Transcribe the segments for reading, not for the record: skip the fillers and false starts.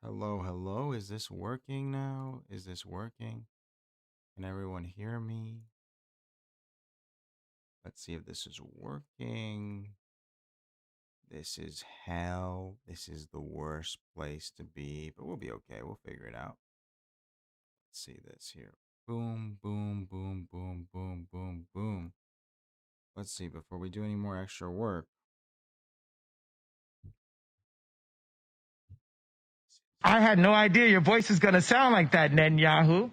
Hello, hello. Is this working now? Is this working? Can everyone hear me? Let's see if this is working. This is hell. This is the worst place to be, but we'll be okay. We'll figure it out. Let's see this here. Boom, boom, boom, boom, boom, boom, boom. Let's see, before we do any more extra work. I had no idea your voice is going to sound like that, Netanyahu.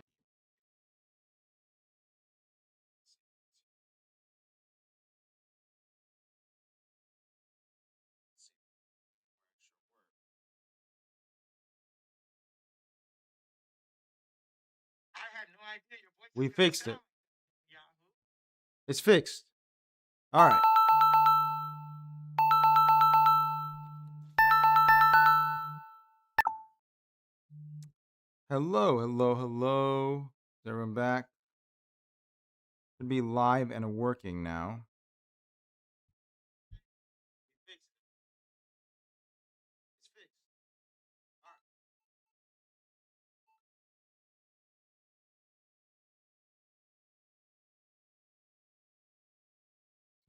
I had no idea your voice We is going to fixed sound it. like Yahoo. It's fixed. All right. Hello, hello, hello. Is everyone back? Should be live and working now. It's fixed.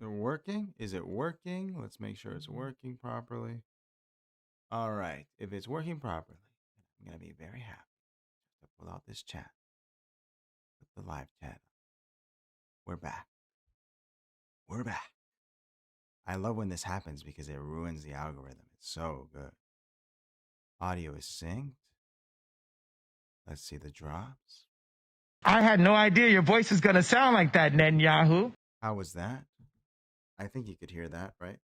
Is it working? Is it working? Let's make sure it's working properly. All right. If it's working properly, I'm going to be very happy to pull out this chat. Put the live chat. We're back. We're back. I love when this happens because it ruins the algorithm. It's so good. Audio is synced. Let's see the drops. I had no idea your voice is going to sound like that, Netanyahu. How was that? I think you could hear that, right?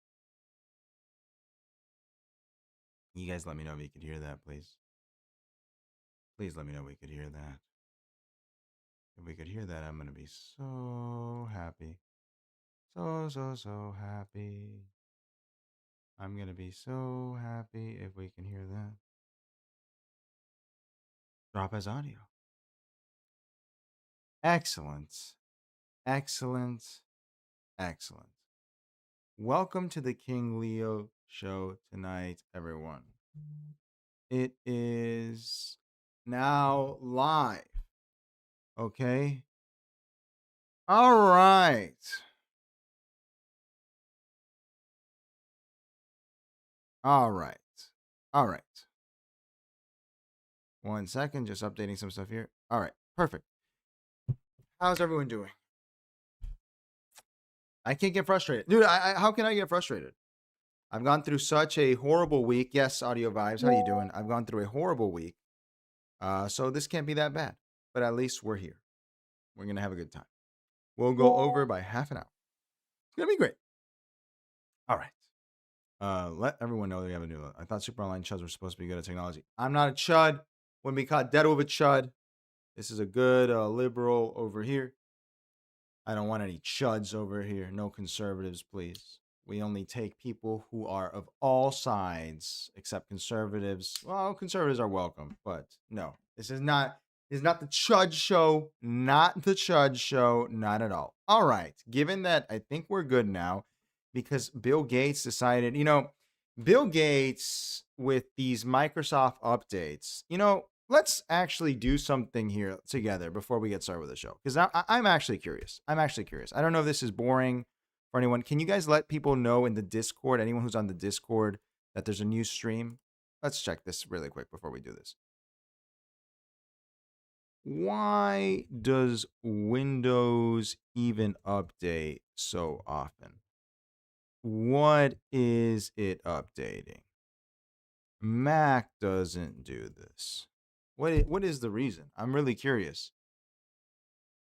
You guys let me know if you could hear that, please. Please let me know if we could hear that. If we could hear that, I'm going to be so happy. So happy. I'm going to be so happy if we can hear that. Drop as audio. Excellent. Excellent. Excellent. Welcome to the King Leo show tonight, everyone. It is now live. Okay. All right. All right. All right. 1 second, just updating some stuff here. All right. Perfect. How's everyone doing? I can't get frustrated. Dude, how can I get frustrated? I've gone through such a horrible week. Yes, Audio Vibes, how you doing? I've gone through a horrible week. So this can't be that bad. But at least we're here. We're going to have a good time. We'll go over by half an hour. It's going to be great. All right. Let everyone know that we have a new. I thought super online chuds were supposed to be good at technology. I'm not a chud. Wouldn't be caught dead with a chud. This is a good liberal over here. I don't want any chuds over here. No conservatives, please. We only take people who are of all sides, except conservatives. Well, conservatives are welcome, but no, this is not the chud show. Not the chud show. Not at all. All right. Given that, I think we're good now, because Bill Gates decided, Bill Gates with these Microsoft updates, let's actually do something here together before we get started with the show. Because I'm actually curious. I don't know if this is boring for anyone. Can you guys let people know in the Discord, anyone who's on the Discord, that there's a new stream? Let's check this really quick before we do this. Why does Windows even update so often? What is it updating? Mac doesn't do this. What is the reason? I'm really curious.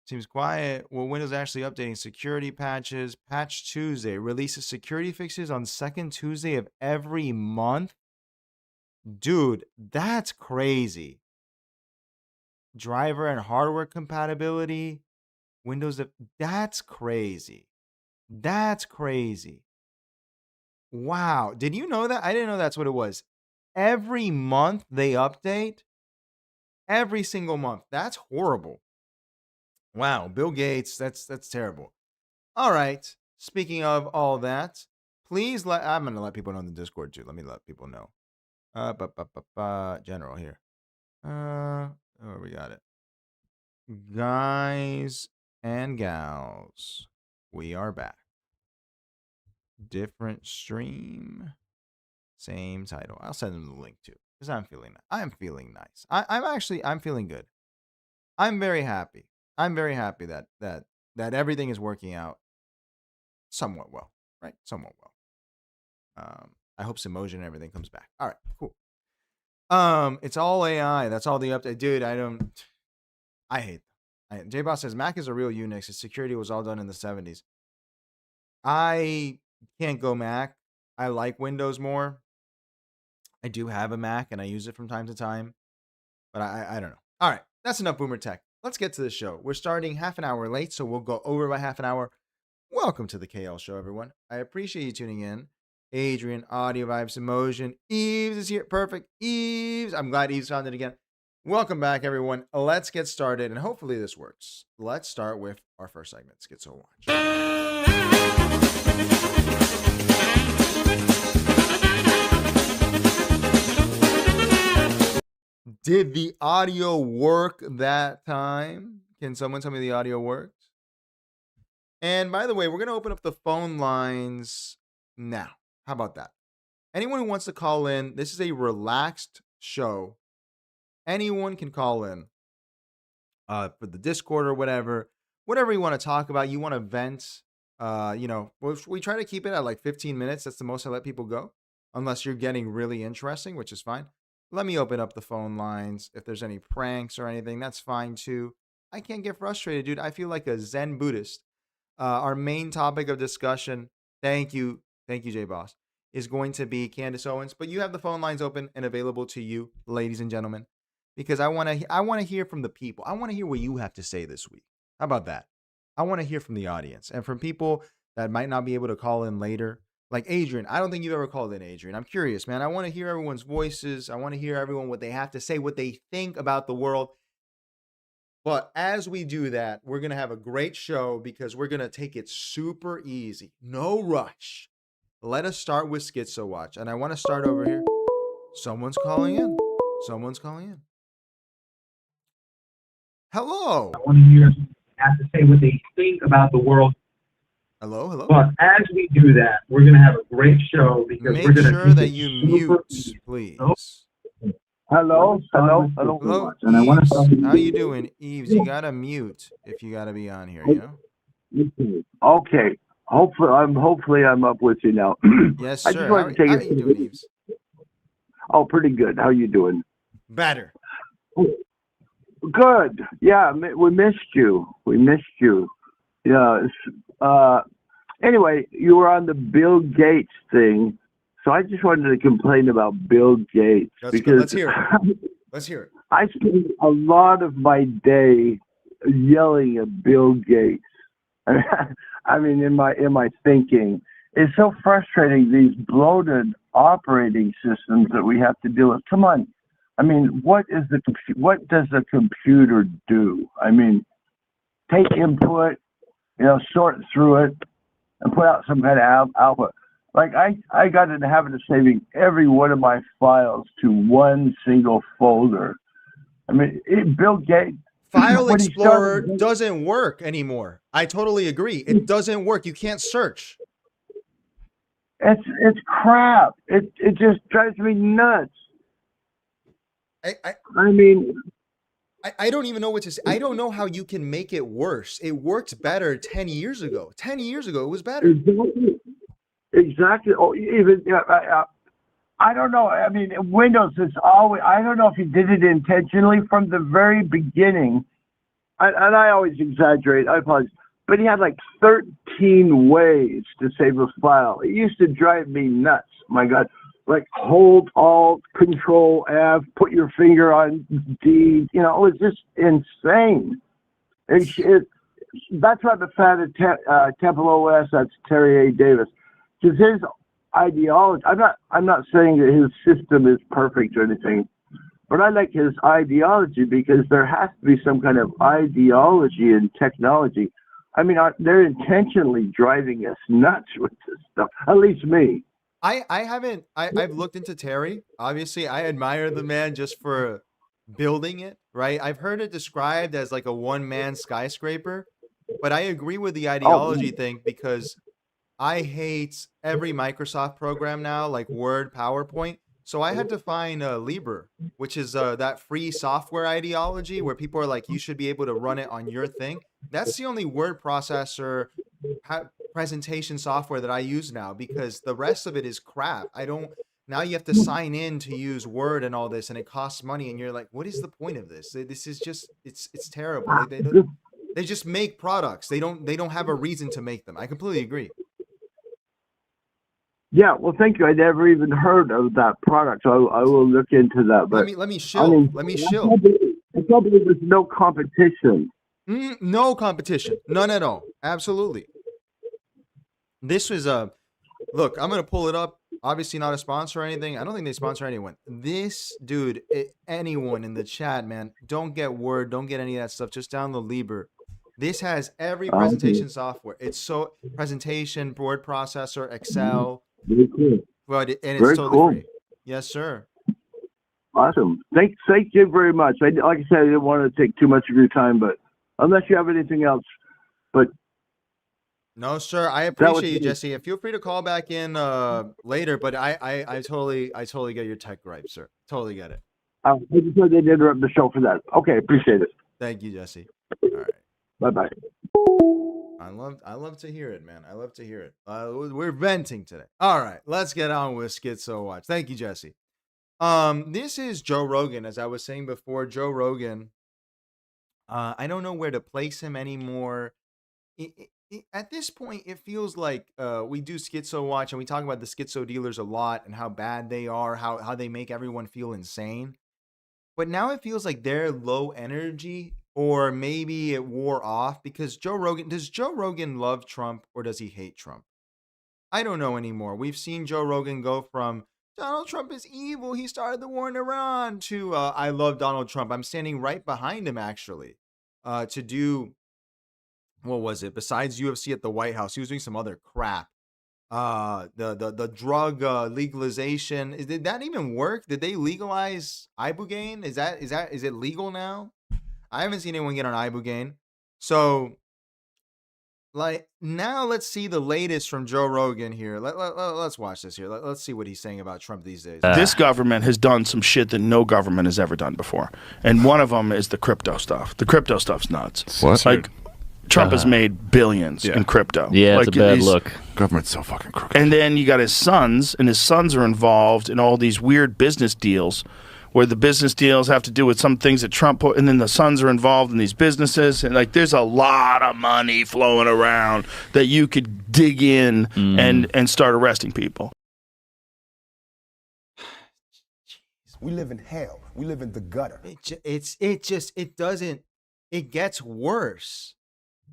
Seems quiet. Well, Windows actually updating security patches. Patch Tuesday releases security fixes on second Tuesday of every month. Dude, that's crazy. Driver and hardware compatibility. Windows, that's crazy. That's crazy. Wow. Did you know that? I didn't know that's what it was. Every month they update. Every single month. That's horrible. Wow, Bill Gates, that's terrible. All right. Speaking of all that, please I'm going to let people know in the Discord too. Let me let people know. General here. Oh, we got it. Guys and gals, we are back. Different stream, same title. I'll send them the link too, because I'm feeling nice. I'm feeling good. I'm very happy. I'm very happy that everything is working out somewhat well, right? Somewhat well. I hope Samoja and everything comes back. All right, cool. It's all AI. That's all the update, dude. I hate them. J-Boss says Mac is a real Unix. Its security was all done in the 70s. I can't go Mac. I like Windows more. I do have a Mac and I use it from time to time, but I don't know. All right, that's enough boomer tech. Let's get to the show. We're starting half an hour late, so we'll go over by half an hour. Welcome to the KL Show, everyone. I appreciate you tuning in. Adrian, Audio Vibes, Emotion. Eves is here. Perfect. Eves. I'm glad Eves found it again. Welcome back, everyone. Let's get started, and hopefully this works. Let's start with our first segment, Schizo Watch. Did the audio work that time? Can someone tell me the audio worked? And by the way, we're going to open up the phone lines now. How about that? Anyone who wants to call in, this is a relaxed show. Anyone can call in for the Discord or whatever you want to talk about. You want to vent. We try to keep it at like 15 minutes. That's the most I let people go, unless you're getting really interesting, which is fine. Let me open up the phone lines. If there's any pranks or anything, that's fine too. I can't get frustrated, dude. I feel like a Zen Buddhist. Our main topic of discussion, thank you, J-Boss, is going to be Candace Owens. But you have the phone lines open and available to you, ladies and gentlemen, because I want to hear from the people. I want to hear what you have to say this week. How about that? I want to hear from the audience and from people that might not be able to call in later. Like Adrian, I don't think you've ever called in, Adrian. I'm curious, man. I want to hear everyone's voices. I want to hear everyone what they have to say, what they think about the world. But as we do that, we're going to have a great show because we're going to take it super easy. No rush. Let us start with Schizo Watch. And I want to start over here. Someone's calling in. Hello. I want to hear have to say what they think about the world. Hello. But as we do that, we're going to have a great show because Make we're going to sure that you mute, please. Hello. And I want to how you doing, Eves? You gotta mute if you gotta be on here. You know. Okay. Hopefully I'm up with you now. Yes, I sir. just wanted to How take you doing, Eves? Oh, pretty good. How you doing? Better. Good. Yeah, we missed you. Yeah. Anyway, you were on the Bill Gates thing, so I just wanted to complain about Bill Gates Let's hear it. I spend a lot of my day yelling at Bill Gates. I mean, in my thinking, it's so frustrating. These bloated operating systems that we have to deal with. Come on, I mean, what does the computer do? I mean, take input, sort through it, and put out some kind of output. Like I got in the habit of saving every one of my files to one single folder. I mean, Bill Gates. File Explorer doesn't work anymore. I totally agree. It doesn't work. You can't search. It's crap. It just drives me nuts. I mean, I don't even know what to say. I don't know how you can make it worse. It worked better 10 years ago. 10 years ago, it was better. Exactly. Oh, even I don't know. I mean, Windows is always. I don't know if he did it intentionally from the very beginning. And I always exaggerate. I apologize. But he had like 13 ways to save a file. It used to drive me nuts. My God. Like hold Alt, Control F, put your finger on D. It was just insane. That's why the fan of Temple OS. That's Terry A. Davis. Because his ideology. I'm not saying that his system is perfect or anything, but I like his ideology because there has to be some kind of ideology in technology. I mean, they're intentionally driving us nuts with this stuff. At least me. I've looked into Terry. Obviously, I admire the man just for building it, right? I've heard it described as like a one-man skyscraper, but I agree with the ideology thing because I hate every Microsoft program now, like Word, PowerPoint. So I had to find Liber, which is that free software ideology where people are like, you should be able to run it on your thing. That's the only word processor presentation software that I use now because the rest of it is crap. Now you have to sign in to use Word and all this, and it costs money. And you're like, what is the point of this? This is just, it's terrible. They just make products. They don't have a reason to make them. I completely agree. Yeah, well, thank you. I never even heard of that product, so I will look into that. But let me shill. Let me shill. I can't believe there's no competition. No competition, none at all. Absolutely. This was look. I'm gonna pull it up. Obviously, not a sponsor or anything. I don't think they sponsor anyone. This dude, anyone in the chat, man, don't get Word, don't get any of that stuff. Just download Liber. This has every presentation software. It's so presentation, word processor, Excel. Very cool. But and it's Very totally cool. free. Yes, sir. Awesome. Thank you very much. Like I said, I didn't want to take too much of your time, but unless you have anything else, but no, sir. I appreciate you, Jesse. And feel free to call back in later. But I totally get your tech gripe, sir. Totally get it. I just wanted to interrupt the show for that. Okay, appreciate it. Thank you, Jesse. All right. Bye-bye. I love to hear it, man. I love to hear it. We're venting today. All right, let's get on with Schizo Watch. Thank you, Jesse. This is Joe Rogan. As I was saying before, Joe Rogan. I don't know where to place him anymore. At this point, it feels like we do Schizo Watch and we talk about the schizo dealers a lot and how bad they are, how they make everyone feel insane. But now it feels like they're low energy, or maybe it wore off because does Joe Rogan love Trump or does he hate Trump? I don't know anymore. We've seen Joe Rogan go from Donald Trump is evil, he started the war in Iran, to I love Donald Trump. I'm standing right behind him actually to do, what was it? Besides UFC at the White House, he was doing some other crap. The drug legalization. Did that even work? Did they legalize ibogaine? Is it legal now? I haven't seen anyone get on ibogaine. So, like, now let's see the latest from Joe Rogan here. Let's watch this here. Let's see what he's saying about Trump these days. This government has done some shit that no government has ever done before, and one of them is the crypto stuff. The crypto stuff's nuts. What? Like, Trump has made billions in crypto. Yeah, like, it's a bad look. Government's so fucking crooked. And then you got his sons, and his sons are involved in all these weird business deals where the business deals have to do with some things that Trump put, and then the sons are involved in these businesses. And, like, there's a lot of money flowing around that you could dig in and start arresting people. We live in hell. We live in the gutter. It gets worse.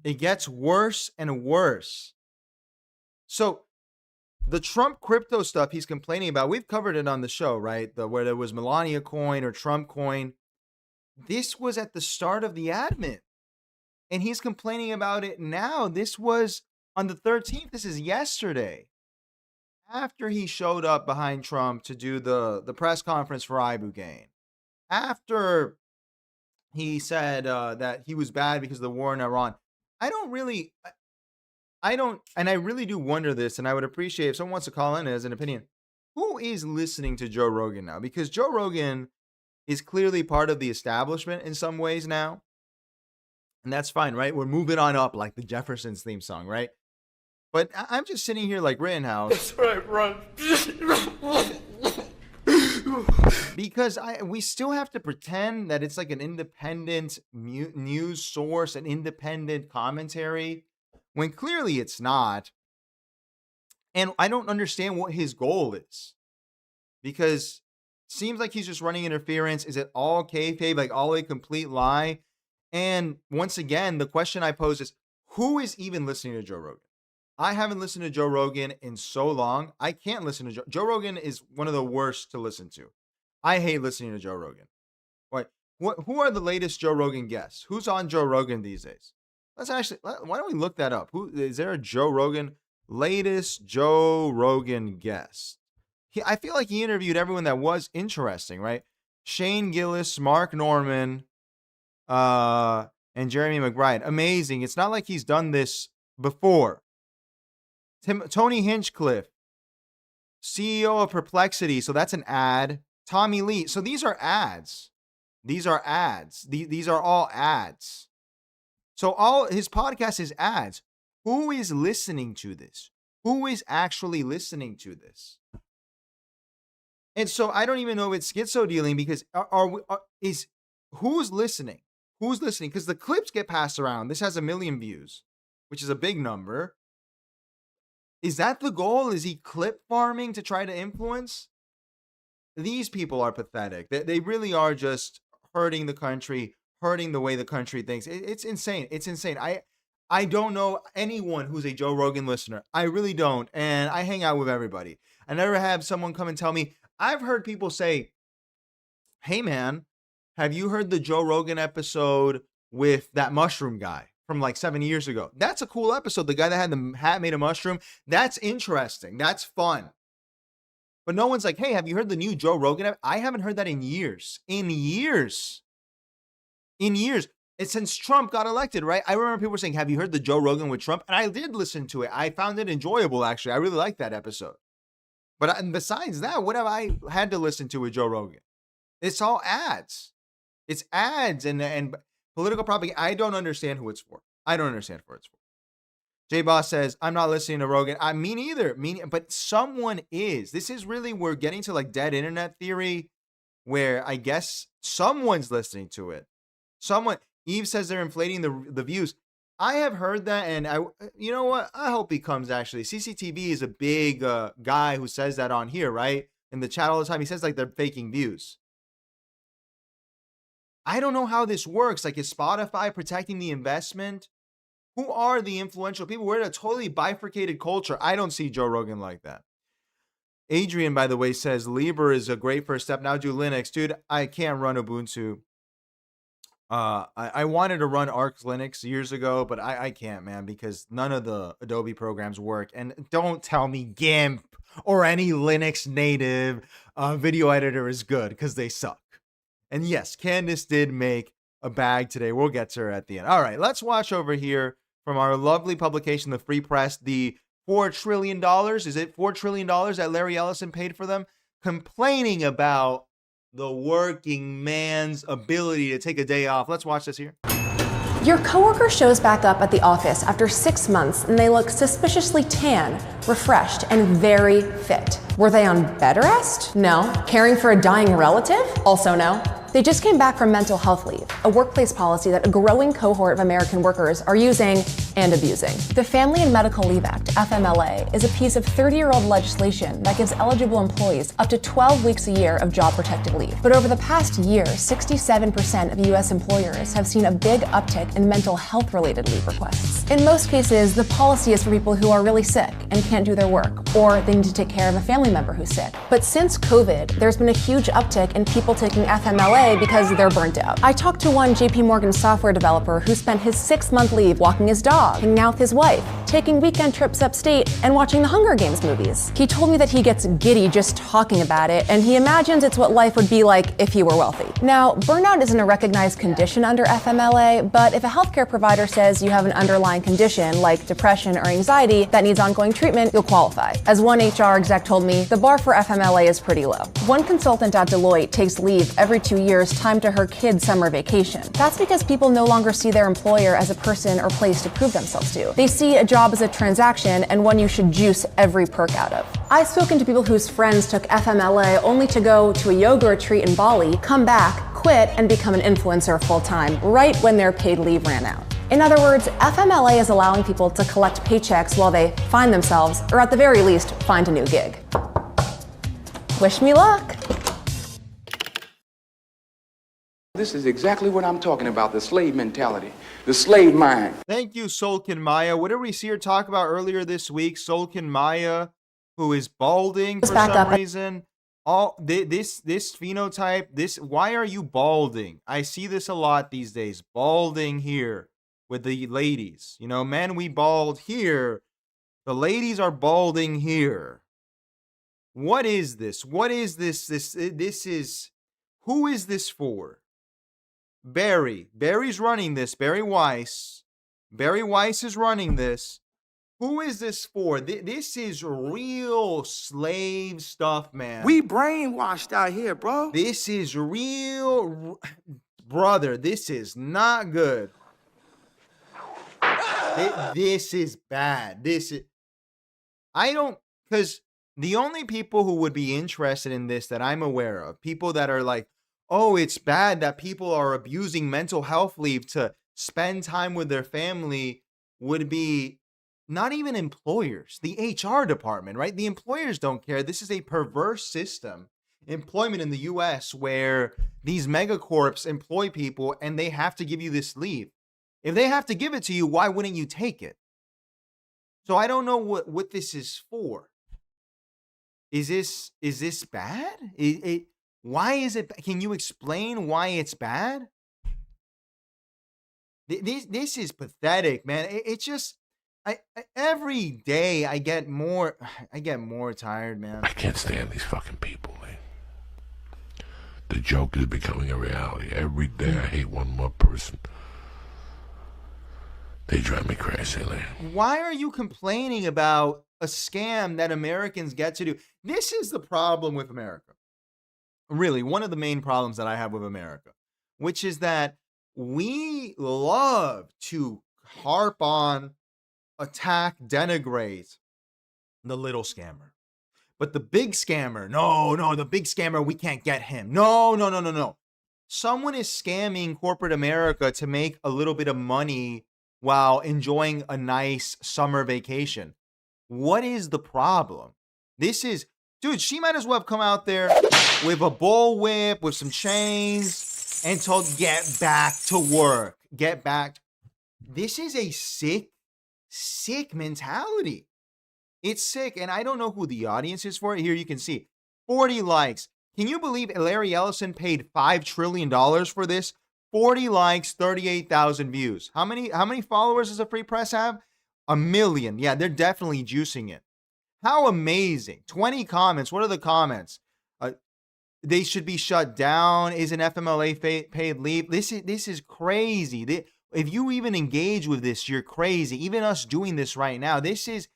It gets worse and worse. So the Trump crypto stuff he's complaining about, we've covered it on the show, right? Where there was Melania coin or Trump coin. This was at the start of the admin. And he's complaining about it now. This was on the 13th. This is yesterday. After he showed up behind Trump to do the press conference for ibogaine. After he said that he was bad because of the war in Iran. I really do wonder this, and I would appreciate if someone wants to call in as an opinion. Who is listening to Joe Rogan now? Because Joe Rogan is clearly part of the establishment in some ways now. And that's fine, right? We're moving on up like the Jeffersons theme song, right? But I'm just sitting here like Rittenhouse. That's right, run. Because we still have to pretend that it's like an independent news source, an independent commentary, when clearly it's not. And I don't understand what his goal is. Because it seems like he's just running interference. Is it all kayfabe, like all a complete lie? And once again, the question I pose is, who is even listening to Joe Rogan? I haven't listened to Joe Rogan in so long. I can't listen to Joe Rogan is one of the worst to listen to. I hate listening to Joe Rogan. Who are the latest Joe Rogan guests? Who's on Joe Rogan these days? Why don't we look that up? Who is there a Joe Rogan? latest Joe Rogan guest. I feel like he interviewed everyone that was interesting, right? Shane Gillis, Mark Norman, and Jeremy McBride. Amazing. It's not like he's done this before. Tony Hinchcliffe, CEO of Perplexity. So that's an ad. Tommy Lee. So these are ads. These are ads. These are all ads. So all his podcast is ads. Who is listening to this? Who is actually listening to this? And so I don't even know if it's schizo dealing, because who's listening? Who's listening? Because the clips get passed around. This has 1 million views, which is a big number. Is that the goal? Is he clip farming to try to influence? These people are pathetic. They really are just hurting the country, hurting the way the country thinks. It's insane. It's insane. I don't know anyone who's a Joe Rogan listener. I really don't. And I hang out with everybody. I never have someone come and tell me. I've heard people say, hey man, have you heard the Joe Rogan episode with that mushroom guy from like 7 years ago? That's a cool episode. The guy that had the hat made of mushroom. That's interesting. That's fun. But no one's like, hey, have you heard the new Joe Rogan? I haven't heard that in years. In years. It's since Trump got elected, right? I remember people saying, have you heard the Joe Rogan with Trump? And I did listen to it. I found it enjoyable, actually. I really liked that episode. But besides that, what have I had to listen to with Joe Rogan? It's all ads. It's ads and political propaganda. I don't understand who it's for. I don't understand who it's for. J Boss says, I'm not listening to Rogan. Me neither. But someone is. This is really, we're getting to like dead internet theory, where I guess someone's listening to it. Eve says they're inflating the views. I have heard that, and you know what? I hope he comes, actually. CCTV is a big guy who says that on here, right? In the chat all the time. He says like they're faking views. I don't know how this works. Like, is Spotify protecting the investment? Who are the influential people? We're in a totally bifurcated culture. I don't see Joe Rogan like that. Adrian, by the way, says Libre is a great first step. Now do Linux. Dude, I can't run Ubuntu. I wanted to run Arch Linux years ago, but I can't, man, because none of the Adobe programs work. And don't tell me GIMP or any Linux native video editor is good, because they suck. And yes, Candace did make a bag today. We'll get to her at the end. All right, let's watch over here from our lovely publication, The Free Press, the $4 trillion. Is it $4 trillion that Larry Ellison paid for them? Complaining about the working man's ability to take a day off. Let's watch this here. Your coworker shows back up at the office after 6 months and they look suspiciously tan, refreshed, and very fit. Were they on bed rest? No. Caring for a dying relative? Also no. They just came back from mental health leave, a workplace policy that a growing cohort of American workers are using and abusing. The Family and Medical Leave Act, FMLA, is a piece of 30-year-old legislation that gives eligible employees up to 12 weeks a year of job-protected leave. But over the past year, 67% of U.S. employers have seen a big uptick in mental health-related leave requests. In most cases, the policy is for people who are really sick and can't do their work, or they need to take care of a family member who's sick. But since COVID, there's been a huge uptick in people taking FMLA because they're burnt out. I talked to one JP Morgan software developer who spent his 6-month leave walking his dog, hanging out with his wife, taking weekend trips upstate, and watching the Hunger Games movies. He told me that he gets giddy just talking about it, and he imagines it's what life would be like if he were wealthy. Now, burnout isn't a recognized condition under FMLA, but if a healthcare provider says you have an underlying condition like depression or anxiety that needs ongoing treatment, you'll qualify. As one HR exec told me, the bar for FMLA is pretty low. One consultant at Deloitte takes leave every 2 years timed to her kid's summer vacation. That's because people no longer see their employer as a person or place to prove themselves to. They see a job as a transaction and one you should juice every perk out of. I've spoken to people whose friends took FMLA only to go to a yoga retreat in Bali, come back, quit, and become an influencer full-time, right when their paid leave ran out. In other words, FMLA is allowing people to collect paychecks while they find themselves, or at the very least, find a new gig. Wish me luck. This is exactly what I'm talking about, the slave mentality, the slave mind. Thank you, Solkin Maya. What did we see her talk about earlier this week? Solkin Maya, who is balding for some reason. All this phenotype, why are you balding? I see this a lot these days. Balding here with the ladies. You know, men, we bald here. The ladies are balding here. What is this? What is this? This is, who is this for? Barry's running this. Barry Weiss is running this. Who is this for? This is real slave stuff, man. We brainwashed out here, bro. This is real, brother. This is not good. This is bad. Because the only people who would be interested in this that I'm aware of, people that are like, oh, it's bad that people are abusing mental health leave to spend time with their family, would be not even employers, the HR department, right? The employers don't care. This is a perverse system, employment in the US, where these megacorps employ people and they have to give you this leave. If they have to give it to you, why wouldn't you take it? So I don't know what this is for. Is this bad? Why is it? Can you explain why it's bad? This is pathetic, man. It's just, every day I get more tired, man. I can't stand these fucking people, man. The joke is becoming a reality. Every day I hate one more person. They drive me crazy, man. Why are you complaining about a scam that Americans get to do? This is the problem with America. Really, one of the main problems that I have with America, which is that we love to harp on, attack, denigrate the little scammer. But the big scammer, no, the big scammer, we can't get him. No. Someone is scamming corporate America to make a little bit of money while enjoying a nice summer vacation. What is the problem? Dude, she might as well have come out there with a bullwhip, with some chains, and told, get back to work. Get back. This is a sick mentality. It's sick, and I don't know who the audience is for it. Here you can see 40 likes. Can you believe Larry Ellison paid $5 trillion for this? 40 likes, 38,000 views. How many followers does a free press have? 1 million. Yeah, they're definitely juicing it. How amazing. 20 comments. What are the comments? They should be shut down. Is an FMLA paid leave? This is crazy. If you even engage with this, you're crazy. Even us doing this right now, this is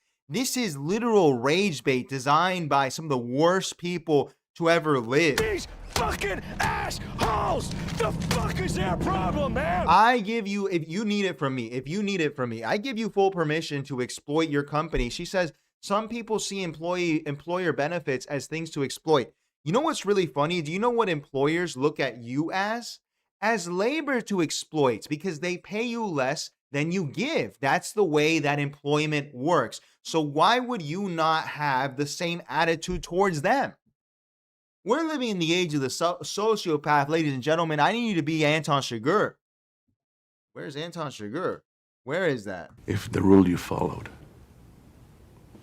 literal rage bait designed by some of the worst people to ever live. These fucking assholes! The fuck is their problem, man? I give you, if you need it from me, I give you full permission to exploit your company. She says some people see employer benefits as things to exploit. You know what's really funny? Do you know what employers look at you as? As labor to exploit, because they pay you less than you give. That's the way that employment works. So why would you not have the same attitude towards them? We're living in the age of the sociopath, ladies and gentlemen. I need you to be Anton Chigurh. Where's Anton Chigurh? Where is that? If the rule you followed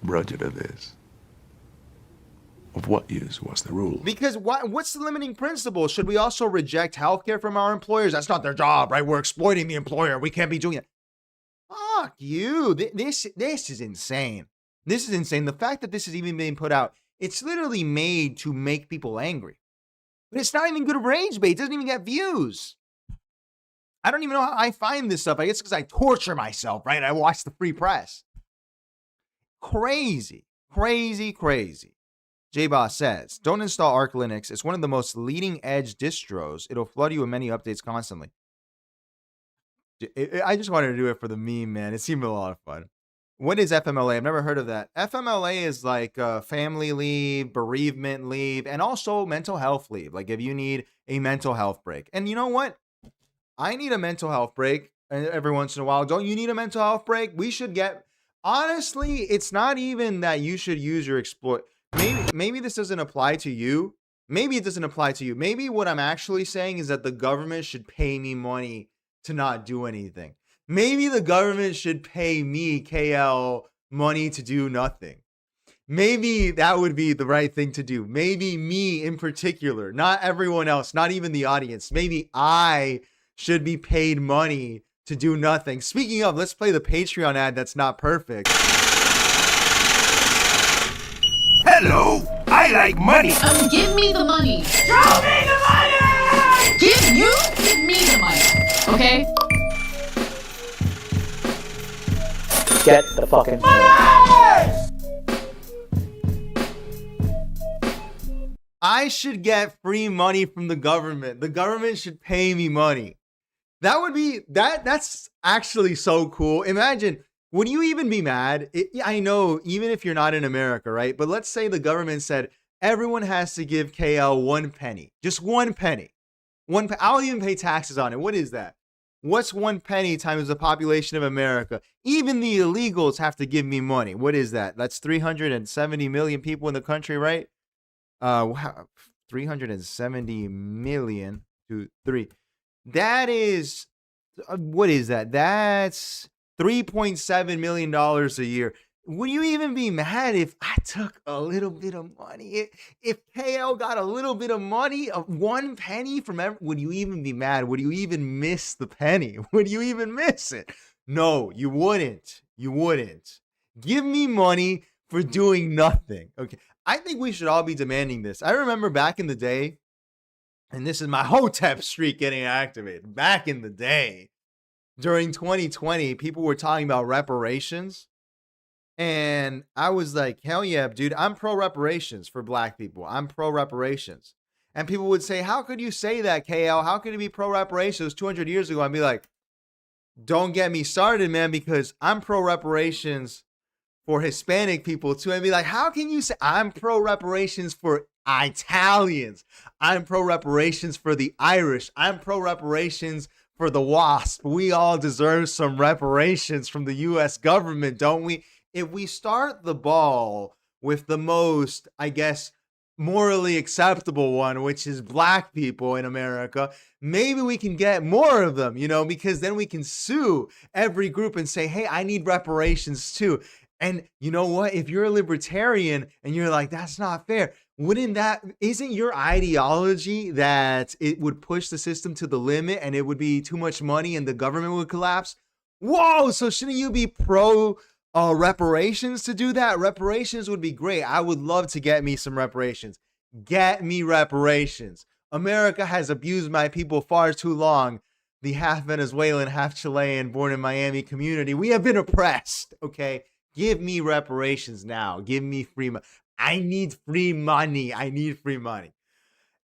brought you to this, of what use was the rule? Because what's the limiting principle? Should we also reject healthcare from our employers? That's not their job, right? We're exploiting the employer. We can't be doing it. Fuck you. This is insane. This is insane. The fact that this is even being put out, it's literally made to make people angry. But it's not even good rage bait. It doesn't even get views. I don't even know how I find this stuff. I guess because I torture myself, right? I watch the free press. Crazy. J-Boss says, don't install Arch Linux. It's one of the most leading edge distros. It'll flood you with many updates constantly. I just wanted to do it for the meme, man. It seemed a lot of fun. What is FMLA? I've never heard of that. FMLA is like family leave, bereavement leave, and also mental health leave. Like if you need a mental health break. And you know what? I need a mental health break every once in a while. Don't you need a mental health break? We should get... Honestly, it's not even that you should use your exploit. Maybe this doesn't apply to you. Maybe it doesn't apply to you. Maybe what I'm actually saying is that the government should pay me money to not do anything. Maybe the government should pay me, KL, money to do nothing. Maybe that would be the right thing to do. Maybe me in particular, not everyone else, not even the audience. Maybe I should be paid money to do nothing. Speaking of, let's play the Patreon ad that's not perfect. Hello, I like money. Give me the money. Show me the money! Give me the money, okay? Get the fucking I should get free money from the government. The government should pay me money. That would be that's actually so cool. Imagine, would you even be mad? I know, even if you're not in America, right? But let's say the government said everyone has to give KL 1 penny. Just 1 penny. I'll even pay taxes on it. What is that? What's 1 penny times the population of America? Even the illegals have to give me money. What is that? That's 370 million people in the country, right? 370 million to 3. That is, what is that? That's $3.7 million a year. Would you even be mad if I took a little bit of money? If KL got a little bit of money, of 1 penny from would you even be mad? Would you even miss the penny? Would you even miss it? No, you wouldn't. You wouldn't. Give me money for doing nothing. Okay. I think we should all be demanding this. I remember back in the day, and this is my Hotep streak getting activated. Back in the day, during 2020, people were talking about reparations. And I was like, hell yeah, dude, I'm pro reparations for black people. I'm pro reparations. And people would say, how could you say that, KL? How could it be pro reparations 200 years ago? I'd be like, don't get me started, man, because I'm pro reparations for Hispanic people too. I'd be like, how can you say I'm pro reparations for Italians? I'm pro reparations for the Irish. I'm pro reparations for the WASP. We all deserve some reparations from the US government, don't we? If we start the ball with the most, I guess, morally acceptable one, which is black people in America, maybe we can get more of them, because then we can sue every group and say, hey, I need reparations too. And you know what? If you're a libertarian and you're like, that's not fair, isn't your ideology that it would push the system to the limit and it would be too much money and the government would collapse? Whoa, so shouldn't you be pro reparations to do that? Reparations would be great. I would love to get me some reparations. Get me reparations. America has abused my people far too long. The half Venezuelan, half Chilean, born in Miami community. We have been oppressed, okay? Give me reparations now. Give me free money. I need free money. I need free money.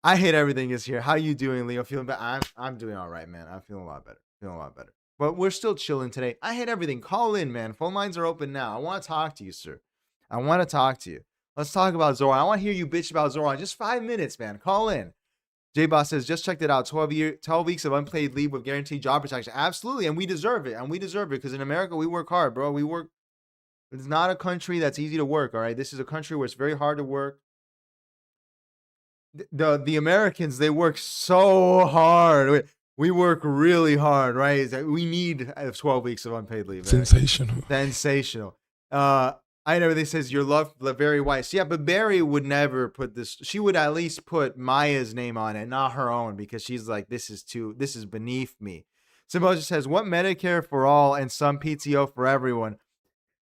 I hate everything is here. How you doing, Leo? Feeling better? I'm doing all right, man. I'm feeling a lot better. But we're still chilling today. I hate everything. Call in, man. Phone lines are open now. I want to talk to you, sir. I want to talk to you. Let's talk about Zoran. I want to hear you bitch about Zoran. Just 5 minutes, man. Call in. J-Boss says, just checked it out. 12 weeks of unpaid leave with guaranteed job protection. Absolutely. And we deserve it. Because in America, we work hard, bro. We work. It's not a country that's easy to work, all right? This is a country where it's very hard to work. The Americans, they work so hard. We work really hard, right? We need 12 weeks of unpaid leave. Sensational. Sensational. I know they says your love Barry Weiss. Yeah, but Barry would never put this. She would at least put Maya's name on it, not her own, because she's like, this is beneath me. Symbosia says, what Medicare for all and some PTO for everyone?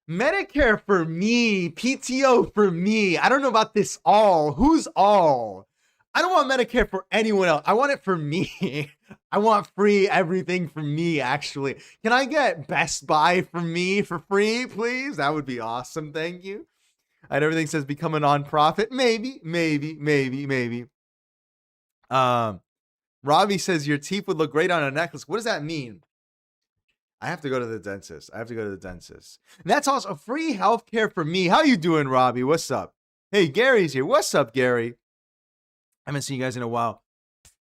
Medicare for me, PTO for me. I don't know about this all. Who's all? I don't want Medicare for anyone else. I want it for me. I want free everything for me, actually. Can I get Best Buy for me for free, please? That would be awesome. Thank you. And everything says become a nonprofit. Maybe. Robbie says your teeth would look great on a necklace. What does that mean? I have to go to the dentist. And that's also free healthcare for me. How you doing, Robbie? What's up? Hey, Gary's here. What's up, Gary? I haven't seen you guys in a while.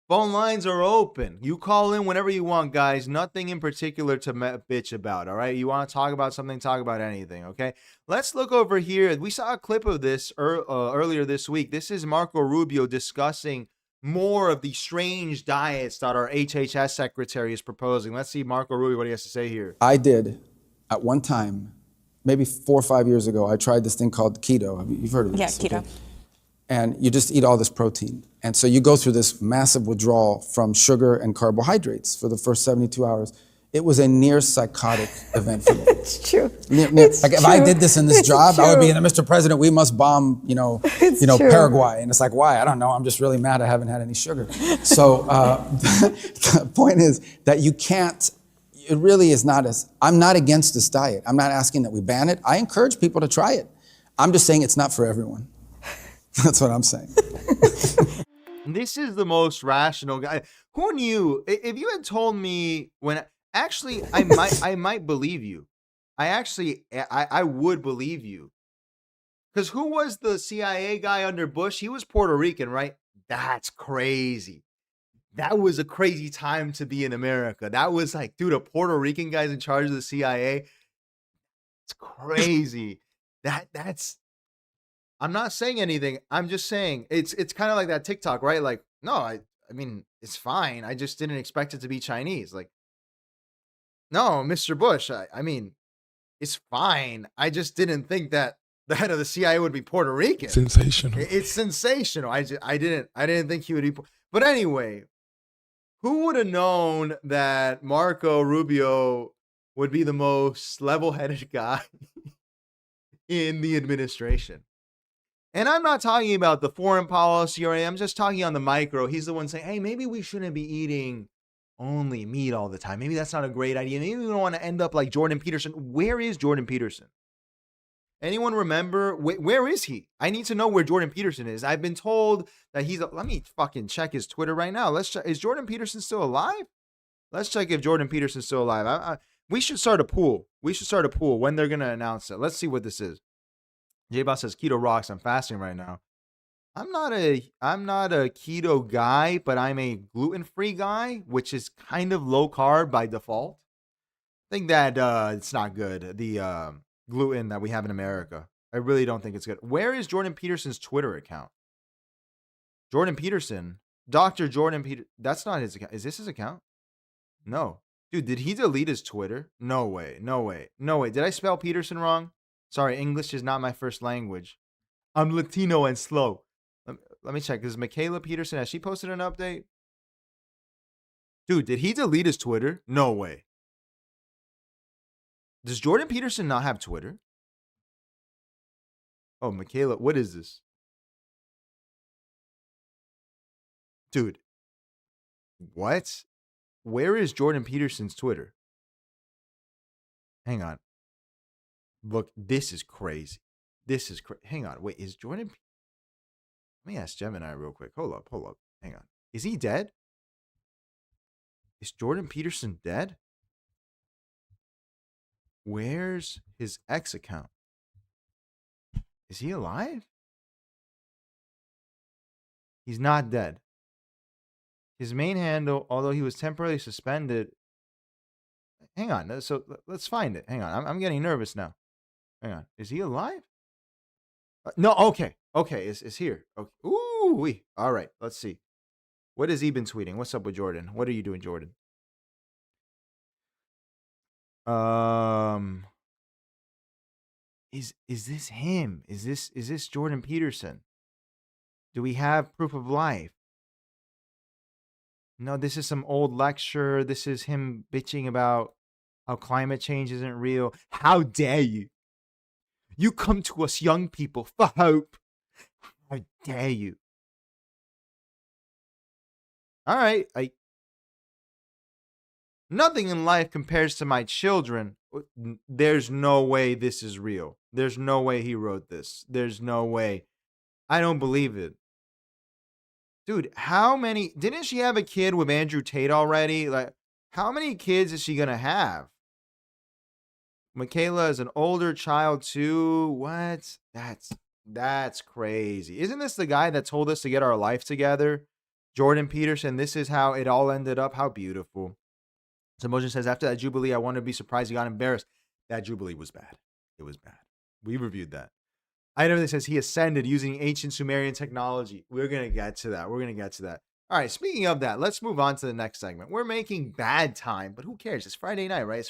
Phone lines are open. You call in whenever you want, guys. Nothing in particular to bitch about, all right? You want to talk about something, talk about anything, okay? Let's look over here. We saw a clip of this earlier this week. This is Marco Rubio discussing more of the strange diets that our HHS secretary is proposing. Let's see Marco Rubio, what he has to say here. I did, at one time, maybe 4 or 5 years ago, I tried this thing called keto. You've heard of this? Yeah, keto. Okay? And you just eat all this protein. And so you go through this massive withdrawal from sugar and carbohydrates for the first 72 hours. it was a near psychotic event for me. It's true. If I did this in this job, I would be in Mr. President, we must bomb, Paraguay. And it's like, why? I don't know. I'm just really mad I haven't had any sugar. So the point is that you can't, it really is not I'm not against this diet. I'm not asking that we ban it. I encourage people to try it. I'm just saying it's not for everyone. That's what I'm saying. This is the most rational guy. Who knew? If you had told me actually, I might believe you. I would believe you. Because who was the CIA guy under Bush? He was Puerto Rican, right? That's crazy. That was a crazy time to be in America. That was like, dude, a Puerto Rican guy's in charge of the CIA. It's crazy. That's. I'm not saying anything. I'm just saying it's kind of like that TikTok, right? Like, no, I mean, it's fine. I just didn't expect it to be Chinese. Like, no, Mr. Bush, I mean, it's fine. I just didn't think that the head of the CIA would be Puerto Rican. Sensational. It's sensational. I didn't think he would be. But anyway, who would have known that Marco Rubio would be the most level-headed guy in the administration? And I'm not talking about the foreign policy or anything. I'm just talking on the micro. He's the one saying, hey, maybe we shouldn't be eating only meat all the time. Maybe that's not a great idea. Maybe we don't want to end up like Jordan Peterson. Where is Jordan Peterson? Anyone remember? Where is he? I need to know where Jordan Peterson is. I've been told that let me fucking check his Twitter right now. Let's check. Is Jordan Peterson still alive? Let's check if Jordan Peterson's still alive. We should start a pool. We should start a pool when they're going to announce it. Let's see what this is. J-Boss says keto rocks. I'm fasting right now. I'm not a keto guy, but I'm a gluten-free guy, which is kind of low carb by default. I think that it's not good. The gluten that we have in America. I really don't think it's good. Where is Jordan Peterson's Twitter account? Jordan Peterson, Dr. Jordan Peter. That's not his account. Is this his account? No. Dude, did he delete his Twitter? No way. No way. No way. Did I spell Peterson wrong? Sorry, English is not my first language. I'm Latino and slow. Let me check. Is Michaela Peterson, has she posted an update? Dude, did he delete his Twitter? No way. Does Jordan Peterson not have Twitter? Oh, Michaela, what is this? Dude, what? Where is Jordan Peterson's Twitter? Hang on. Look, this is crazy. This is crazy. Hang on. Wait, is Jordan... Let me ask Gemini real quick. Hold up. Hang on. Is he dead? Is Jordan Peterson dead? Where's his X account? Is he alive? He's not dead. His main handle, although he was temporarily suspended... Hang on. So let's find it. Hang on. I'm getting nervous now. Hang on. Is he alive? No. Okay. Okay. It's here. Okay. Ooh. All right. Let's see. What has he been tweeting? What's up with Jordan? What are you doing, Jordan? Is this him? Is this Jordan Peterson? Do we have proof of life? No, this is some old lecture. This is him bitching about how climate change isn't real. How dare you? You come to us young people for hope. How dare you? All right. Nothing in life compares to my children. There's no way this is real. There's no way he wrote this. There's no way. I don't believe it. Dude, how many... Didn't she have a kid with Andrew Tate already? Like, how many kids is she going to have? Michaela is an older child too. What? That's crazy. Isn't this the guy that told us to get our life together? Jordan Peterson, this is how it all ended up. How beautiful. Samojan says, after that Jubilee, I want to be surprised he got embarrassed. That Jubilee was bad. It was bad. We reviewed that. Item that says he ascended using ancient Sumerian technology. We're going to get to that. All right, speaking of that, let's move on to the next segment. We're making bad time, but who cares? It's Friday night, right?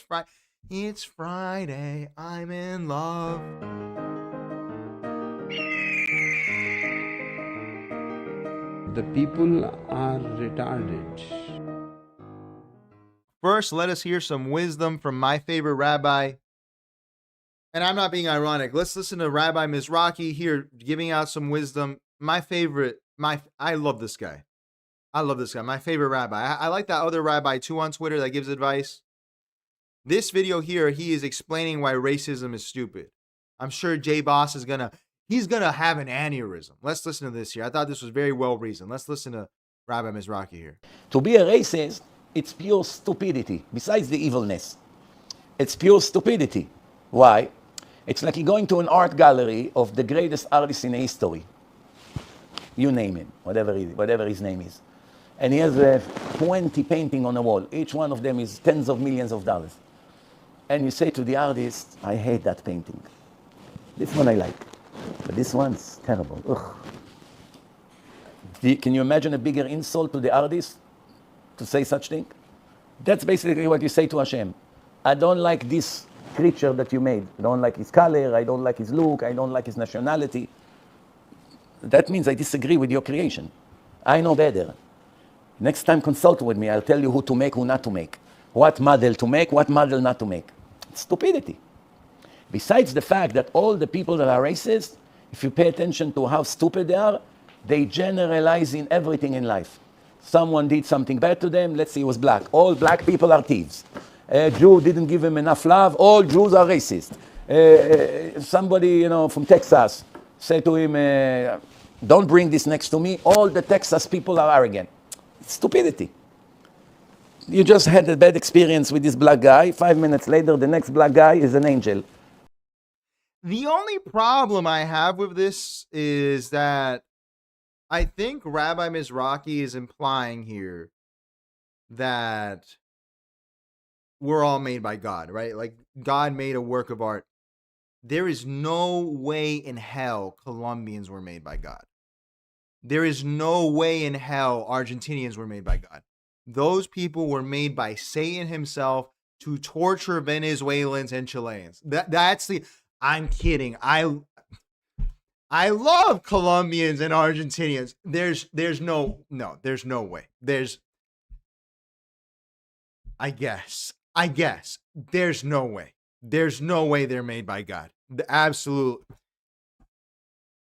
It's Friday. I'm in love. The people are retarded. First, let us hear some wisdom from my favorite rabbi. And I'm not being ironic. Let's listen to Rabbi Mizrahi here giving out some wisdom. My favorite, I love this guy. I love this guy. My favorite rabbi. I like that other rabbi too on Twitter that gives advice. This video here, he is explaining why racism is stupid. I'm sure Jay Boss he's gonna have an aneurysm. Let's listen to this here. I thought this was very well reasoned. Let's listen to Rabbi Mizrahi here. To be a racist, it's pure stupidity. Besides the evilness, it's pure stupidity. Why? It's like you're going to an art gallery of the greatest artist in history. You name it, whatever his name is. And he has 20 paintings on the wall. Each one of them is tens of millions of dollars. And you say to the artist, I hate that painting. This one I like, but this one's terrible. Ugh. Can you imagine a bigger insult to the artist to say such thing? That's basically what you say to Hashem. I don't like this creature that you made. I don't like his color, I don't like his look, I don't like his nationality. That means I disagree with your creation. I know better. Next time consult with me, I'll tell you who to make, who not to make. What model to make, what model not to make. It's stupidity. Besides the fact that all the people that are racist, if you pay attention to how stupid they are, they generalize in everything in life. Someone did something bad to them, let's say it was black. All black people are thieves. A Jew didn't give him enough love, all Jews are racist. Somebody, from Texas said to him, don't bring this next to me, all the Texas people are arrogant. It's stupidity. You just had a bad experience with this black guy, 5 minutes later, the next black guy is an angel. The only problem I have with this is that I think Rabbi Mizrahi is implying here that we're all made by God, right? Like God made a work of art. There is no way in hell Colombians were made by God. There is no way in hell Argentinians were made by God. Those people were made by Satan himself to torture Venezuelans and Chileans. I'm kidding. I love Colombians and Argentinians. There's no way. I guess. There's no way. There's no way they're made by God. The absolute.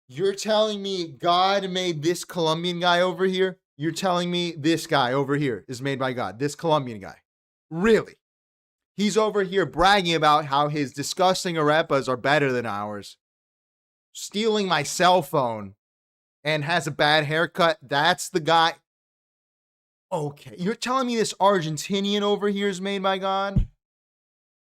You're telling me God made this Colombian guy over here? You're telling me this guy over here is made by God? This Colombian guy? Really? He's over here bragging about how his disgusting arepas are better than ours. Stealing my cell phone and has a bad haircut. That's the guy. Okay. You're telling me this Argentinian over here is made by God?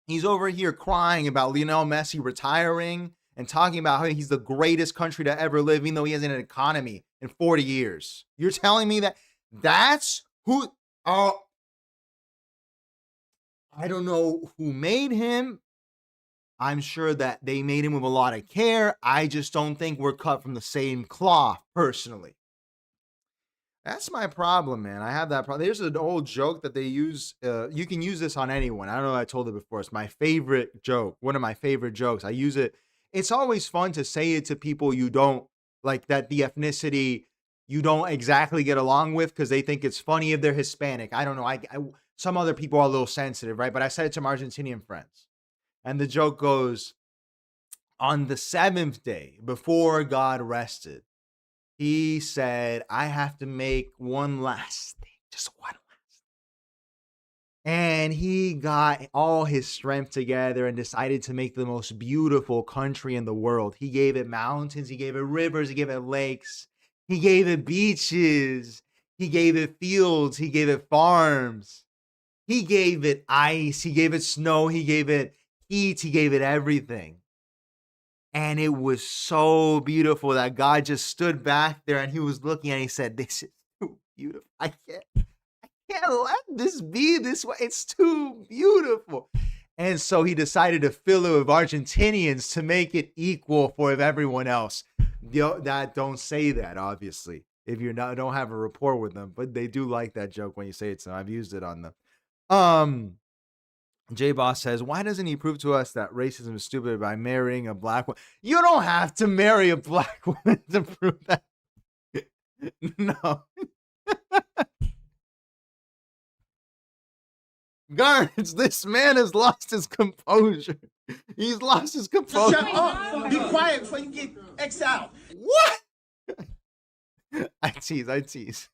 He's over here crying about Lionel Messi retiring and talking about how he's the greatest country to ever live, even though he hasn't had an economy in 40 years. You're telling me that's who? Oh, I don't know who made him. I'm sure that they made him with a lot of care. I just don't think we're cut from the same cloth, personally. That's my problem, man. I have that problem. There's an old joke that they use. You can use this on anyone. I don't know if I told it before. It's my favorite joke. One of my favorite jokes. I use it. It's always fun to say it to people you don't like, that the ethnicity you don't exactly get along with, because they think it's funny if they're Hispanic. I don't know. Some other people are a little sensitive, right? But I said it to my Argentinian friends. And the joke goes, on the seventh day, before God rested, he said, I have to make one last thing, just one last thing. And he got all his strength together and decided to make the most beautiful country in the world. He gave it mountains, he gave it rivers, he gave it lakes, he gave it beaches, he gave it fields, he gave it farms, he gave it ice, he gave it snow, he gave it heat, he gave it everything. And it was so beautiful that God just stood back there and he was looking and he said, this is too beautiful. I can't let this be this way. It's too beautiful. And so he decided to fill it with Argentinians to make it equal for everyone else. Don't say that, obviously, if you don't have a rapport with them. But they do like that joke when you say it. So I've used it on them. J Boss says, why doesn't he prove to us that racism is stupid by marrying a black woman? You don't have to marry a black woman to prove that. No. Guards, this man has lost his composure. He's lost his composure. Shut up. Be quiet before you get exiled. What? I tease.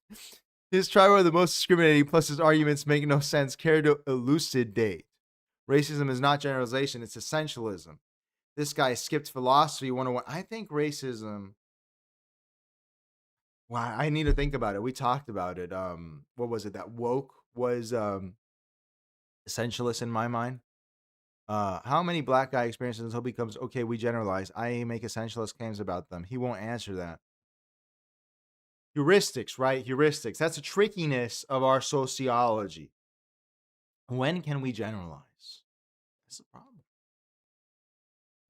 His trial are the most discriminating, plus his arguments make no sense. Care to elucidate. Racism is not generalization, it's essentialism. This guy skipped philosophy 101. I think racism... Wow, I need to think about it. We talked about it. What was it? That woke was essentialist in my mind. How many black guy experiences until it becomes, okay, we generalize. I make essentialist claims about them. He won't answer that. Heuristics, right? Heuristics. That's a trickiness of our sociology. When can we generalize? That's the problem.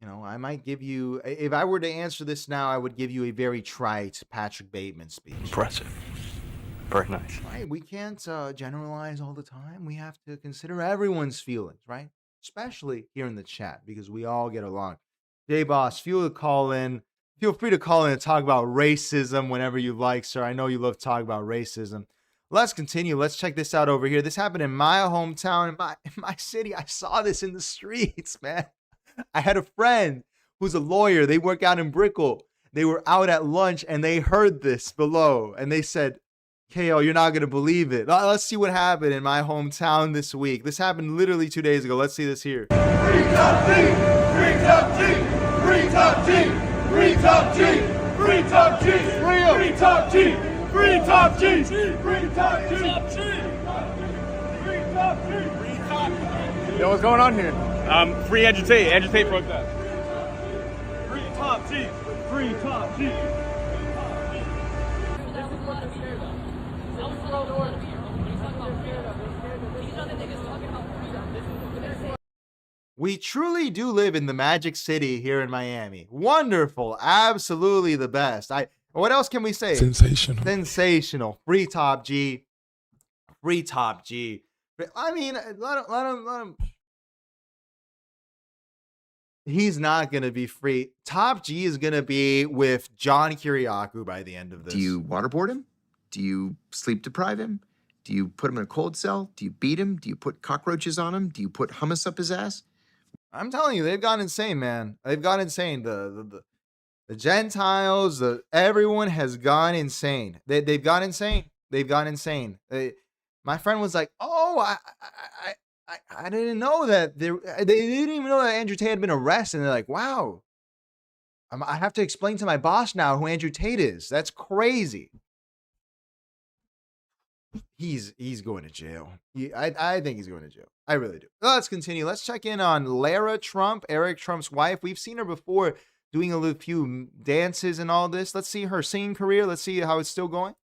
You know, I might give you, if I were to answer this now, I would give you a very trite Patrick Bateman speech. Impressive. Very nice. Right? We can't generalize all the time. We have to consider everyone's feelings, right? Especially here in the chat, because we all get along. J-Boss, feel free to call in and talk about racism whenever you like, sir. I know you love talking about racism. Let's continue. Let's check this out over here. This happened in my hometown, in my city. I saw this in the streets, man. I had a friend who's a lawyer. They work out in Brickell. They were out at lunch and they heard this below. And they said, KO, you're not going to believe it. Let's see what happened in my hometown this week. This happened literally 2 days ago. Let's see this here. Free Top G! Free Top G! Free Top G! Free Top G! Free Top G! Free Top G! Free Top G! Free Top G! Free Top G! Yo, what's going on here? Free agitate protest. Free Top G! Free Top G! We truly do live in the magic city here in Miami. Wonderful. Absolutely the best. What else can we say? Sensational. Sensational. Free Top G. Free Top G. I mean, let him. He's not going to be free. Top G is going to be with John Kiriakou by the end of this. Do you waterboard him? Do you sleep deprive him? Do you put him in a cold cell? Do you beat him? Do you put cockroaches on him? Do you put hummus up his ass? I'm telling you, they've gone insane, man. They've gone insane. The Gentiles, everyone has gone insane. They've gone insane. They've gone insane. My friend was like, "Oh, I didn't know that they didn't even know that Andrew Tate had been arrested." And they're like, "Wow, I have to explain to my boss now who Andrew Tate is. That's crazy." He's going to jail. I think he's going to jail. I really do. Let's continue. Let's check in on Lara Trump, Eric Trump's wife. We've seen her before doing a few dances and all this. Let's see her singing career. Let's see how it's still going.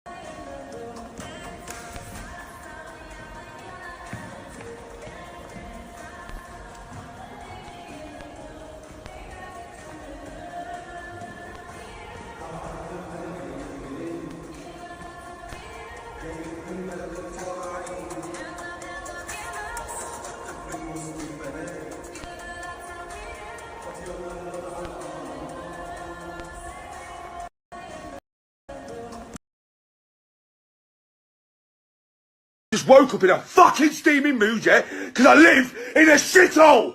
Just woke up in a fucking steaming mood, yeah? Because I live in a shithole!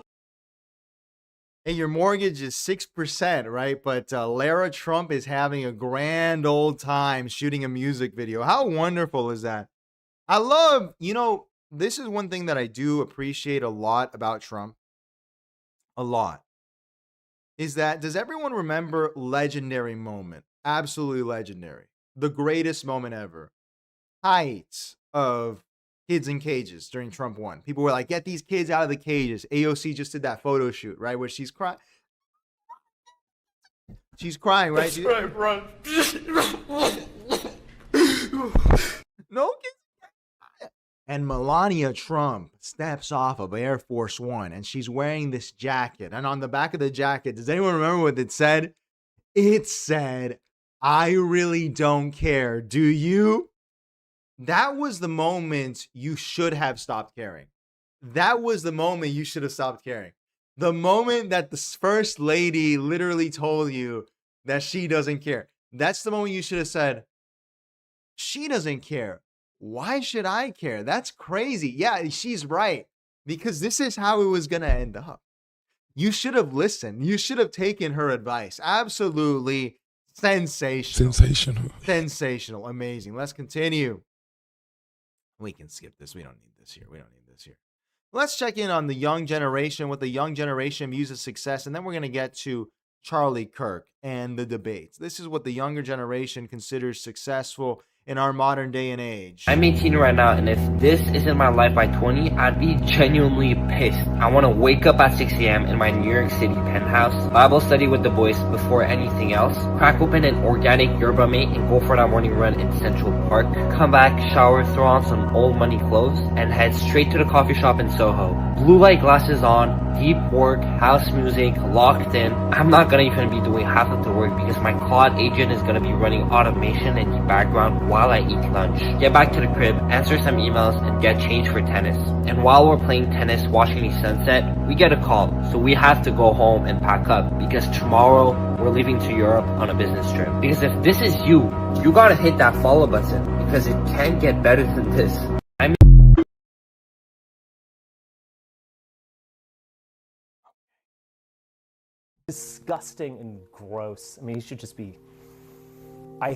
And your mortgage is 6%, right? But Lara Trump is having a grand old time shooting a music video. How wonderful is that? I love, this is one thing that I do appreciate a lot about Trump. A lot. Is that, does everyone remember legendary moment? Absolutely legendary. The greatest moment ever. Height of kids in cages during Trump 1. People were like, get these kids out of the cages. AOC just did that photo shoot, right? Where she's crying. She's crying, right? That's right, bro. No kids. And Melania Trump steps off of Air Force One and she's wearing this jacket. And on the back of the jacket, does anyone remember what it said? It said, "I really don't care. Do you?" That was the moment you should have stopped caring. That was the moment you should have stopped caring. The moment that the first lady literally told you that she doesn't care. That's the moment you should have said, she doesn't care. Why should I care? That's crazy. Yeah, she's right. because this is how it was going to end up. You should have listened. You should have taken her advice. Absolutely sensational. Sensational. Amazing. Let's continue. We can skip this. We don't need this here. Let's check in on the young generation, what the young generation views as success, and then we're going to get to Charlie Kirk and the debates. This is what the younger generation considers successful in our modern day and age. I'm 18 right now, and if this isn't my life by 20, I'd be genuinely pissed. I want to wake up at 6 a.m. in my New York City penthouse, Bible study with the boys before anything else, crack open an organic yerba mate and go for that morning run in Central Park, come back, shower, throw on some old money clothes, and head straight to the coffee shop in Soho. Blue light glasses on, deep work, house music, locked in. I'm not gonna even be doing half of the work because my cloud agent is gonna be running automation in the background while I eat lunch. Get back to the crib, answer some emails, and get changed for tennis. And while we're playing tennis, watching the sunset, we get a call. So we have to go home and pack up because tomorrow we're leaving to Europe on a business trip. Because if this is you gotta hit that follow button because it can't get better than this. Disgusting and gross. I mean, he should just be. I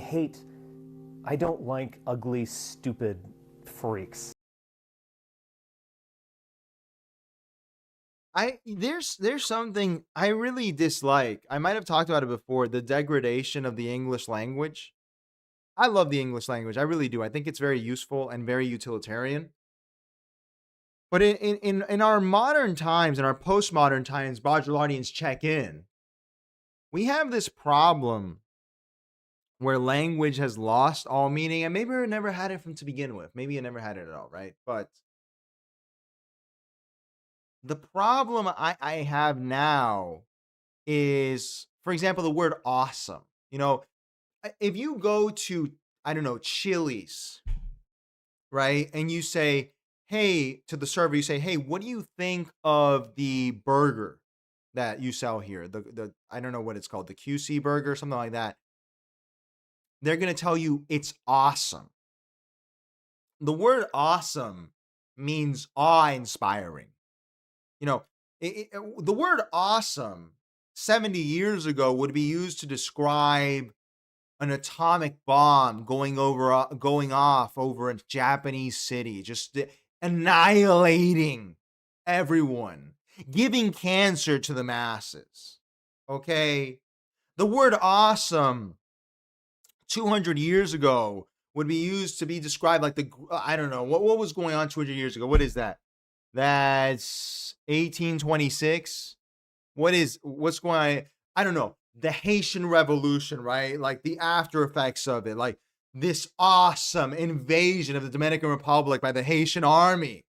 don't like ugly, stupid freaks. There's something I really dislike. I might have talked about it before, the degradation of the English language. I love the English language. I really do. I think it's very useful and very utilitarian. But in our modern times, in our postmodern times, Baudrillardians check in. We have this problem where language has lost all meaning, and maybe it never had it from to begin with. Maybe it never had it at all, right? But the problem I have now is, for example, the word awesome. You know, if you go to, I don't know, Chili's, right? And you say, hey, to the server, you say, hey, what do you think of the burger that you sell here? The I don't know what it's called, the QC burger, something like that. They're going to tell you it's awesome. The word awesome means awe-inspiring. You know, the word awesome 70 years ago would be used to describe an atomic bomb going off over a Japanese city, just annihilating everyone, giving cancer to the masses. Okay? The word awesome 200 years ago would be used to be described like I don't know, what was going on 200 years ago? What is that? That's 1826. What's going on? I don't know. The Haitian Revolution, right? Like the after effects of it, like this awesome invasion of the Dominican Republic by the Haitian army,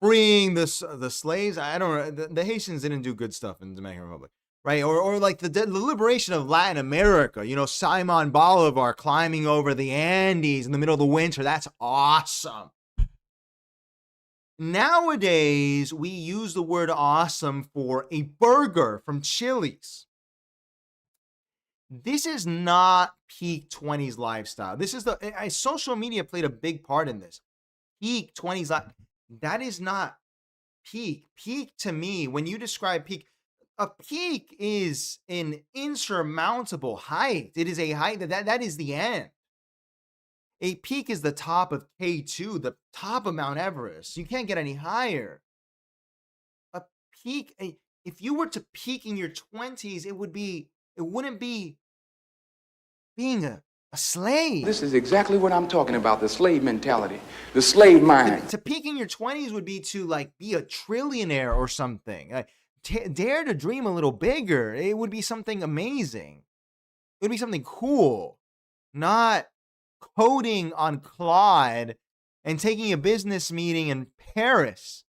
freeing the slaves. I don't know. The Haitians didn't do good stuff in the Dominican Republic, right? Or like the liberation of Latin America. You know, Simon Bolivar climbing over the Andes in the middle of the winter. That's awesome. Nowadays, we use the word awesome for a burger from Chili's. This is not peak 20s lifestyle. This is social media played a big part in this. Peak 20s life. That is not peak. Peak to me, when you describe peak, a peak is an insurmountable height. It is a height that is the end. A peak is the top of K2, the top of Mount Everest. You can't get any higher. A peak, if you were to peak in your 20s, it wouldn't be being a slave. This is exactly what I'm talking about, the slave mentality, the slave mind. To peak in your 20s would be to like be a trillionaire or something. Dare to dream a little bigger. It would be something amazing. It would be something cool, not coding on Claude and taking a business meeting in Paris.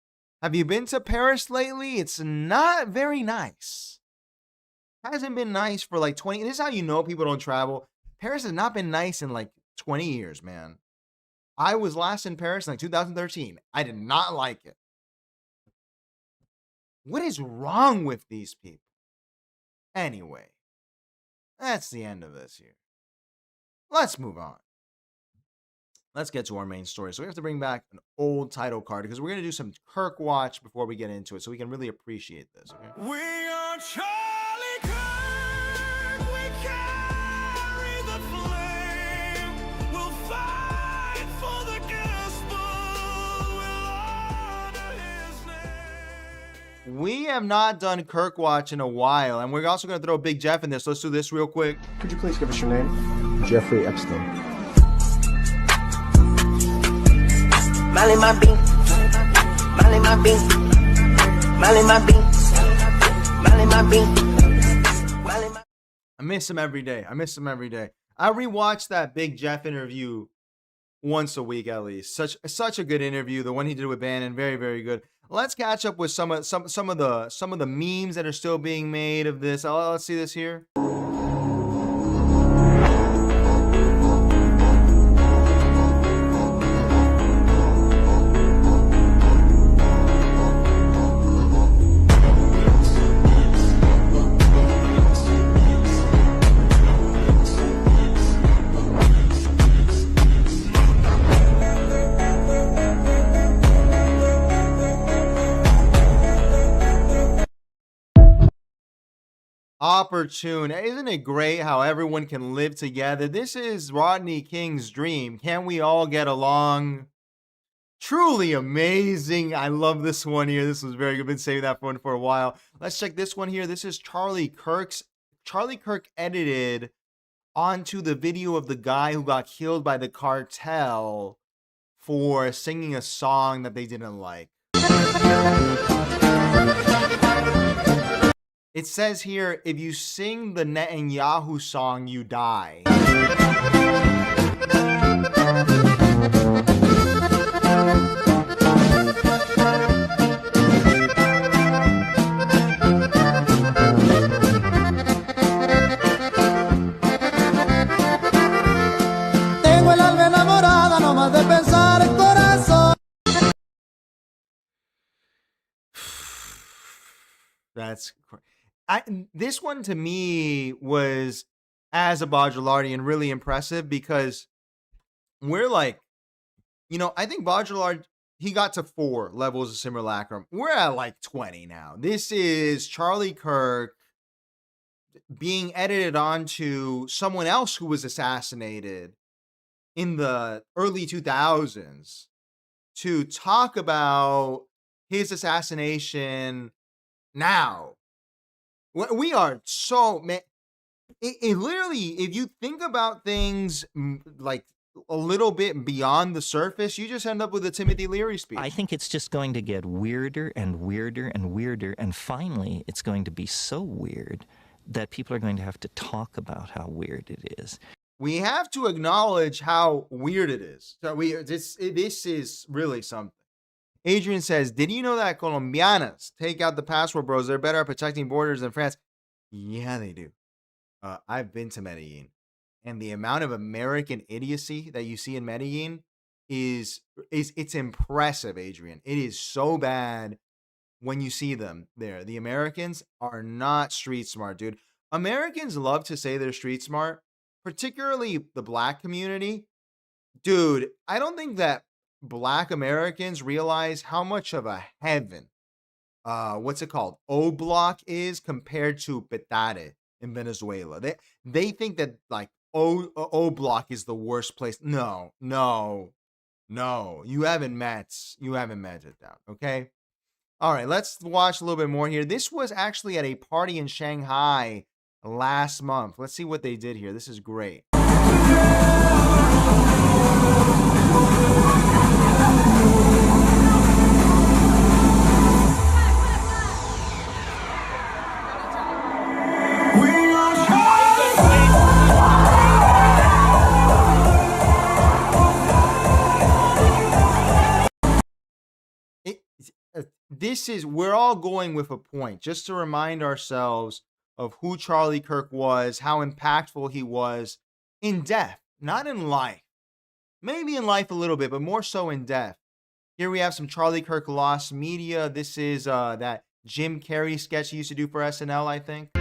Have you been to Paris lately? It's not very nice. Hasn't been nice for like 20. This is how you know people don't travel. Paris has not been nice in like 20 years, man. I was last in Paris in like 2013. I did not like it. What is wrong with these people? Anyway, that's the end of this here. Let's move on. let's get to our main story. So we have to bring back an old title card because we're going to do some Kirk watch before we get into it so we can really appreciate this. Okay? We are Charlie Kirk. We carry the flame. We'll fight for the gospel. We'll honor his name. We have not done Kirk watch in a while, and we're also going to throw Big Jeff in this. Let's do this real quick. Could you please give us your name? Jeffrey Epstein. Molly my bean, Molly my bean, Molly my bean, Molly my bean, Molly my. I miss him every day. I rewatch that Big Jeff interview once a week at least. Such a good interview. The one he did with Bannon, very, very good. Let's catch up with some of the memes that are still being made of this. Let's see this here. Opportune. Isn't it great how everyone can live together? This is Rodney King's dream. Can we all get along? Truly amazing. I love this one here. This was very good. Been saving that one for a while. Let's check this one here. This is Charlie Kirk edited onto the video of the guy who got killed by the cartel for singing a song that they didn't like. It says here, if you sing the Netanyahu song, you die. Tengo el alma enamorada, no más de pensar el corazón. That's this one to me was, as a Baudrillardian, really impressive because we're like, I think Baudrillard, he got to 4 levels of simulacrum. We're at like 20 now. This is Charlie Kirk being edited onto someone else who was assassinated in the early 2000s to talk about his assassination now. We are so, man, it literally, if you think about things like a little bit beyond the surface, you just end up with a Timothy Leary speech. I think it's just going to get weirder and weirder and weirder, and finally it's going to be so weird that people are going to have to talk about how weird it is. We have to acknowledge how weird it is. So this is really something. Adrian says, did you know that Colombianas take out the passport bros? They're better at protecting borders than France. Yeah, they do. I've been to Medellin, and the amount of American idiocy that you see in Medellin it's impressive, Adrian. It is so bad when you see them there. The Americans are not street smart, dude. Americans love to say they're street smart, particularly the black community. Dude, I don't think that Black Americans realize how much of a heaven, what's it called, O Block is compared to Petare in Venezuela. They think that like O Block is the worst place. No. You haven't met it down. Okay. All right. Let's watch a little bit more here. This was actually at a party in Shanghai last month. Let's see what they did here. This is great. We're all going with a point, just to remind ourselves of who Charlie Kirk was, how impactful he was in death, not in life. Maybe in life a little bit, but more so in death. Here we have some Charlie Kirk lost media. This is that Jim Carrey sketch he used to do for SNL, I think.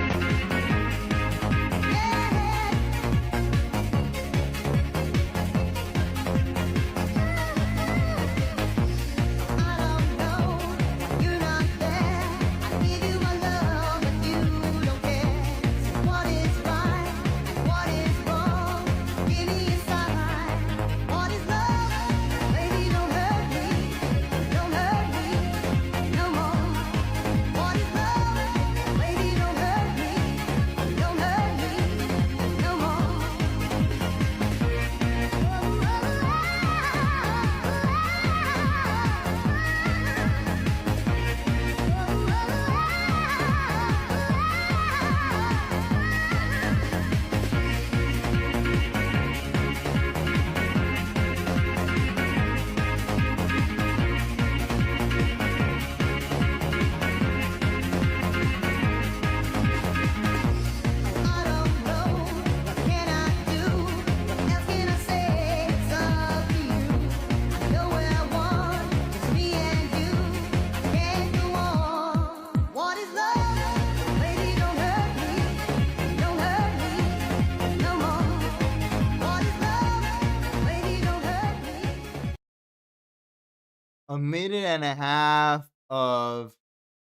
a minute and a half of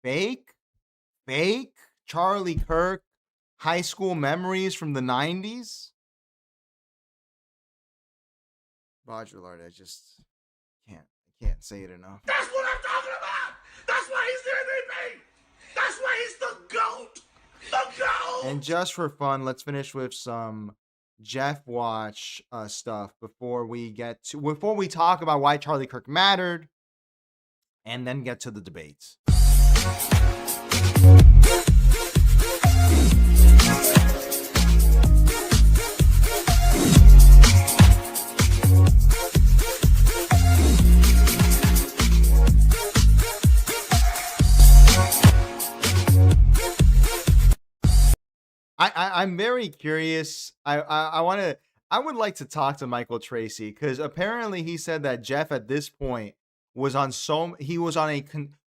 fake Charlie Kirk high school memories from the 90s. Baudrillard, I just can't say it enough. That's what I'm talking about. That's why he's the MVP. That's why he's the GOAT. The GOAT. And just for fun, let's finish with some Jeff Watch stuff before we talk about why Charlie Kirk mattered, and then get to the debates. I'm very curious. I would like to talk to Michael Tracy, because apparently he said that Jeff at this point was on a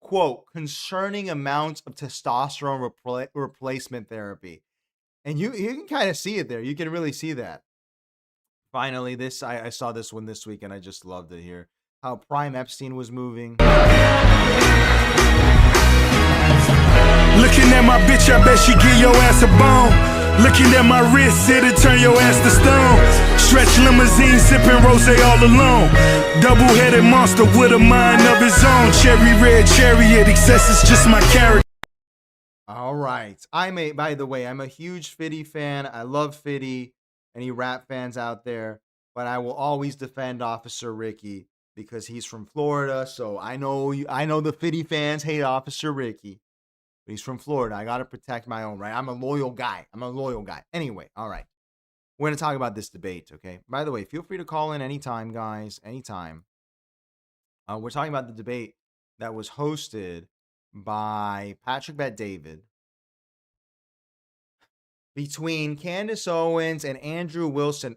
quote concerning amount of testosterone replacement therapy, and you can kind of see it there. You can really see that. Finally, I saw this one this week, and I just loved it here. How Prime Epstein was moving. Looking at my bitch, I bet she give your ass a bone. Looking at my wrist, it'll turn your ass to stone. Stretch limousine, sipping rosé all alone. Double-headed monster with a mind of his own. Cherry red chariot, excess is just my character. All right. By the way, I'm a huge Fitty fan. I love Fitty. Any rap fans out there? But I will always defend Officer Ricky because he's from Florida. So I know the Fitty fans hate Officer Ricky. He's from Florida. I got to protect my own, right? I'm a loyal guy. Anyway, all right. We're going to talk about this debate, okay? By the way, feel free to call in anytime, guys. Anytime. We're talking about the debate that was hosted by Patrick Bet-David between Candace Owens and Andrew Wilson.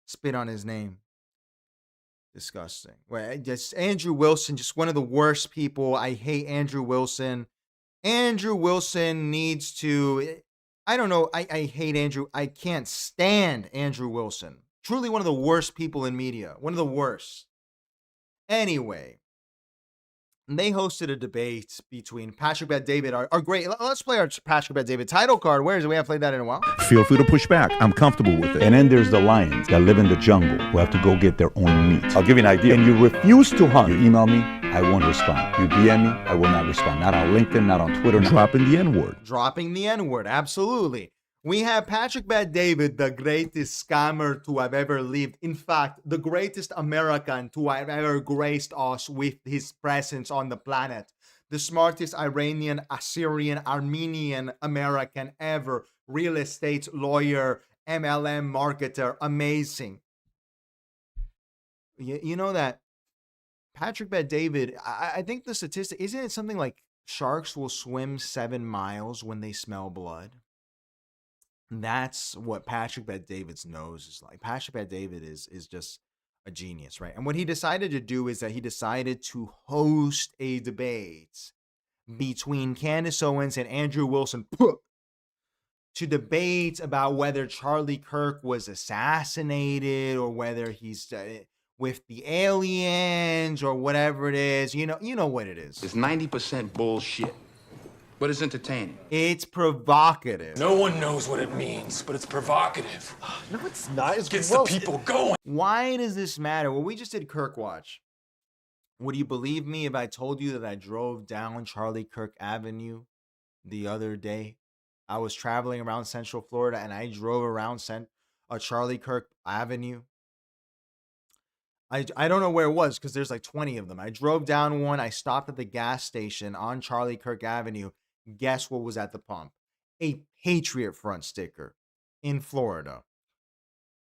Spit on his name. Disgusting. Well, just Andrew Wilson, just one of the worst people. I hate Andrew Wilson. Andrew Wilson needs to, I don't know, I hate Andrew. I can't stand Andrew Wilson. Truly one of the worst people in media. One of the worst. Anyway, they hosted a debate between Patrick Bet-David, our great, let's play our Patrick Bet-David title card. Where is it? We haven't played that in a while. Feel free to push back. I'm comfortable with it. And then there's the lions that live in the jungle who have to go get their own meat. I'll give you an idea. And you refuse to hunt. You email me, I won't respond. You DM me, I will not respond. Not on LinkedIn, not on Twitter. Dropping the N-word. Dropping the N-word, absolutely. We have Patrick Bet-David, the greatest scammer to have ever lived. In fact, the greatest American to have ever graced us with his presence on the planet. The smartest Iranian, Assyrian, Armenian American ever. Real estate lawyer, MLM marketer, amazing. You know that Patrick Bet-David, I think the statistic, isn't it something like sharks will swim 7 miles when they smell blood? That's what Patrick Bet-David's nose is like. Patrick Bet-David is just a genius, right? And what he decided to do is that he decided to host a debate between Candace Owens and Andrew Wilson to debate about whether Charlie Kirk was assassinated or whether he's with the aliens or whatever it is. You know what it is. It's 90% bullshit, but it's entertaining. It's provocative. No one knows what it means, but it's provocative. No, it's not. It gets the people going. Why does this matter? Well, we just did Kirk Watch. Would you believe me if I told you that I drove down Charlie Kirk Avenue the other day? I was traveling around Central Florida and I drove around Charlie Kirk Avenue. I don't know where it was because there's like 20 of them. I drove down one. I stopped at the gas station on Charlie Kirk Avenue. Guess what was at the pump? A Patriot Front sticker in Florida.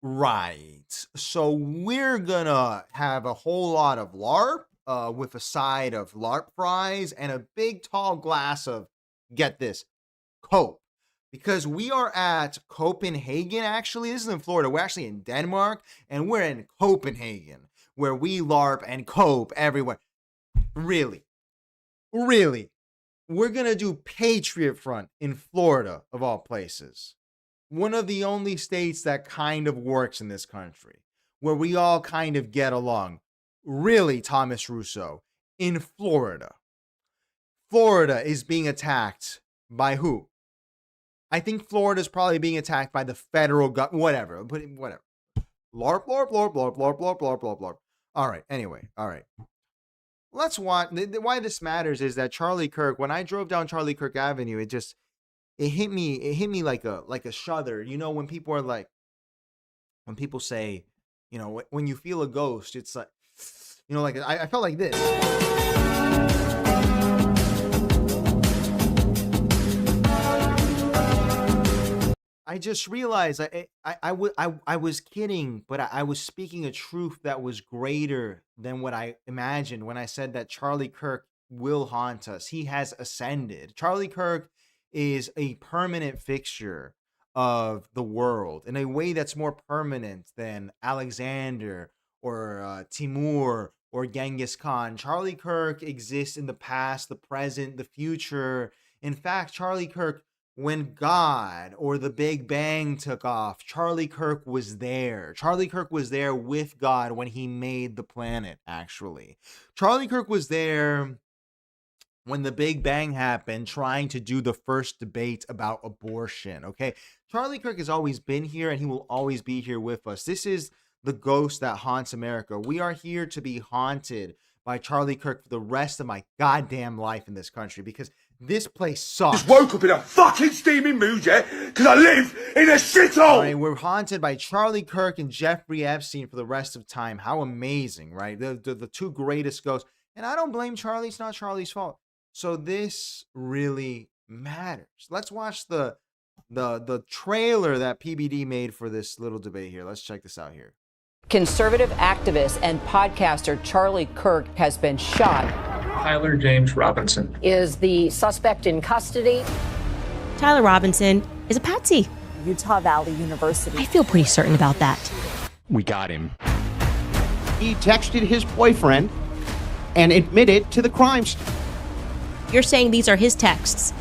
Right. So we're going to have a whole lot of LARP with a side of LARP fries and a big tall glass of, get this, Coke. Because we are at Copenhagen, actually. This is in Florida. We're actually in Denmark, and we're in Copenhagen, where we LARP and cope everywhere. Really? We're going to do Patriot Front in Florida, of all places. One of the only states that kind of works in this country, where we all kind of get along. Really, Thomas Russo. in Florida. Florida is being attacked by who? I think Florida is probably being attacked by the federal government. Whatever. Whatever. Blarp, blarp, blarp, blarp, blarp, blarp, blarp, blarp, blarp. All right. Anyway. All right. Let's watch. Why this matters is that Charlie Kirk, when I drove down Charlie Kirk Avenue, it hit me like a shudder. You know, when people say, you know, when you feel a ghost, it's like, you know, like I felt like this. I just realized I was kidding, but I was speaking a truth that was greater than what I imagined when I said that Charlie Kirk will haunt us. He has ascended. Charlie Kirk is a permanent fixture of the world in a way that's more permanent than Alexander or Timur or Genghis Khan. Charlie Kirk exists in the past, the present, the future. In fact, Charlie Kirk, when God or the Big Bang took off, Charlie Kirk was there. Charlie Kirk was there with God when he made the planet, actually. Charlie Kirk was there when the Big Bang happened, trying to do the first debate about abortion, okay? Charlie Kirk has always been here, and he will always be here with us. This is the ghost that haunts America. We are here to be haunted by Charlie Kirk for the rest of my goddamn life in this country, because this place sucks. Just woke up in a fucking steaming mood, yeah? Because I live in a shithole! Right, we're haunted by Charlie Kirk and Jeffrey Epstein for the rest of time. How amazing, right? The two greatest ghosts. And I don't blame Charlie. It's not Charlie's fault. So this really matters. Let's watch the trailer that PBD made for this little debate here. Let's check this out here. Conservative activist and podcaster Charlie Kirk has been shot. Tyler James Robinson Is the suspect in custody? Tyler Robinson is a patsy. Utah Valley University. I feel pretty certain about that. We got him. He texted his boyfriend and admitted to the crimes. You're saying these are his texts.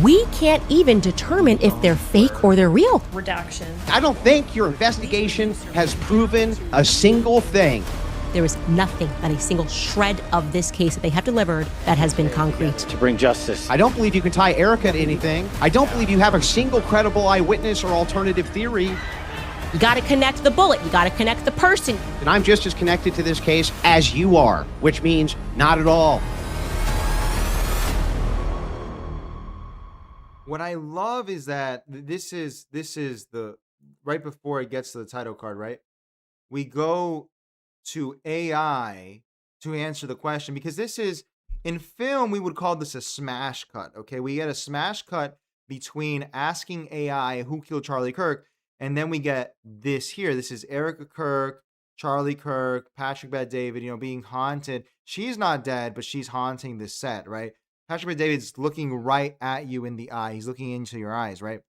We can't even determine if they're fake or they're real. Redaction. I don't think your investigation has proven a single thing. There is nothing, not a single shred of this case that they have delivered that has been concrete. To bring justice. I don't believe you can tie Erica to anything. I don't believe you have a single credible eyewitness or alternative theory. You got to connect the bullet. You got to connect the person. And I'm just as connected to this case as you are, which means not at all. What I love is that this is the right before it gets to the title card, right? We go to AI to answer the question, because this is, in film, we would call this a smash cut, okay? We get a smash cut between asking AI who killed Charlie Kirk, and then we get this here. This is Erica Kirk, Charlie Kirk, Patrick Bet-David, you know, being haunted. She's not dead, but she's haunting this set, right? Patrick Bet-David's looking right at you in the eye. He's looking into your eyes, right?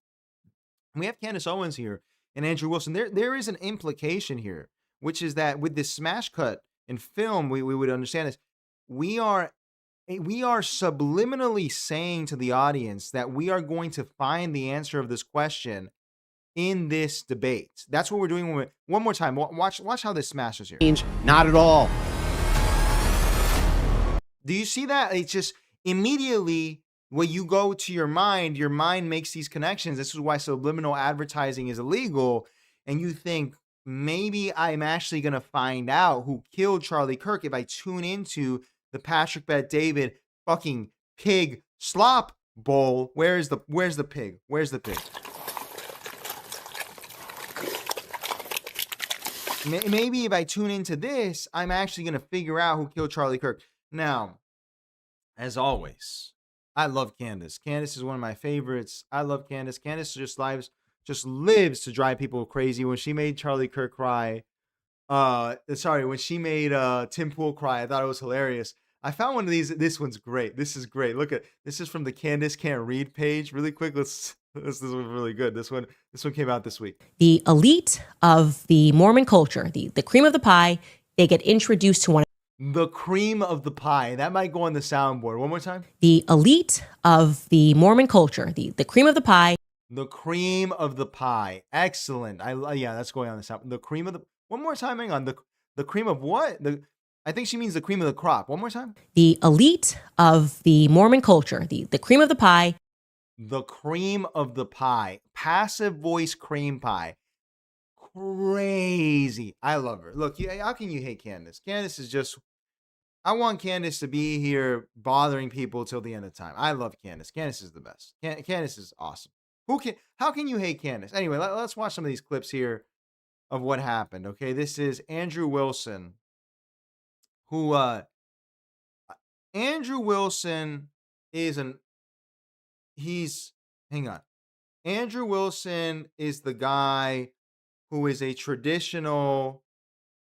And we have Candace Owens here and Andrew Wilson. There is an implication here, which is that with this smash cut in film, we would understand this. We are subliminally saying to the audience that we are going to find the answer of this question in this debate. That's what we're doing. One more time. Watch how this smashes here. Means not at all. Do you see that? It's just immediately when you go to your mind makes these connections. This is why subliminal advertising is illegal. And you think, maybe I'm actually going to find out who killed Charlie Kirk if I tune into the Patrick Bet-David fucking pig slop bowl. Where's the pig? Where's the pig? Maybe if I tune into this, I'm actually going to figure out who killed Charlie Kirk. Now, as always, I love Candace. Candace is one of my favorites. I love Candace. Candace just lives to drive people crazy. When she made Charlie Kirk cry, when she made Tim Pool cry, I thought it was hilarious. I found one of these. This one's great. This is great. Look at this. Is from the Candace Can't Read page. Really quick. This was really good. This one came out this week. The elite of the Mormon culture, the cream of the pie, they get introduced to one. The cream of the pie. That might go on the soundboard. One more time. The elite of the Mormon culture, the cream of the pie. The cream of the pie. Excellent. Yeah, that's going on the sound. The cream of the. One more time. Hang on. The cream of what? I think she means the cream of the crop. One more time. The elite of the Mormon culture, the cream of the pie. The cream of the pie. Passive voice cream pie. Crazy. I love her. Look, how can you hate Candace? Candace is just... I want Candace to be here bothering people till the end of time. I love Candace. Candace is the best. Candace is awesome. How can you hate Candace? Anyway, let's watch some of these clips here of what happened. Okay, this is Andrew Wilson, who Andrew Wilson is Andrew Wilson is the guy who is a traditional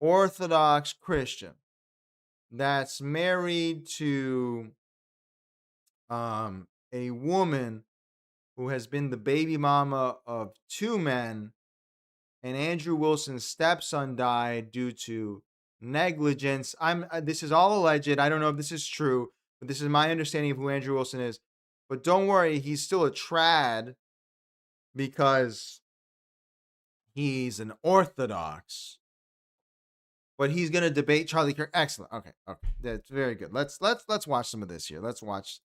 Orthodox Christian that's married to a woman who has been the baby mama of 2 men, and Andrew Wilson's stepson died due to negligence. This is all alleged. I don't know if this is true, but this is my understanding of who Andrew Wilson is. But don't worry, he's still a trad because he's an Orthodox. But he's gonna debate Charlie Kirk. Excellent. Okay. That's very good. Let's watch some of this here. Let's watch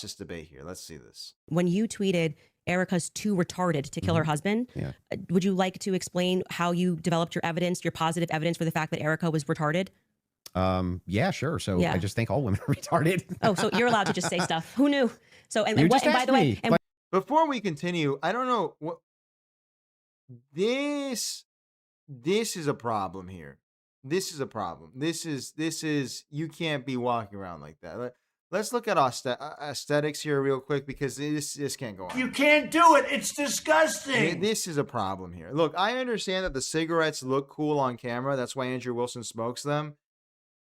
this debate here. Let's see this. When you tweeted Erica's too retarded to kill her husband, would you like to explain how you developed your evidence, your positive evidence for the fact that Erica was retarded? Yeah, sure. So I just think all women are retarded. Oh, so you're allowed to just say stuff. Who knew? So and by the way, before we continue, I don't know what this is a problem here. This is a problem. This is you can't be walking around like that. Let's look at aesthetics here real quick, because this can't go on. You can't do it. It's disgusting. This is a problem here. Look, I understand that the cigarettes look cool on camera. That's why Andrew Wilson smokes them.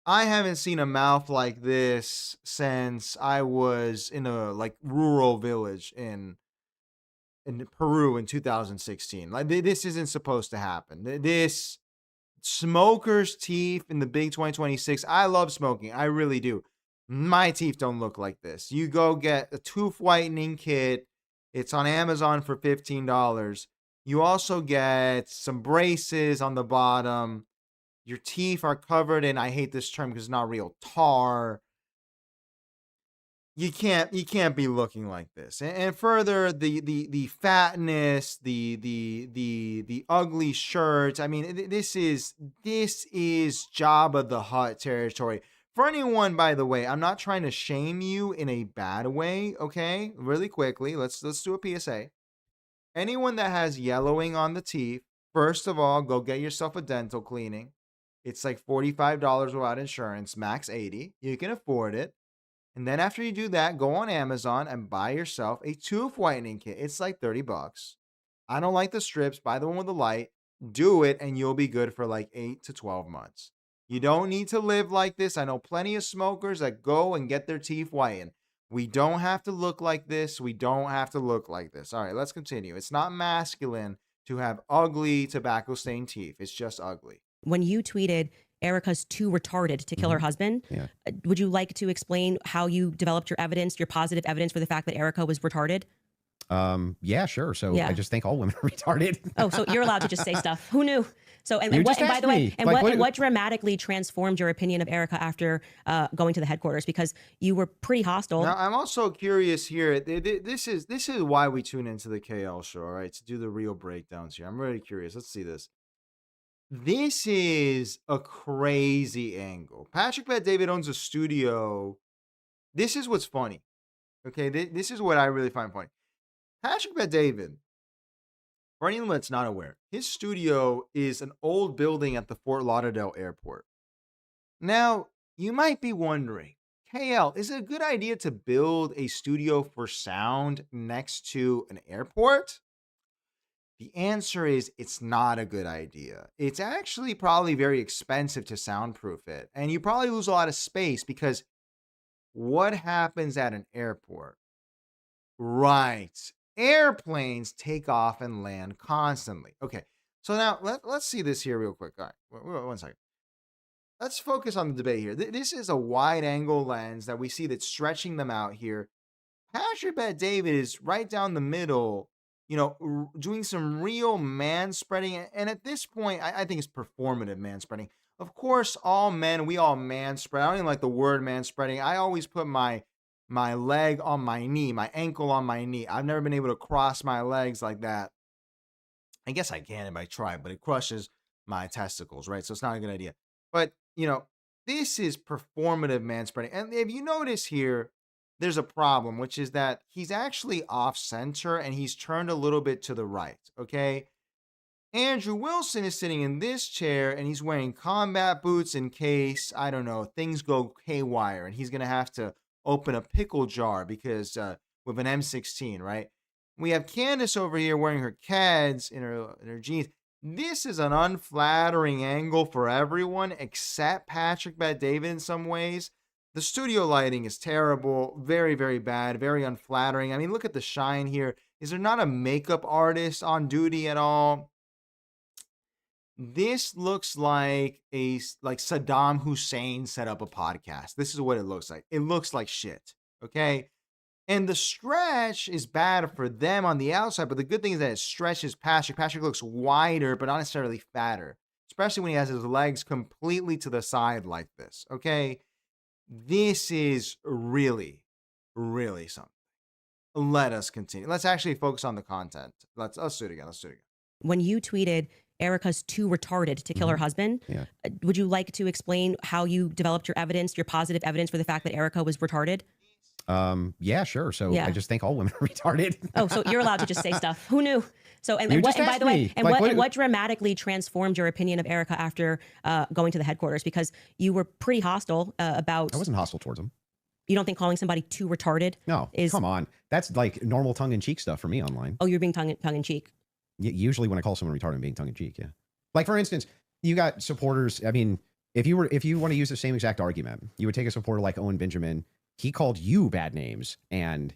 I haven't seen a mouth like this since I was in a rural village in Peru in 2016. Like, this isn't supposed to happen. This smoker's teeth in the big 2026. I love smoking. I really do. My teeth don't look like this. You go get a tooth whitening kit. It's on Amazon for $15. You also get some braces on the bottom. Your teeth are covered in, I hate this term because it's not real, tar. You can't be looking like this. And further, the fatness, the ugly shirts. I mean, this is Jabba the Hutt territory. For anyone, by the way, I'm not trying to shame you in a bad way, okay? Really quickly, let's do a PSA. Anyone that has yellowing on the teeth, first of all, go get yourself a dental cleaning. It's like $45 without insurance, max $80. You can afford it. And then after you do that, go on Amazon and buy yourself a tooth whitening kit. It's like $30. I don't like the strips. Buy the one with the light. Do it, and you'll be good for like 8 to 12 months. You don't need to live like this. I know plenty of smokers that go and get their teeth whitened. We don't have to look like this. We don't have to look like this. All right, let's continue. It's not masculine to have ugly tobacco-stained teeth. It's just ugly. When you tweeted Erica's too retarded to kill her husband, would you like to explain how you developed your evidence, your positive evidence for the fact that Erica was retarded? Yeah, sure. So I just think all women are retarded. Oh, so you're allowed to just say stuff. Who knew? So, and by the way, what dramatically transformed your opinion of Erica after going to the headquarters? Because you were pretty hostile. Now, I'm also curious here. This is why we tune into the KL show, all right? To do the real breakdowns here. I'm really curious. Let's see this. This is a crazy angle. Patrick Bet-David owns a studio. This is what's funny. Okay, this is what I really find funny. Patrick Bet-David, for anyone that's not aware, his studio is an old building at the Fort Lauderdale airport. Now, you might be wondering, KL, is it a good idea to build a studio for sound next to an airport? The answer is it's not a good idea. It's actually probably very expensive to soundproof it. And you probably lose a lot of space, because what happens at an airport? Right. Airplanes take off and land constantly. Okay. So now let's see this here real quick. All right. 1 second. Let's focus on the debate here. This is a wide angle lens that we see that's stretching them out here. Patrick Bet-David is right down the middle, doing some real manspreading. And at this point, I think it's performative manspreading. Of course, all men, we all manspread. I don't even like the word manspreading. I always put my leg on my knee, my ankle on my knee. I've never been able to cross my legs like that. I guess I can if I try, but it crushes my testicles, right? So it's not a good idea. But, this is performative manspreading. And if you notice here, there's a problem, which is that he's actually off center and he's turned a little bit to the right, okay? Andrew Wilson is sitting in this chair and he's wearing combat boots in case, I don't know, things go haywire and he's going to have to open a pickle jar because with an M16, right? We have Candace over here wearing her Cads in her jeans. This is an unflattering angle for everyone except Patrick Bet-David in some ways. The studio lighting is terrible, very, very bad, very unflattering. I mean, look at the shine here. Is there not a makeup artist on duty at all? This looks like Saddam Hussein set up a podcast. This is what it looks like. It looks like shit, okay? And the stretch is bad for them on the outside, but the good thing is that it stretches Patrick. Patrick looks wider, but not necessarily fatter, especially when he has his legs completely to the side like this, okay? This is really, really something. Let us continue. Let's actually focus on the content. Let's do it again. When you tweeted, Erica's too retarded to kill her husband, would you like to explain how you developed your evidence, your positive evidence for the fact that Erica was retarded? Yeah, sure. So I just think all women are retarded. Oh, so you're allowed to just say stuff. Who knew? So, and by the way, what dramatically transformed your opinion of Erica after going to the headquarters? Because you were pretty hostile about. I wasn't hostile towards him. You don't think calling somebody too retarded? No, come on. That's like normal tongue-in-cheek stuff for me online. Oh, you're being tongue-in-cheek. Usually when I call someone retarded, I'm being tongue-in-cheek, yeah. Like, for instance, you got supporters. I mean, if you want to use the same exact argument, you would take a supporter like Owen Benjamin. He called you bad names and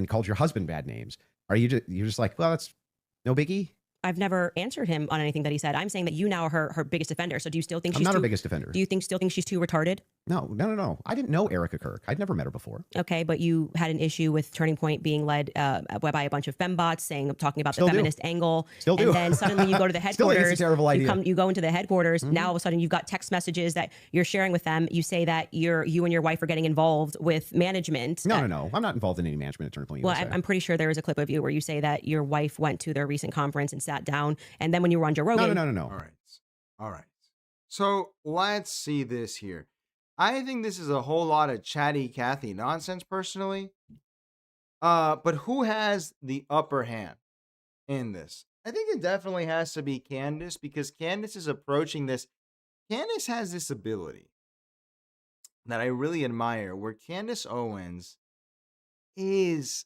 called your husband bad names. You're just like, well, that's no biggie? I've never answered him on anything that he said. I'm saying that you now are her biggest defender. So do you still think she's not her biggest defender? Do you still think she's too retarded? No. I didn't know Erica Kirk. I'd never met her before. Okay, but you had an issue with Turning Point being led by a bunch of fembots talking about the feminist angle. Still do. And then suddenly you go to the headquarters. Still think it's a terrible idea. You go into the headquarters. Now all of a sudden you've got text messages that you're sharing with them. You say that you and your wife are getting involved with management. No. I'm not involved in any management at Turning Point. Well, I'm pretty sure there is a clip of you where you say that your wife went to their recent conference and sat down, and then when you were on Joe Rogan. No. All right. So let's see this here. I think this is a whole lot of chatty Cathy nonsense personally. But who has the upper hand in this? I think it definitely has to be Candace, because Candace is approaching this. Candace has this ability that I really admire, where Candace Owens is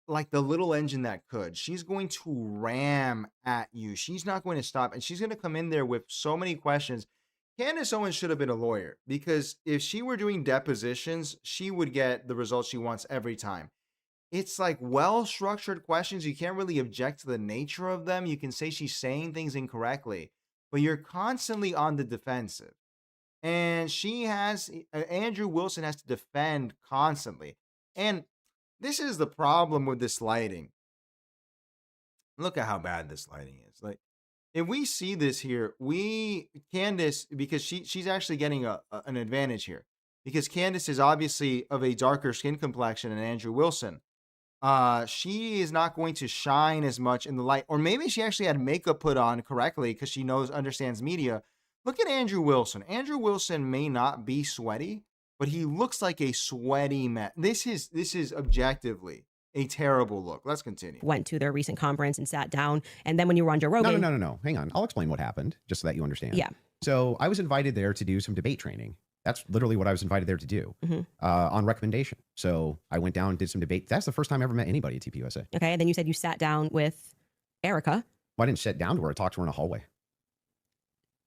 like the little engine that could. She's going to ram at you. She's not going to stop. And she's going to come in there with so many questions. Candace Owens should have been a lawyer, because if she were doing depositions, she would get the results she wants every time. It's like well-structured questions. You can't really object to the nature of them. You can say she's saying things incorrectly, but you're constantly on the defensive. And Andrew Wilson has to defend constantly. And this is the problem with this lighting. Look at how bad this lighting is. Like, if we see this here, Candace, because she's actually getting an advantage here, because Candace is obviously of a darker skin complexion than Andrew Wilson. She is not going to shine as much in the light, or maybe she actually had makeup put on correctly because she understands media. Look at Andrew Wilson. Andrew Wilson may not be sweaty, but he looks like a sweaty man. This is objectively a terrible look. Let's continue. Went to their recent conference and sat down, and then when you were on Joe Rogan. No. Hang on. I'll explain what happened, just so that you understand. Yeah. So I was invited there to do some debate training. That's literally what I was invited there to do, on recommendation. So I went down and did some debate. That's the first time I ever met anybody at TPUSA. Okay, and then you said you sat down with Erica. Well, I didn't sit down to her. I talked to her in a hallway.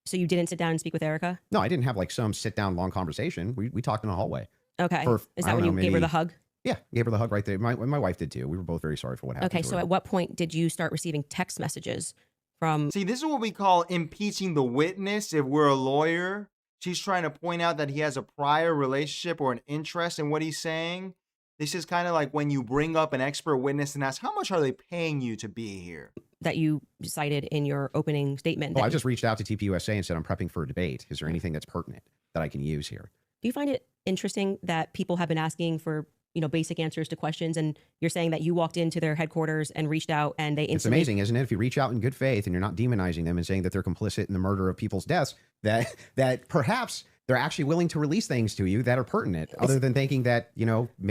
So you didn't sit down and speak with Erica? No, I didn't have like some sit down long conversation. We talked in a hallway. Okay. Is that when you gave her the hug? Yeah, gave her the hug right there. My wife did too. We were both very sorry for what happened. Okay, so at what point did you start receiving text messages from... See, this is what we call impeaching the witness. If we're a lawyer, she's trying to point out that he has a prior relationship or an interest in what he's saying. This is kind of like when you bring up an expert witness and ask, how much are they paying you to be here? that you cited in your opening statement. Oh, I just reached out to TPUSA and said, I'm prepping for a debate. Is there anything that's pertinent that I can use here? Do you find it interesting that people have been asking for, basic answers to questions, and you're saying that you walked into their headquarters and reached out and they instantly... It's amazing, isn't it? If you reach out in good faith and you're not demonizing them and saying that they're complicit in the murder of people's deaths, that perhaps they're actually willing to release things to you that are pertinent, other than thinking that,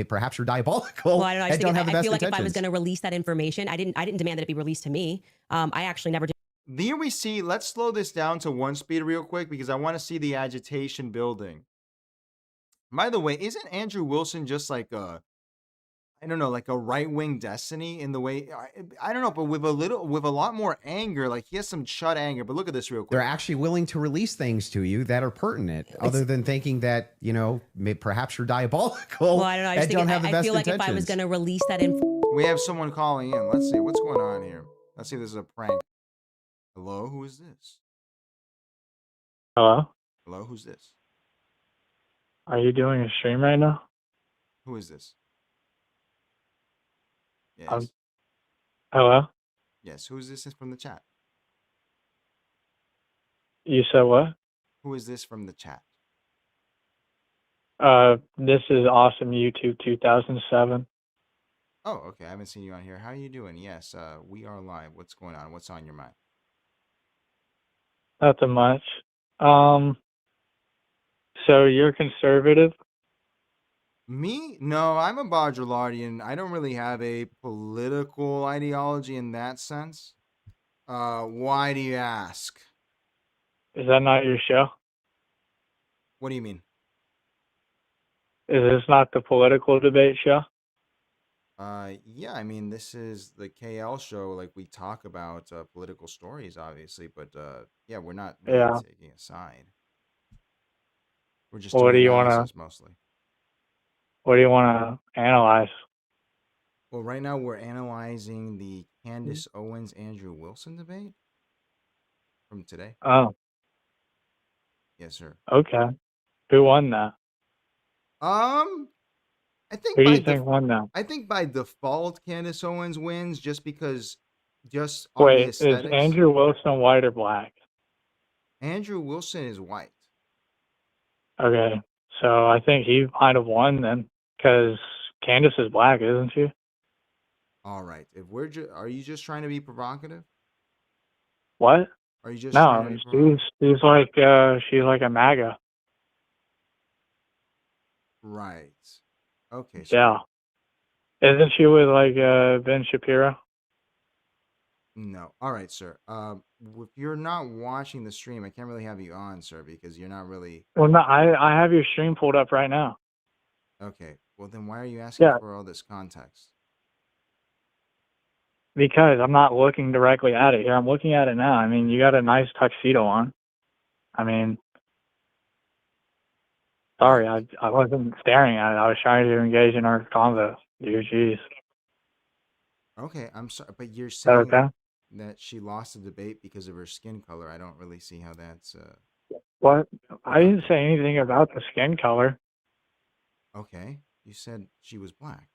perhaps you're diabolical. Well, I don't know. And don't have the I best feel like if I was intentions. going to release that information, I didn't demand that it be released to me. I actually never did. Here we see, let's slow this down to 1 speed real quick because I want to see the agitation building. By the way, isn't Andrew Wilson just like a right-wing Destiny in the way, I don't know, but with a lot more anger, like he has some chud anger, but look at this real quick. They're actually willing to release things to you that are pertinent, other than thinking that, perhaps you're diabolical. Well, I don't know. I feel like if I was going to release that We have someone calling in. Let's see what's going on here. Let's see if this is a prank. Hello, who is this? Hello? Hello, who's this? Are you doing a stream right now? Who is this? Yes. Hello? Yes, who is this from the chat? You said what? Who is this from the chat? This is Awesome YouTube 2007. Oh, okay. I haven't seen you on here. How are you doing? Yes, we are live. What's going on? What's on your mind? Nothing much. So you're conservative? Me? No, I'm a Baudrillardian. I don't really have a political ideology in that sense. Why do you ask? Is that not your show? What do you mean? Is this not the political debate show? Yeah, I mean, this is the KL show. Like, we talk about political stories, obviously, but yeah, we're not really taking a side. We're just What do you want analysis mostly. What do you want to analyze? Well, right now we're analyzing the Candace Owens Andrew Wilson debate from today. Oh, Yes, sir. okay. Who won that? I think Who do by you think won that? I think by default Candace Owens wins just because on the Wait, is aesthetics. Andrew Wilson white or black? Andrew Wilson is white. Okay, so I think he might have won then, because Candace is black, isn't she? All right. If we're are you just trying to be provocative? What? Are you just No, trying to be provocative? she's like a MAGA. Right. Okay. So Yeah. Isn't she with Ben Shapiro? no. All right, sir. If you're not watching the stream, I can't really have you on, sir, because you're not really Well, no, I have your stream pulled up right now. okay. Well, then why are you asking Yeah. for all this context? Because I'm not looking directly at it here. I'm looking at it now. I mean, you got a nice tuxedo on. I mean, sorry, I wasn't staring at it. I was trying to engage in our convo. Dude, jeez. Okay, I'm sorry, but you're Is that saying okay? that she lost the debate because of her skin color. I don't really see how that's What? I didn't say anything about the skin color. okay. You said she was black.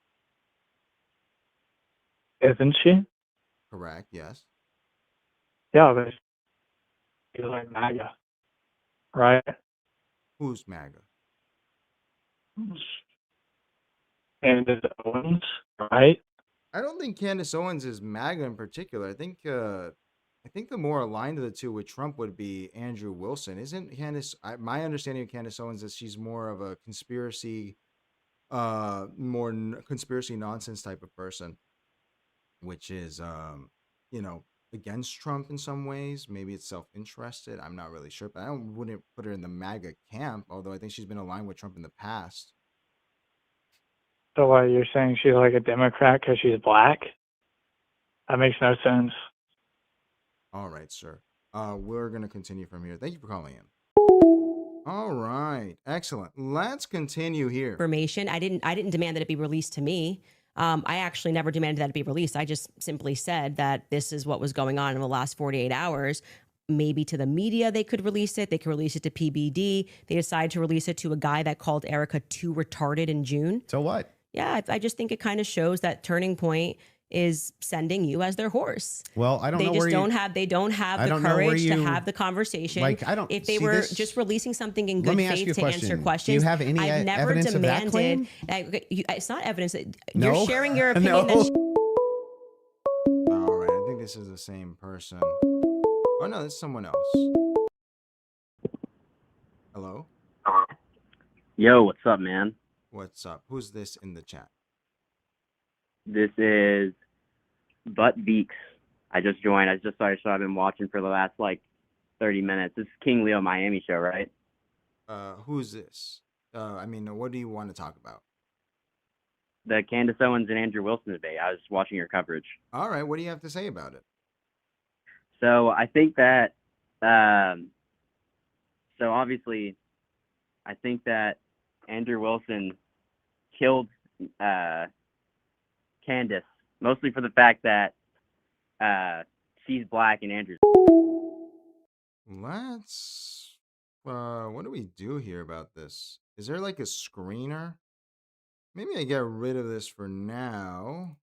Isn't she? Correct, yes. Yeah, but she's like MAGA, right? Who's MAGA? Candace Owens, right? I don't think Candace Owens is MAGA in particular. I think the more aligned of the two with Trump would be Andrew Wilson. Isn't Candace? My understanding of Candace Owens is she's more of a conspiracy, conspiracy nonsense type of person, which is against Trump in some ways. Maybe it's self-interested. I'm not really sure, but wouldn't put her in the MAGA camp. Although I think she's been aligned with Trump in the past. So what, you're saying she's like a Democrat because she's black? That makes no sense. All right, sir. We're gonna continue from here. Thank you for calling in. All right, excellent. Let's continue here. Information. I didn't demand that it be released to me. I actually never demanded that it be released. I just simply said that this is what was going on in the last 48 hours. Maybe to the media they could release it. They could release it to PBD. They decided to release it to a guy that called Erica too retarded in June. So what? Yeah, I just think it kind of shows that Turning Point is sending you as their horse. Well, I don't they know just where don't you, have they don't have I the don't know where courage to you- have the conversation. like, I don't if they see were this- just releasing something in Let good me ask you faith a to answer question. questions. Do you have any I've never evidence of that demanded claim? it's not evidence that No. you're sharing your opinion No. that All right, I think this is the same person. Oh no, this is someone else. Hello? Yo, what's up, man? What's up? Who's this in the chat? This is Butt Beaks. I just joined. I just started, so I've been watching for the last like 30 minutes. This is King Leo Miami show, right? Who's this? I mean, what do you want to talk about? The Candace Owens and Andrew Wilson debate. I was watching your coverage. All right, what do you have to say about it? So I think that, so obviously, I think that Andrew Wilson killed Candace, mostly for the fact that she's black and Andrew's. Let's. What do we do here about this? Is there like a screener? Maybe I get rid of this for now.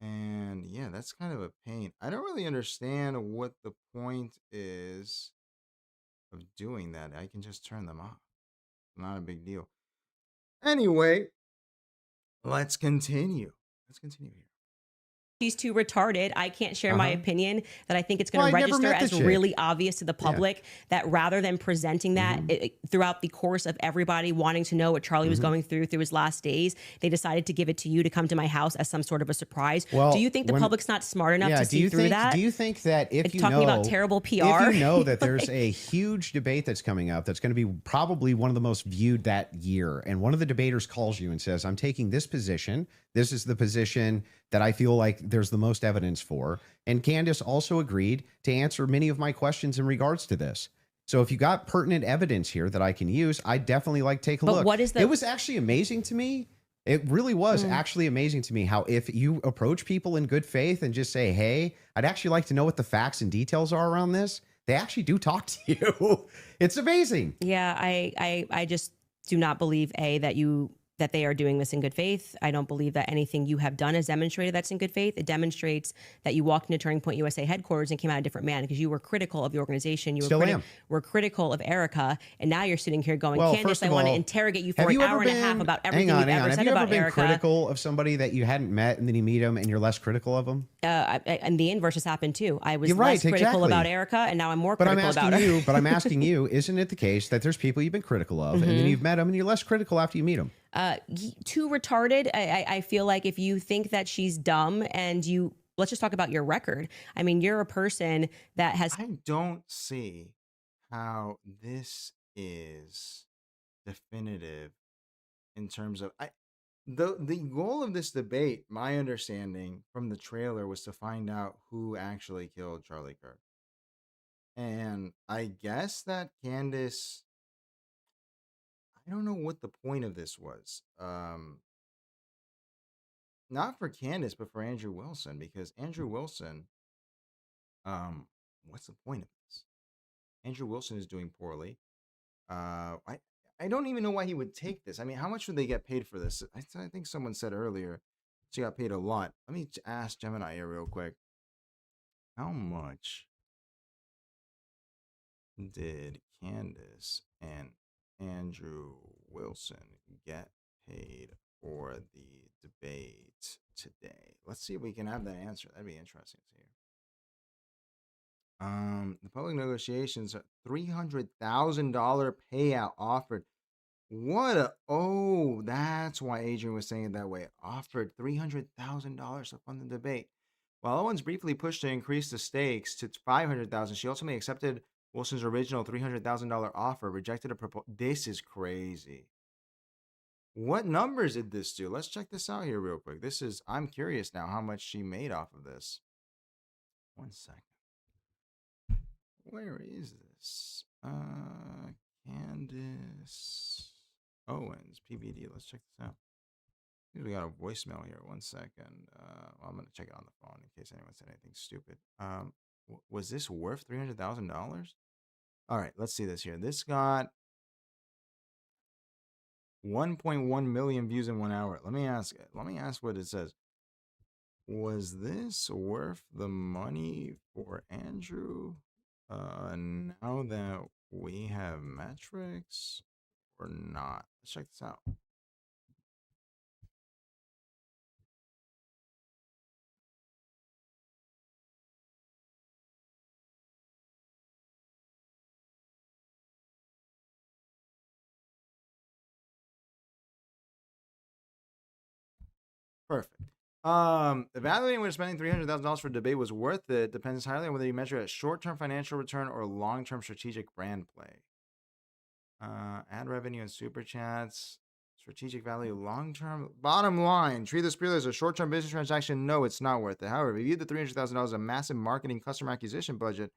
And yeah, that's kind of a pain. I don't really understand what the point is of doing that. I can just turn them off. Not a big deal. Anyway, let's continue. Let's continue here. she's too retarded. I can't share my opinion that I think it's going to Well, I never register met the as chick. really obvious to the public that rather than presenting that throughout the course of everybody wanting to know what Charlie was going through his last days, they decided to give it to you to come to my house as some sort of a surprise. Well, do you think the when- public's not smart enough to see through that? Do you think that if It's you talking know about terrible PR, if you know that there's a huge debate that's coming up that's going to be probably one of the most viewed that year, and one of the debaters calls you and says, "I'm taking this position. This is the position that I feel like there's the most evidence for," and Candace also agreed to answer many of my questions in regards to this. So if you got pertinent evidence here that I can use, I definitely like take a But look. what is the- It was actually amazing to me. It really was actually amazing to me how if you approach people in good faith and just say, "Hey, I'd actually like to know what the facts and details are around this," they actually do talk to you. It's amazing. Yeah, I just do not believe that they are doing this in good faith. I don't believe that anything you have done has demonstrated that's in good faith. It demonstrates that you walked into Turning Point USA headquarters and came out a different man because you were critical of the organization. You Still am. were critical of Erica, and now you're sitting here going, Well, Candace, first I of want to all, interrogate you for have an you ever hour and a half been- about everything hang on, you've hang ever on. said Have you about ever been Erica. critical of somebody that you hadn't met and then you meet them and you're less critical of them? And the inverse has happened too. I was You're right, less critical exactly. about Erica, and now I'm more But I'm critical about asking her. you, isn't it the case that there's people you've been critical of and then you've met them and you're less critical after you meet them? Too retarded. I feel like if you think that she's dumb and let's just talk about your record. I mean, you're a person that has. I don't see how this is definitive in terms of the goal of this debate. My understanding from the trailer was to find out who actually killed Charlie Kirk, and I guess that Candace. I don't know what the point of this was. Not for Candace, but for Andrew Wilson, because Andrew Wilson, what's the point of this? Andrew Wilson is doing poorly. I don't even know why he would take this. I mean, how much would they get paid for this? I think someone said earlier she got paid a lot. Let me ask Gemini here real quick. How much did Candace and Andrew Wilson get paid for the debate today? Let's see if we can have that answer. That'd be interesting to hear. The public negotiations, $300,000 payout offered. That's why Adrian was saying it that way. Offered $300,000 to fund the debate. While Owens briefly pushed to increase the stakes to $500,000, she ultimately accepted Wilson's original $300,000 offer, rejected a proposal. This is crazy. What numbers did this do? Let's check this out here real quick. I'm curious now how much she made off of this. 1 second. Where is this? Candace Owens, PBD. Let's check this out. I think we got a voicemail here. 1 second. I'm going to check it on the phone in case anyone said anything stupid. Was this worth $300,000? All right, let's see this here. This got 1.1 million views in 1 hour. Let me ask what it says. Was this worth the money for Andrew? Now that we have metrics or not? Let's check this out. Perfect. Evaluating whether spending $300,000 for a debate was worth it depends entirely on whether you measure it as short-term financial return or long-term strategic brand play. Ad revenue and super chats, strategic value, long-term. Bottom line, treat this purely as a short-term business transaction. No, it's not worth it. However, if you view the $300,000 as a massive marketing customer acquisition budget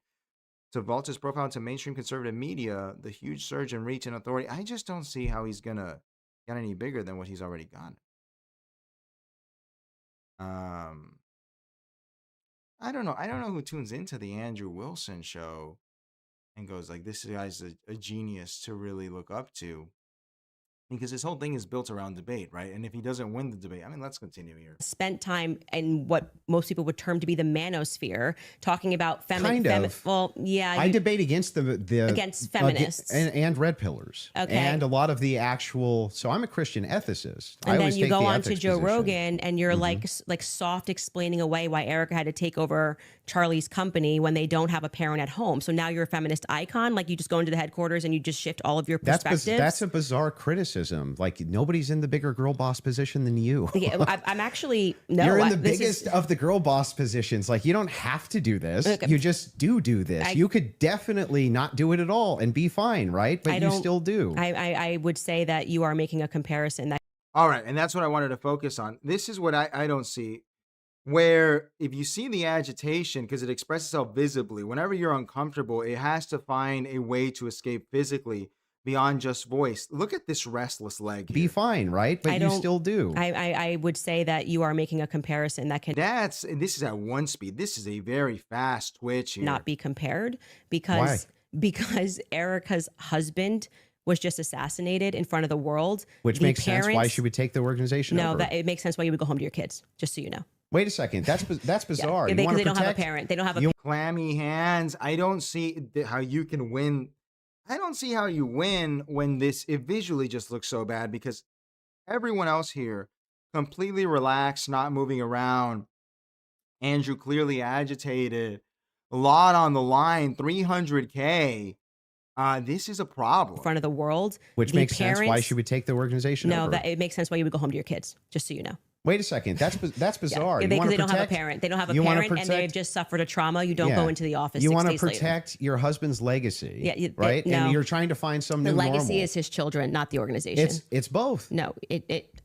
to vault his profile into mainstream conservative media, the huge surge in reach and authority, I just don't see how he's gonna get any bigger than what he's already gotten. I don't know. I don't know who tunes into the Andrew Wilson show and goes like, this guy's a genius to really look up to. Because this whole thing is built around debate, right? And if he doesn't win the debate, I mean, let's continue here. Spent time in what most people would term to be the manosphere, talking about well, yeah. I debate against against feminists and red pillars. Okay. And a lot of the actual. So I'm a Christian ethicist. And I then always you take go the on to ethics Joe position. Rogan, and you're like soft explaining away why Erica had to take over Charlie's company when they don't have a parent at home. So now you're a feminist icon. Like you just go into the headquarters and you just shift all of your perspectives. That's a bizarre criticism. Like nobody's in the bigger girl boss position than you. Yeah, I'm actually no. You're in the biggest of the girl boss positions. Like you don't have to do this. Okay. You just do this. You could definitely not do it at all and be fine, right? But you still do. I would say that you are making a comparison that. All right, and that's what I wanted to focus on. This is what I don't see. Where if you see the agitation, because it expresses itself visibly, whenever you're uncomfortable, it has to find a way to escape physically beyond just voice. Look at this restless leg here. Be fine, right? But you still do. I would say that you are making a comparison that can. And this is at one speed. This is a very fast twitch here. Not be compared because Erica's husband was just assassinated in front of the world. Which makes sense why she would take the organization over. No, it makes sense why you would go home to your kids, just so you know. Wait a second. That's bizarre. Yeah, because they don't have a parent. They don't have a clammy hands. I don't see how you can win. I don't see how you win when it visually just looks so bad, because everyone else here completely relaxed, not moving around. Andrew clearly agitated. A lot on the line, 300K. This is a problem. In front of the world. Which makes sense why she would take the organization over. No, it makes sense why you would go home to your kids, just so you know. Wait a second. That's bizarre. Yeah, because they don't have a parent. They don't have a parent, and they've just suffered a trauma. You don't go into the office. You want to protect your husband's legacy, right? No. And you're trying to find some new normal. The legacy is his children, not the organization. It's both. No,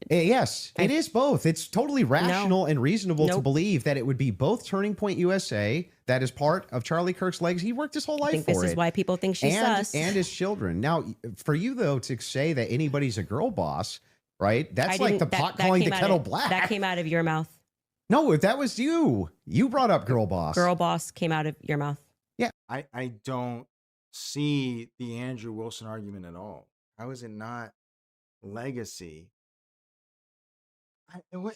yes, it is both. It's totally rational and reasonable to believe that it would be both Turning Point USA. That is part of Charlie Kirk's legacy. He worked his whole life for it. This is why people think she's sus. And his children. Now, for you though to say that anybody's a girl boss. Right? That's like the pot calling the kettle black. That came out of your mouth. No, that was you. You brought up girl boss. Girl boss came out of your mouth. Yeah. I don't see the Andrew Wilson argument at all. How is it not legacy? What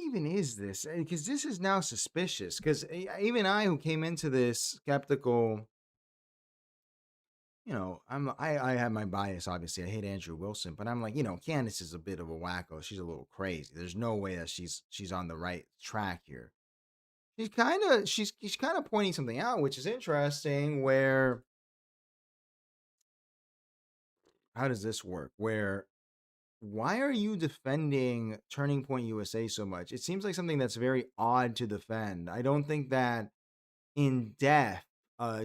even is this? Because this is now suspicious. Because even I, who came into this skeptical, I have my bias, obviously. I hate Andrew Wilson, but I'm like, Candace is a bit of a wacko. She's a little crazy. There's no way that she's on the right track here. She's kind of pointing something out, which is interesting, where how does this work? Why are you defending Turning Point USA so much? It seems like something that's very odd to defend. I don't think that in depth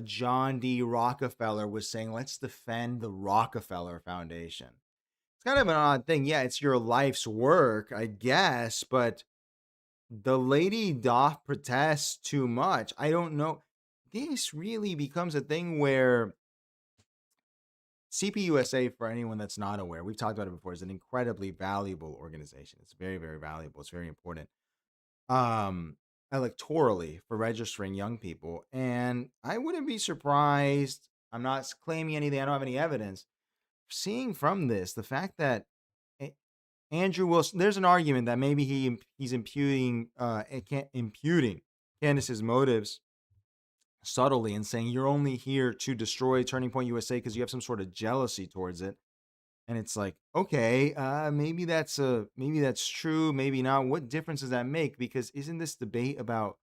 John D. Rockefeller was saying, let's defend the Rockefeller Foundation. It's kind of an odd thing. Yeah, it's your life's work, I guess, but the lady doth protest too much. I don't know. This really becomes a thing where CPUSA, for anyone that's not aware, we've talked about it before, is an incredibly valuable organization. It's very, very valuable. It's very important. Electorally for registering young people. And I wouldn't be surprised, I'm not claiming anything, I don't have any evidence, seeing from this the fact that Andrew Wilson, there's an argument that maybe he's imputing Candace's motives subtly and saying you're only here to destroy Turning Point USA because you have some sort of jealousy towards it. And it's like, okay, maybe that's true, maybe not. What difference does that make? Because isn't this debate about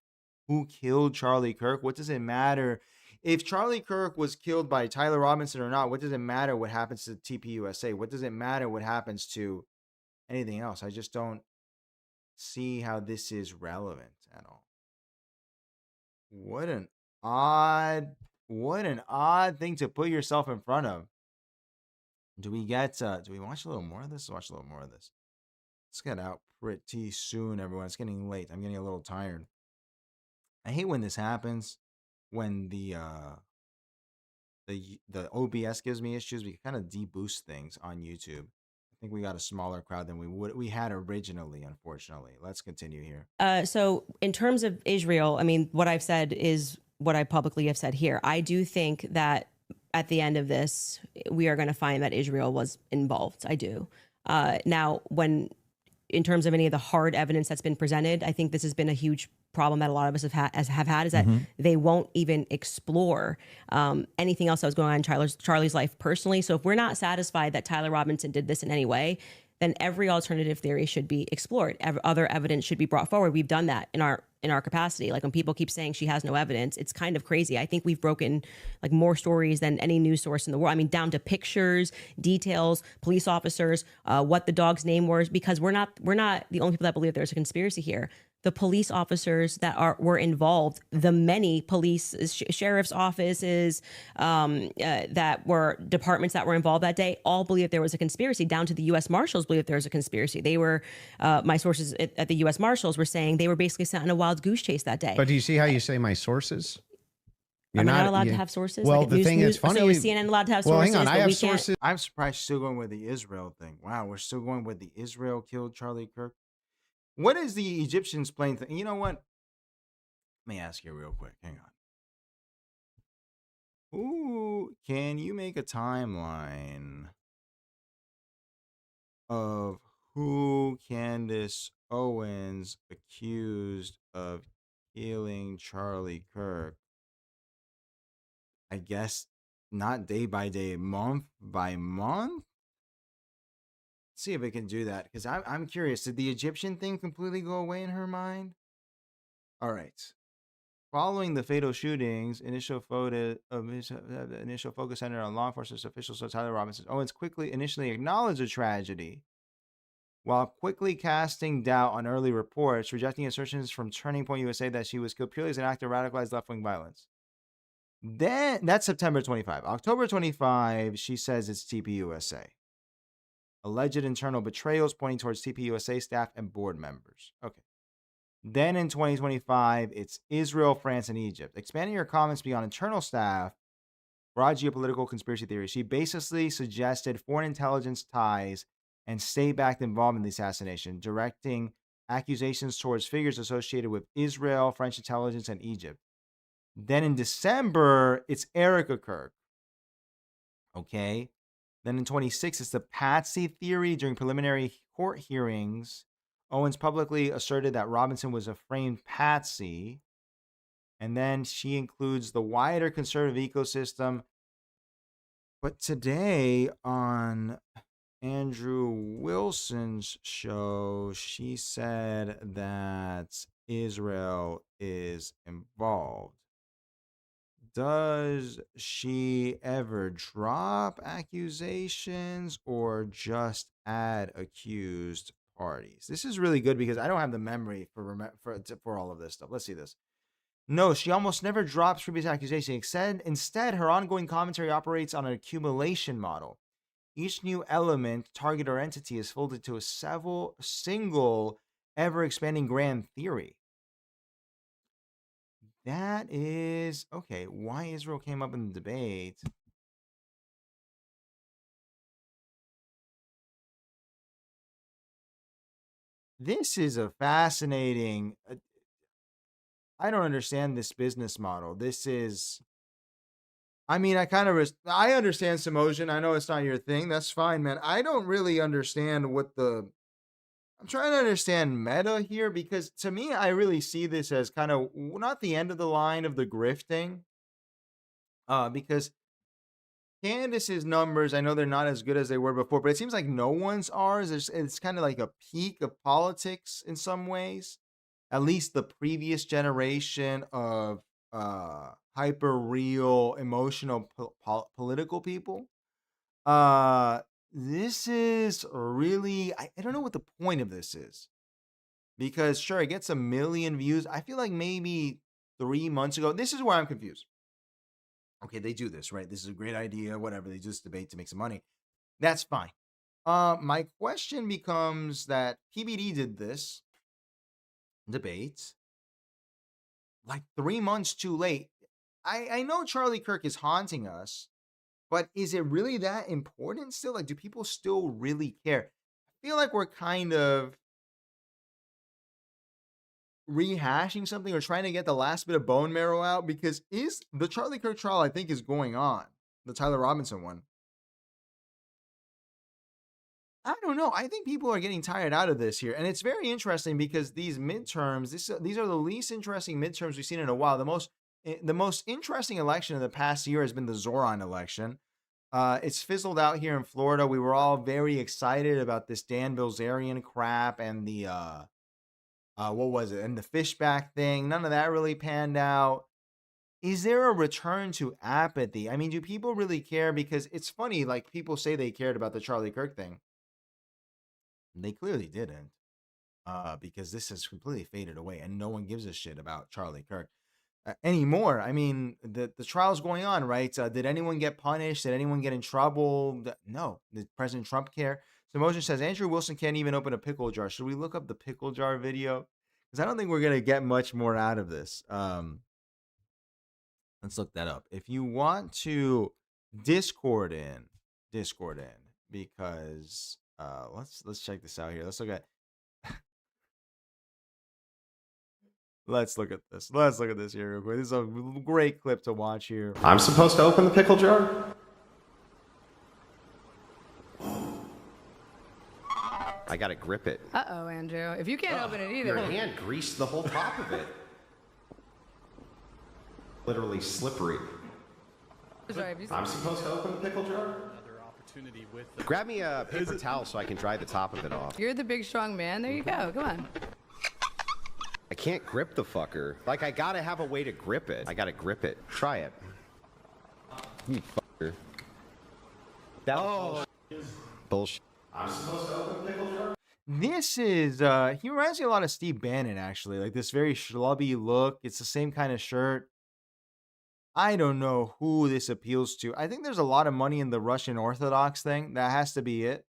who killed Charlie Kirk? What does it matter if Charlie Kirk was killed by Tyler Robinson or not? What does it matter what happens to TPUSA? What does it matter what happens to anything else? I just don't see how this is relevant at all. What an odd thing to put yourself in front of. Do we watch a little more of this? Watch a little more of this. Let's get out pretty soon, everyone. It's getting late. I'm getting a little tired. I hate when this happens, when the OBS gives me issues. We kind of deboost things on YouTube. I think we got a smaller crowd than we had originally, unfortunately. Let's continue here. So in terms of Israel, I mean, what I've said is what I publicly have said here. I do think that at the end of this, we are going to find that Israel was involved. I do. Now, in terms of any of the hard evidence that's been presented, I think this has been a huge problem that a lot of us have had is that they won't even explore anything else that was going on in Charlie's life personally. So if we're not satisfied that Tyler Robinson did this in any way, then every alternative theory should be explored. Other evidence should be brought forward. We've done that in our capacity. Like when people keep saying she has no evidence, it's kind of crazy. I think we've broken like more stories than any news source in the world. I mean, down to pictures, details, police officers, what the dog's name was, because we're not the only people that believe there's a conspiracy here. The police officers that were involved, the many police, sheriff's offices, that were departments that were involved that day, all believe that there was a conspiracy. Down to the U.S. Marshals believe that there was a conspiracy. They were, my sources at the U.S. Marshals were saying they were basically sent on a wild goose chase that day. But do you see how you say my sources? You're not allowed to have sources. Well, like the thing is funny. So is CNN allowed to have sources? Well, hang on. I have sources. I'm surprised you're still going with the Israel thing. Wow, we're still going with the Israel killed Charlie Kirk. What is the Egyptians playing thing? You know what? Let me ask you real quick. Hang on. Ooh, can you make a timeline of who Candace Owens accused of killing Charlie Kirk? I guess not day by day, month by month. See if it can do that, because I'm curious. Did the Egyptian thing completely go away in her mind? All right. Following the fatal shootings, initial focus centered on law enforcement officials. So Tyler Robinson Owens initially acknowledged the tragedy, while quickly casting doubt on early reports, rejecting assertions from Turning Point USA that she was killed purely as an act of radicalized left-wing violence. Then that's September 25. October 25, she says it's TPUSA. Alleged internal betrayals pointing towards TPUSA staff and board members. Okay. Then in 2025, it's Israel, France, and Egypt. Expanding her comments beyond internal staff, broad geopolitical conspiracy theories. She basically suggested foreign intelligence ties and state-backed involvement in the assassination, directing accusations towards figures associated with Israel, French intelligence, and Egypt. Then in December, it's Erica Kirk. Okay. Then in 26, it's the Patsy theory. During preliminary court hearings, Owens publicly asserted that Robinson was a framed Patsy. And then she includes the wider conservative ecosystem. But today on Andrew Wilson's show, she said that Israel is involved. Does she ever drop accusations or just add accused parties? This is really good because I don't have the memory for all of this stuff. Let's see this. No, she almost never drops previous accusations. Instead, her ongoing commentary operates on an accumulation model. Each new element, target, or entity is folded to a single, ever-expanding grand theory. That is, okay, why Israel came up in the debate. This is a fascinating, I don't understand this business model. This is, I mean, I understand Samotion. I know it's not your thing. That's fine, man. I don't really understand what the I'm trying to understand meta here because to me, I really see this as kind of not the end of the line of the grifting. Because Candace's numbers, I know they're not as good as they were before, but it seems like no one's ours. It's kind of like a peak of politics in some ways. At least the previous generation of hyper real, emotional, political people. This is really, I don't know what the point of this is. Because sure, it gets 1 million views. I feel like maybe 3 months ago, this is where I'm confused. Okay, they do this, right? This is a great idea, whatever. They just debate to make some money. That's fine. My question becomes that PBD did this debate like 3 months too late. I know Charlie Kirk is haunting us, but is it really that important still? Like, do people still really care? I feel like we're kind of rehashing something or trying to get the last bit of bone marrow out because is the Charlie Kirk trial, I think, is going on. The Tyler Robinson one. I don't know. I think people are getting tired out of this here. And it's very interesting because these midterms, these are the least interesting midterms we've seen in a while. The most interesting election of the past year has been the Zoran election. It's fizzled out here in Florida. We were all very excited about this Dan Bilzerian crap and the what was it? And the fishback thing. None of that really panned out. Is there a return to apathy? I mean, do people really care? Because it's funny, like people say they cared about the Charlie Kirk thing. They clearly didn't. Because this has completely faded away and no one gives a shit about Charlie Kirk anymore. I mean, the trial's going on, right? Did anyone get punished? Did anyone get in trouble? No. Did President Trump care? So Motion says, Andrew Wilson can't even open a pickle jar. Should we look up the pickle jar video? Because I don't think we're going to get much more out of this. Let's look that up. If you want to Discord in, because let's check this out here. Let's look at Let's look at this. Let's look at this here real quick. This is a great clip to watch here. I'm supposed to open the pickle jar? I gotta grip it. Uh-oh, Andrew. If you can't open it either. Your hand greased the whole top of it. Literally slippery. Sorry, I'm supposed to open the pickle jar? Grab me a paper towel so I can dry the top of it off. You're the big, strong man. There you go. Come on. I can't grip the fucker. Like, I gotta have a way to grip it. I gotta grip it. Try it. You fucker. That bullshit. I'm supposed to open the pickle jar? This is, he reminds me a lot of Steve Bannon, actually. Like, this very schlubby look. It's the same kind of shirt. I don't know who this appeals to. I think there's a lot of money in the Russian Orthodox thing. That has to be it.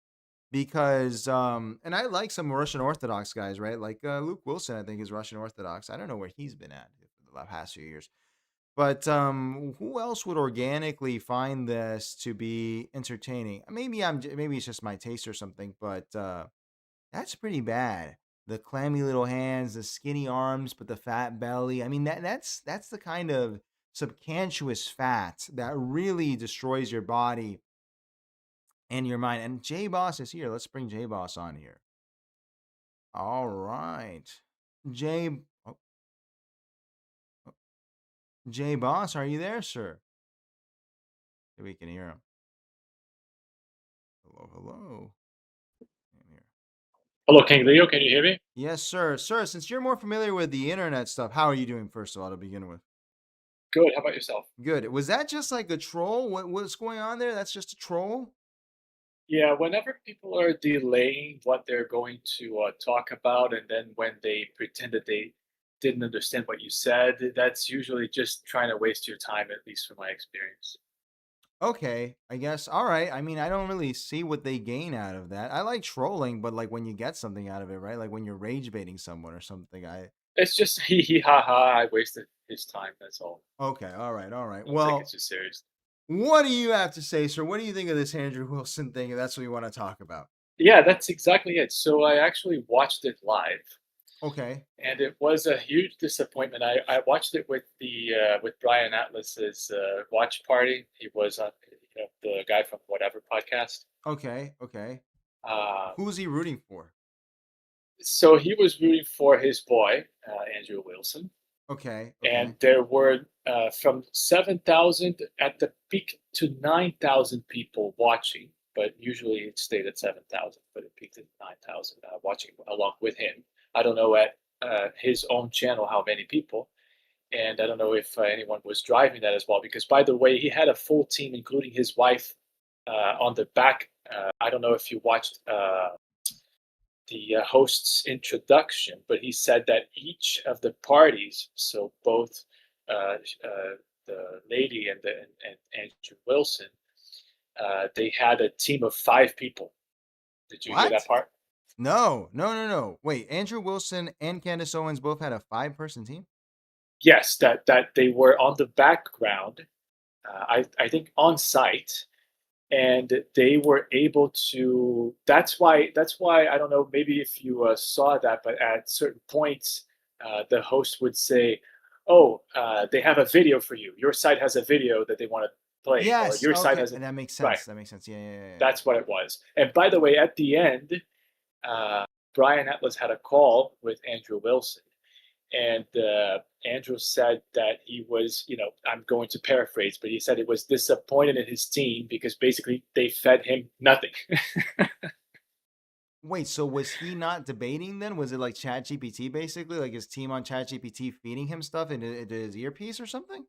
Because, and I like some Russian Orthodox guys, right? Like Luke Wilson, I think, is Russian Orthodox. I don't know where he's been at for the past few years. But who else would organically find this to be entertaining? Maybe it's just my taste or something, but that's pretty bad. The clammy little hands, the skinny arms, but the fat belly. I mean, that's the kind of subconscious fat that really destroys your body and your mind. And J Boss is here. Let's bring J Boss on here. All right. J Boss, are you there, sir? If we can hear him. Hello. Hello, King Leo. Can you hear me? Yes, sir. Sir, since you're more familiar with the internet stuff, how are you doing, first of all, to begin with? Good. How about yourself? Good. Was that just like a troll? What's going on there? That's just a troll? Yeah, whenever people are delaying what they're going to talk about, and then when they pretend that they didn't understand what you said, that's usually just trying to waste your time, at least from my experience. Okay, I guess. All right. I mean, I don't really see what they gain out of that. I like trolling, but like when you get something out of it, right? Like when you're rage baiting someone or something. It's just hee hee ha ha. I wasted his time. That's all. Okay. All right. Don't Well, take it too serious. what do you have to say, sir? What do you think of this Andrew Wilson thing? If that's what you want to talk about. Yeah, that's exactly it. So I actually watched it live. Okay. And it was a huge disappointment. I watched it with with Brian Atlas's watch party. He was the guy from whatever podcast. Okay. Uh, Who's he rooting for? So he was rooting for his boy, Andrew Wilson. Okay. And there were from 7,000 at the peak to 9,000 people watching, but usually it stayed at 7,000, but it peaked at 9,000 watching along with him. I don't know at his own channel how many people, and I don't know if anyone was driving that as well, because by the way, he had a full team, including his wife, on the back. I don't know if you watched the host's introduction, but he said that each of the parties, so both the lady and Andrew Wilson, they had a team of 5 people. Did you hear that part? No. Wait, Andrew Wilson and Candace Owens both had a 5-person team? Yes, that they were on the background, I think on site, and they were able to. That's why I don't know. Maybe if you saw that, but at certain points, the host would say, "Oh, they have a video for you. Your site has a video that they want to play." Yes. Or your site has. That makes sense. Right. That makes sense. Yeah. That's what it was. And by the way, at the end, Brian Atlas had a call with Andrew Wilson. And Andrew said that he was, I'm going to paraphrase, but he said it was disappointed in his team because basically they fed him nothing. Wait, so was he not debating then? Was it like ChatGPT basically? Like his team on ChatGPT feeding him stuff into his earpiece or something?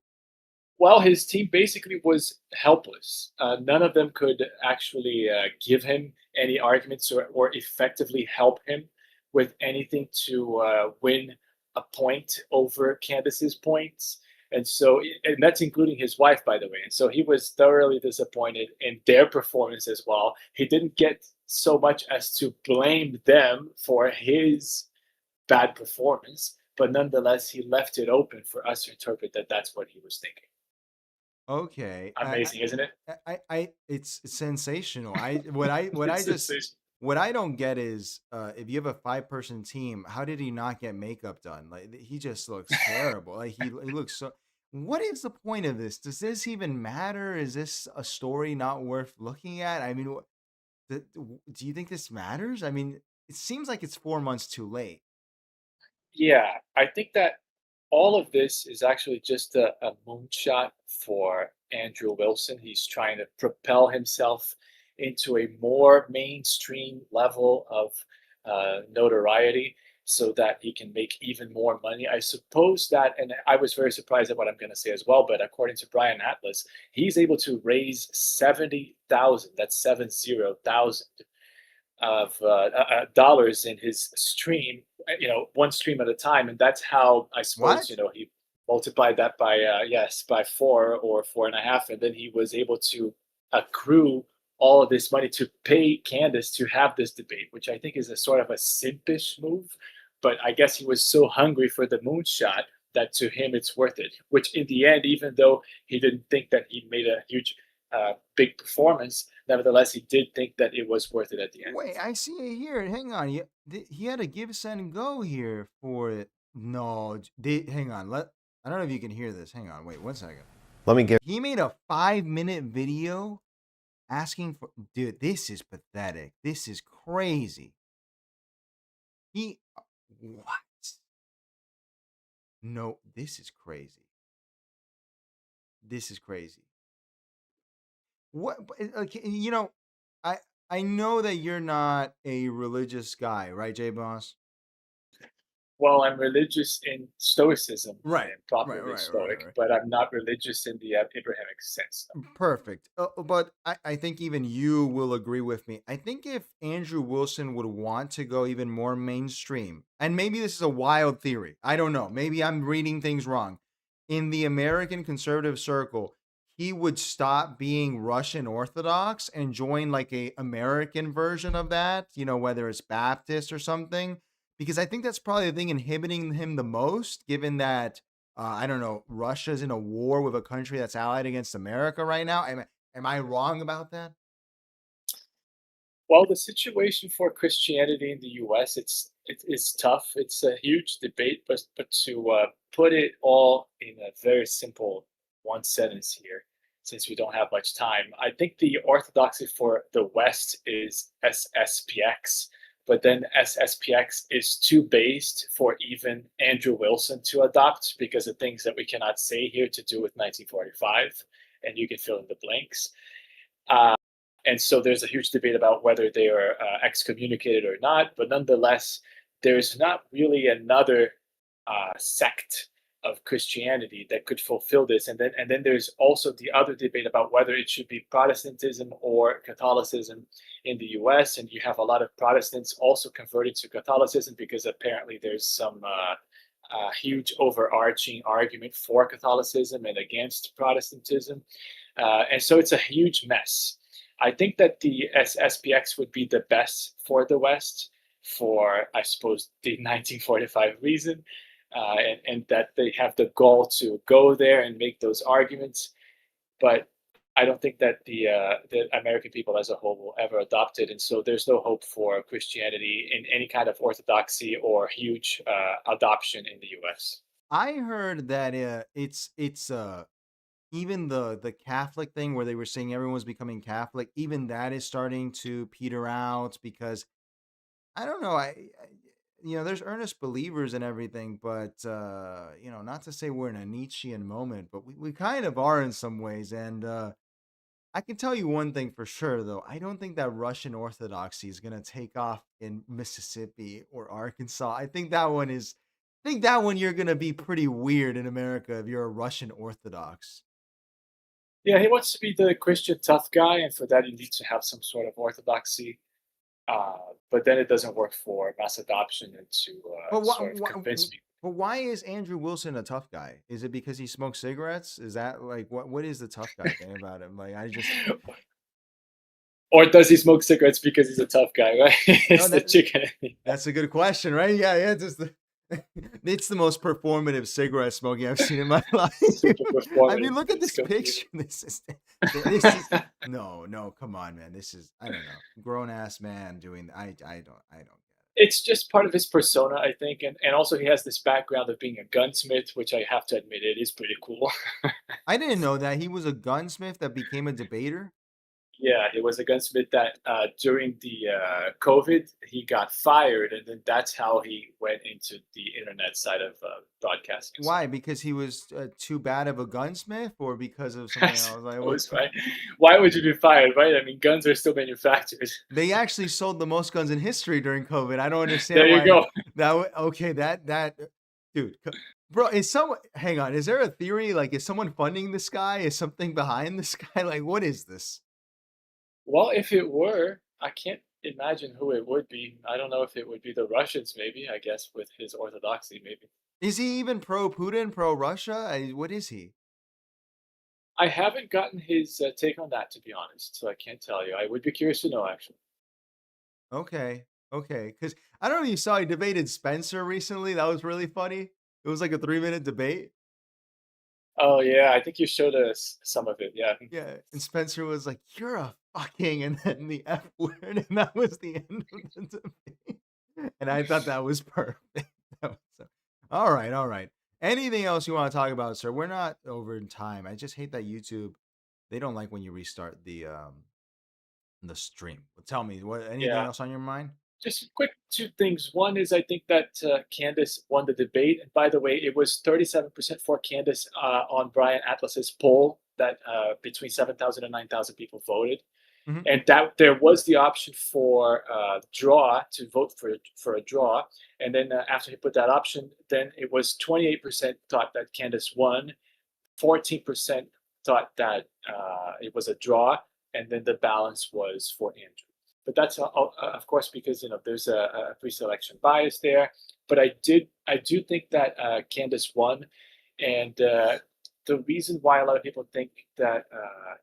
Well, his team basically was helpless. None of them could actually give him any arguments or effectively help him with anything to win a point over Candace's points. And so, and that's including his wife, by the way. And so he was thoroughly disappointed in their performance as well. He didn't get so much as to blame them for his bad performance, but nonetheless, he left it open for us to interpret that that's what he was thinking. Okay. Amazing, isn't it? It's sensational. What I don't get is if you have a 5-person team, how did he not get makeup done? Like he just looks terrible. Like he looks so. What is the point of this? Does this even matter? Is this a story not worth looking at? I mean, do you think this matters? I mean, it seems like it's 4 months too late. Yeah, I think that all of this is actually just a moonshot for Andrew Wilson. He's trying to propel himself into a more mainstream level of notoriety so that he can make even more money. I suppose that, and I was very surprised at what I'm going to say as well, but according to Brian Atlas, he's able to raise 70,000, that's 70,000 of dollars in his stream, one stream at a time. And that's how I suppose, he multiplied that by, by 4 or 4.5. And then he was able to accrue all of this money to pay Candace to have this debate, which I think is a sort of a simpish move. But I guess he was so hungry for the moonshot that to him it's worth it, which in the end, even though he didn't think that he made a huge, big performance, nevertheless, he did think that it was worth it at the end. Wait, I see it here. Hang on. He had a give, send, go here for it. No, hang on. I don't know if you can hear this. Hang on. Wait 1 second. Let me give. He made a 5-minute video asking for. Dude, this is pathetic. This is crazy. What? No, this is crazy. This is crazy. What? I know that you're not a religious guy, right, J Boss? Well, I'm religious in Stoicism. Right. I am properly Stoic, but I'm not religious in the Abrahamic sense. Perfect. But I think even you will agree with me. I think if Andrew Wilson would want to go even more mainstream, and maybe this is a wild theory, I don't know. Maybe I'm reading things wrong. In the American conservative circle, he would stop being Russian Orthodox and join like a American version of that, whether it's Baptist or something. Because I think that's probably the thing inhibiting him the most, given that, I don't know, Russia's in a war with a country that's allied against America right now. Am I wrong about that? Well, the situation for Christianity in the U.S., it's tough. It's a huge debate, but to put it all in a very simple one sentence here, since we don't have much time, I think the orthodoxy for the West is SSPX. but then SPX is too based for even Andrew Wilson to adopt because of things that we cannot say here to do with 1945, and you can fill in the blanks. And so there's a huge debate about whether they are excommunicated or not, but nonetheless, there's not really another sect of Christianity that could fulfill this. And then there's also the other debate about whether it should be Protestantism or Catholicism in the US. And you have a lot of Protestants also converted to Catholicism because apparently there's some huge overarching argument for Catholicism and against Protestantism. And so it's a huge mess. I think that the SPX would be the best for the West for, I suppose, the 1945 reason. And that they have the goal to go there and make those arguments, but I don't think that the American people as a whole will ever adopt it, and so there's no hope for Christianity in any kind of orthodoxy or huge adoption in the U.S. I heard that it's even the Catholic thing where they were saying everyone's becoming Catholic, even that is starting to peter out because I don't know. There's earnest believers and everything, but, not to say we're in a Nietzschean moment, but we kind of are in some ways. And I can tell you one thing for sure, though. I don't think that Russian Orthodoxy is going to take off in Mississippi or Arkansas. I think that one you're going to be pretty weird in America if you're a Russian Orthodox. Yeah, he wants to be the Christian tough guy, and for that, you need to have some sort of orthodoxy. But then it doesn't work for mass adoption and to sort of convince people. But why is Andrew Wilson a tough guy? Is it because he smokes cigarettes? Is that like what is the tough guy thing about him? Like Or does he smoke cigarettes because he's a tough guy, right? It's the chicken. That's a good question, right? Yeah, it's the most performative cigarette smoking I've seen in my life. I mean, look at this picture. This is no, come on, man. This is, I don't know, grown ass man doing. I don't get it. It's just part of his persona, I think, and also he has this background of being a gunsmith, which I have to admit it is pretty cool. I didn't know that he was a gunsmith that became a debater. Yeah, he was a gunsmith that during the COVID, he got fired, and then that's how he went into the internet side of broadcasting. Why? Because he was too bad of a gunsmith, or because of something else? Like, right. Why would you be fired, right? I mean, guns are still manufactured. They actually sold the most guns in history during COVID. I don't understand. There you go. That dude. Bro, hang on. Is there a theory? Like, is someone funding this guy? Is something behind this guy? Like, what is this? Well, if it were, I can't imagine who it would be. I don't know if it would be the Russians, maybe, I guess, with his orthodoxy, maybe. Is he even pro-Putin, pro-Russia? What is he? I haven't gotten his take on that, to be honest, so I can't tell you. I would be curious to know, actually. Okay. Because I don't know if you saw he debated Spencer recently. That was really funny. It was like a 3-minute debate. Oh, yeah. I think you showed us some of it. Yeah. Yeah. And Spencer was like, "You're a fucking," and then the F word. And that was the end of the debate. And I thought that was perfect. All right. Anything else you want to talk about, sir? We're not over in time. I just hate that YouTube, they don't like when you restart the stream. Well, tell me, anything else on your mind? Just quick 2 things. One is I think that Candace won the debate. And by the way, it was 37% for Candace on Brian Atlas's poll that between 7,000 and 9,000 people voted. Mm-hmm. And that there was the option for draw, to vote for a draw. And then after he put that option, then it was 28% thought that Candace won, 14% thought that it was a draw, and then the balance was for Andrew. But that's of course because there's a pre-selection bias there. But I do think that Candace won, and the reason why a lot of people think that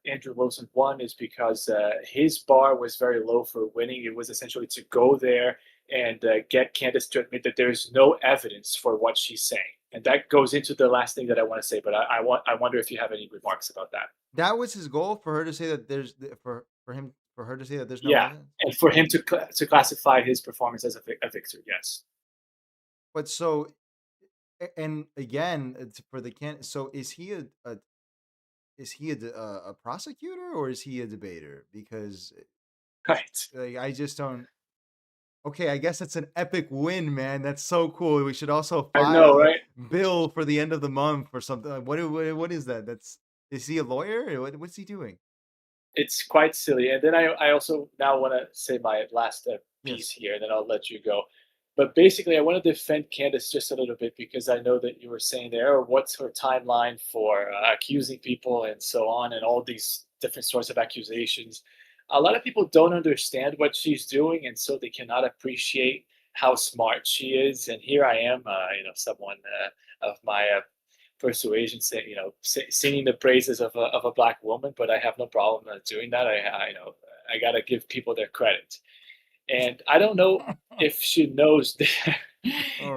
Andrew Wilson won is because his bar was very low for winning. It was essentially to go there and get Candace to admit that there's no evidence for what she's saying. And that goes into the last thing that I want to say. But I wonder if you have any remarks about that. That was his goal, for her to say that there's for her to say that there's no evidence? And for him to classify his performance as a victor, yes. But so, and again, for the so is he a prosecutor or is he a debater? Because right, like, I just don't. Okay, I guess it's an epic win, man. That's so cool. We should also I file know, a right? bill for the end of the month or something. What is that? Is he a lawyer? Or what's he doing? It's quite silly. And then I also now want to say my last piece Yes. here, and then I'll let you go. But basically, I want to defend Candace just a little bit because I know that you were saying there, what's her timeline for accusing people and so on, and all these different sorts of accusations. A lot of people don't understand what she's doing, and so they cannot appreciate how smart she is. And here I am, someone of my persuasion, singing the praises of a black woman, but I have no problem doing that. I gotta give people their credit. And I don't know if she knows that.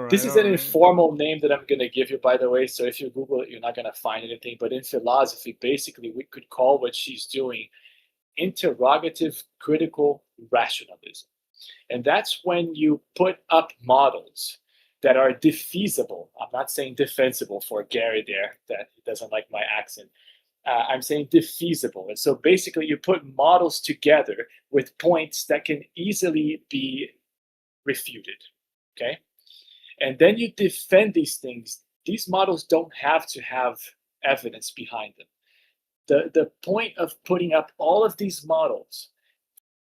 This is an informal name that I'm going to give you, by the way. So if you Google it, you're not going to find anything. But in philosophy, basically, we could call what she's doing interrogative critical rationalism. And that's when you put up models that are defeasible. I'm not saying defensible for Gary there, that he doesn't like my accent. I'm saying defeasible. And so basically you put models together with points that can easily be refuted, okay? And then you defend these things. These models don't have to have evidence behind them. The point of putting up all of these models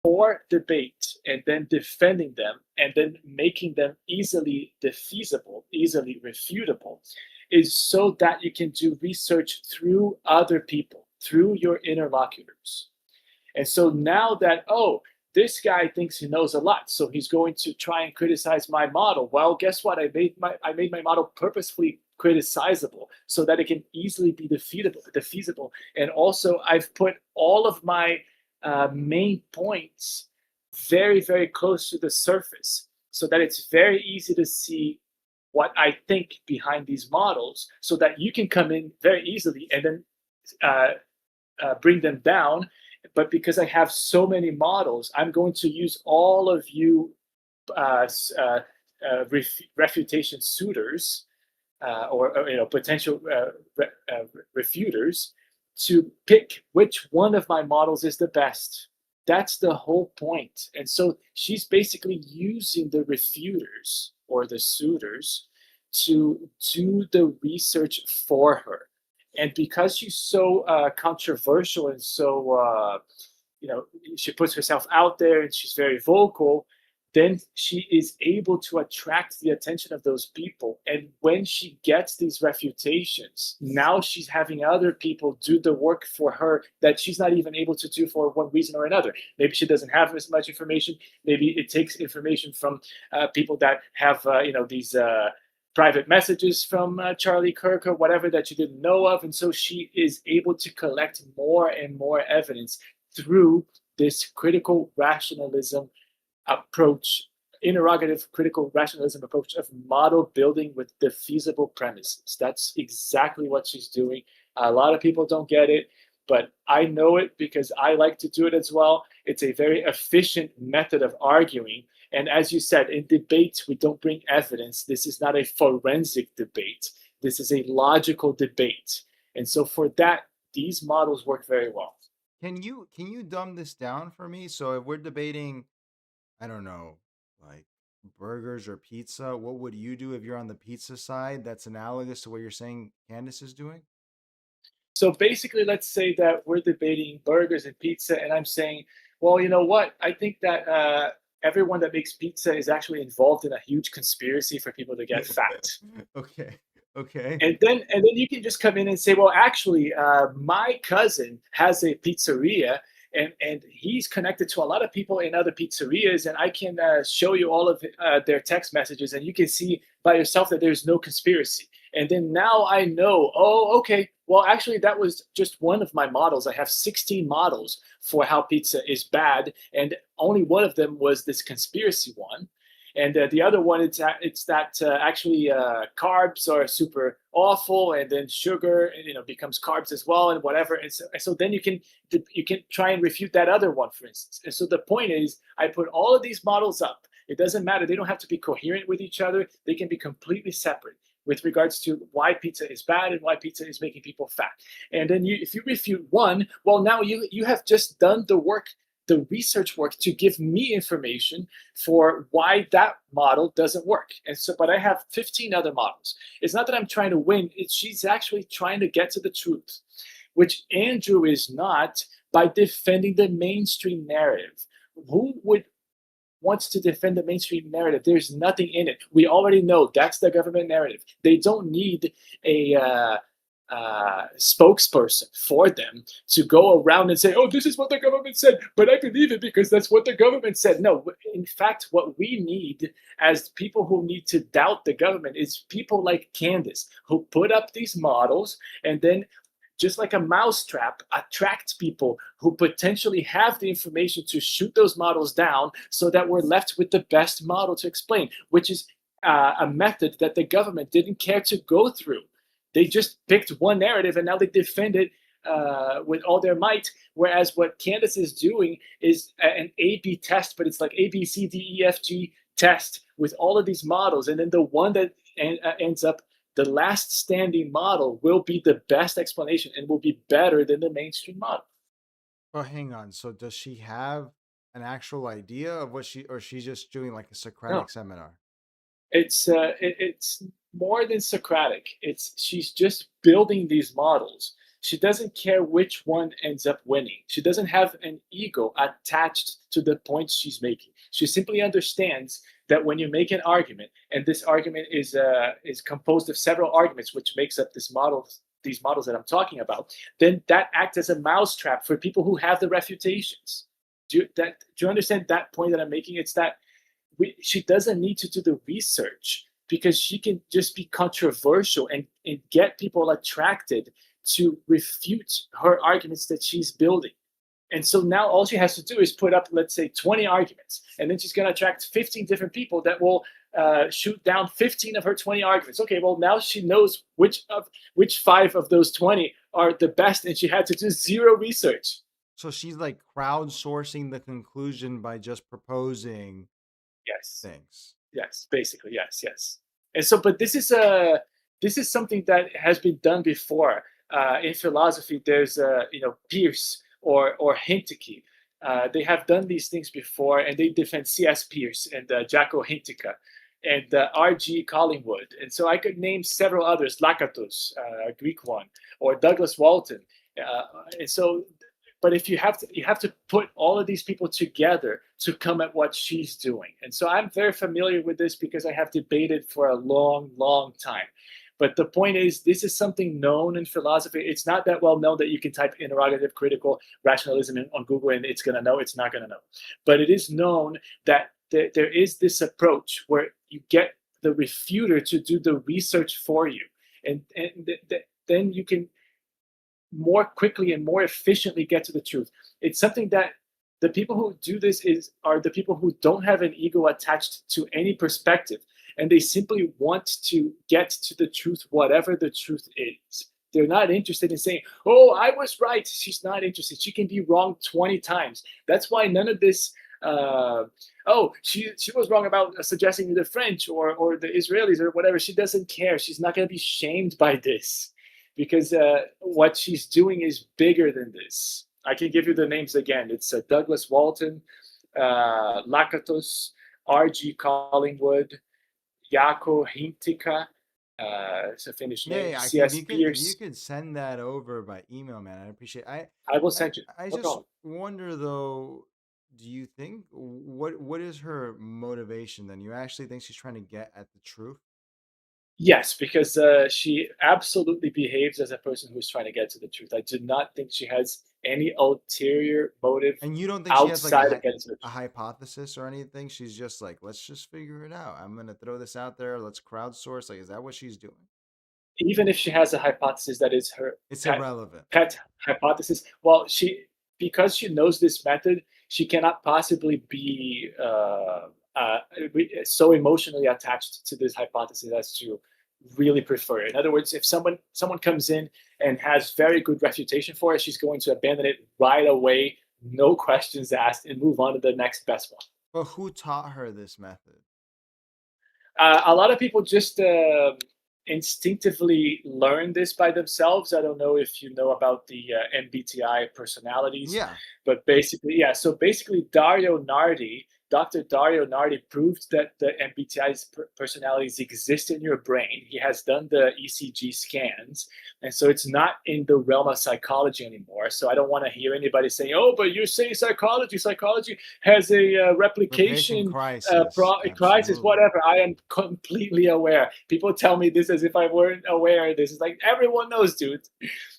for debate and then defending them and then making them easily defeasible, easily refutable, is so that you can do research through other people, through your interlocutors. And so now that, this guy thinks he knows a lot, so he's going to try and criticize my model. Well, guess what? I made my model purposefully criticizable so that it can easily be defeasible. And also I've put all of my main points very, very close to the surface so that it's very easy to see what I think behind these models so that you can come in very easily and then bring them down. But because I have so many models, I'm going to use all of you refutation suitors or potential refuters to pick which one of my models is the best. That's the whole point. And so she's basically using the refuters or the suitors to do the research for her. And because she's so controversial and so, she puts herself out there and she's very vocal, then she is able to attract the attention of those people. And when she gets these refutations, now she's having other people do the work for her that she's not even able to do for one reason or another. Maybe she doesn't have as much information. Maybe it takes information from people that have, these private messages from Charlie Kirk or whatever that you didn't know of. And so she is able to collect more and more evidence through this critical rationalism approach, interrogative critical rationalism approach of model building with defeasible premises. That's exactly what she's doing. A lot of people don't get it, but I know it because I like to do it as well. It's a very efficient method of arguing. And as you said, in debates, we don't bring evidence. This is not a forensic debate. This is a logical debate. And so for that, these models work very well. Can you dumb this down for me? So if we're debating, I don't know, like burgers or pizza, what would you do if you're on the pizza side that's analogous to what you're saying Candace is doing? So basically, let's say that we're debating burgers and pizza, and I'm saying, well, you know what? I think that everyone that makes pizza is actually involved in a huge conspiracy for people to get fat. Okay. And then you can just come in and say, well, actually, my cousin has a pizzeria, and he's connected to a lot of people in other pizzerias, and I can show you all of their text messages, and you can see by yourself that there's no conspiracy. And then now I know, okay, well, actually, that was just one of my models. I have 16 models for how pizza is bad, and only one of them was this conspiracy one. And the other one, it's that actually carbs are super awful, and then sugar, becomes carbs as well, and whatever. And so then you can try and refute that other one, for instance. And so the point is, I put all of these models up. It doesn't matter; they don't have to be coherent with each other. They can be completely separate with regards to why pizza is bad and why pizza is making people fat. And then if you refute one, well, now you have just done the work the research work to give me information for why that model doesn't work. And so, but I have 15 other models. It's not that I'm trying to win. She's actually trying to get to the truth, which Andrew is not, by defending the mainstream narrative. Who wants to defend the mainstream narrative? There's nothing in it. We already know that's the government narrative. They don't need a spokesperson for them to go around and say, oh, this is what the government said, but I believe it because that's what the government said. No, in fact, what we need as people who need to doubt the government is people like Candace, who put up these models and then, just like a mousetrap, attract people who potentially have the information to shoot those models down so that we're left with the best model to explain, which is a method that the government didn't care to go through. They just picked one narrative and now they defend it with all their might. Whereas what Candace is doing is an A/B test, but it's like A, B, C, D, E, F, G test with all of these models. And then the one that ends up, the last standing model, will be the best explanation and will be better than the mainstream model. Oh, hang on. So does she have an actual idea of what or she's just doing like a Socratic seminar? It's more than Socratic. She's just building these models. She doesn't care which one ends up winning. She doesn't have an ego attached to the points she's making. She simply understands that when you make an argument, and this argument is composed of several arguments, which makes up these models that I'm talking about, then that acts as a mousetrap for people who have the refutations. Do you understand that point that I'm making? It's that she doesn't need to do the research because she can just be controversial and get people attracted to refute her arguments that she's building. And so now all she has to do is put up, let's say, 20 arguments, and then she's going to attract 15 different people that will shoot down 15 of her 20 arguments. Okay, well, now she knows which 5 of those 20 are the best, and she had to do zero research. So she's like crowdsourcing the conclusion by just proposing things. Yes, basically, yes. And so, but this is something that has been done before. In philosophy, there's Peirce or Hinteke. They have done these things before, and they defend C.S. Peirce and Jaco Hinteke and R.G. Collingwood. And so I could name several others, Lakatos, a Greek one, or Douglas Walton. And so, but if you have to put all of these people together to come at what she's doing. And so I'm very familiar with this because I have debated for a long, long time. But the point is, this is something known in philosophy. It's not that well known that you can type interrogative critical rationalism on Google and it's going to know. It's not going to know. But it is known that there is this approach where you get the refuter to do the research for you. And then you can more quickly and more efficiently get to the truth. It's something that the people who do this are the people who don't have an ego attached to any perspective. And they simply want to get to the truth, whatever the truth is. They're not interested in saying, oh, I was right. She's not interested. She can be wrong 20 times. That's why none of this, she was wrong about suggesting the French or the Israelis or whatever. She doesn't care. She's not going to be shamed by this because what she's doing is bigger than this. I can give you the names again. It's Douglas Walton, Lakatos, R.G. Collingwood, Jaco Hinteke, it's a Finnish name. Yeah, if you could send that over by email, man, I'd appreciate it. I will send you. I just wonder, though, do you think, what is her motivation then? You actually think she's trying to get at the truth? Yes, because she absolutely behaves as a person who's trying to get to the truth. I do not think she has any ulterior motive. And you don't think she has like a hypothesis or anything? She's just like, let's just figure it out. I'm going to throw this out there. Let's crowdsource. Like, is that what she's doing? Even if she has a hypothesis that is her irrelevant pet hypothesis, well, because she knows this method, she cannot possibly be so emotionally attached to this hypothesis as to really prefer it. In other words, if someone comes in and has very good refutation for it, she's going to abandon it right away, no questions asked, and move on to the next best one. But who taught her this method? A lot of people just instinctively learn this by themselves. I don't know if you know about the MBTI personalities, Yeah. but basically, yeah. So basically, Dr. Dario Nardi proved that the MBTI's personalities exist in your brain. He has done the ECG scans, and so it's not in the realm of psychology anymore. So I don't want to hear anybody saying, "Oh, but you're saying psychology. Psychology has a replication crisis, whatever." I am completely aware. People tell me this as if I weren't aware. This is like everyone knows, dude.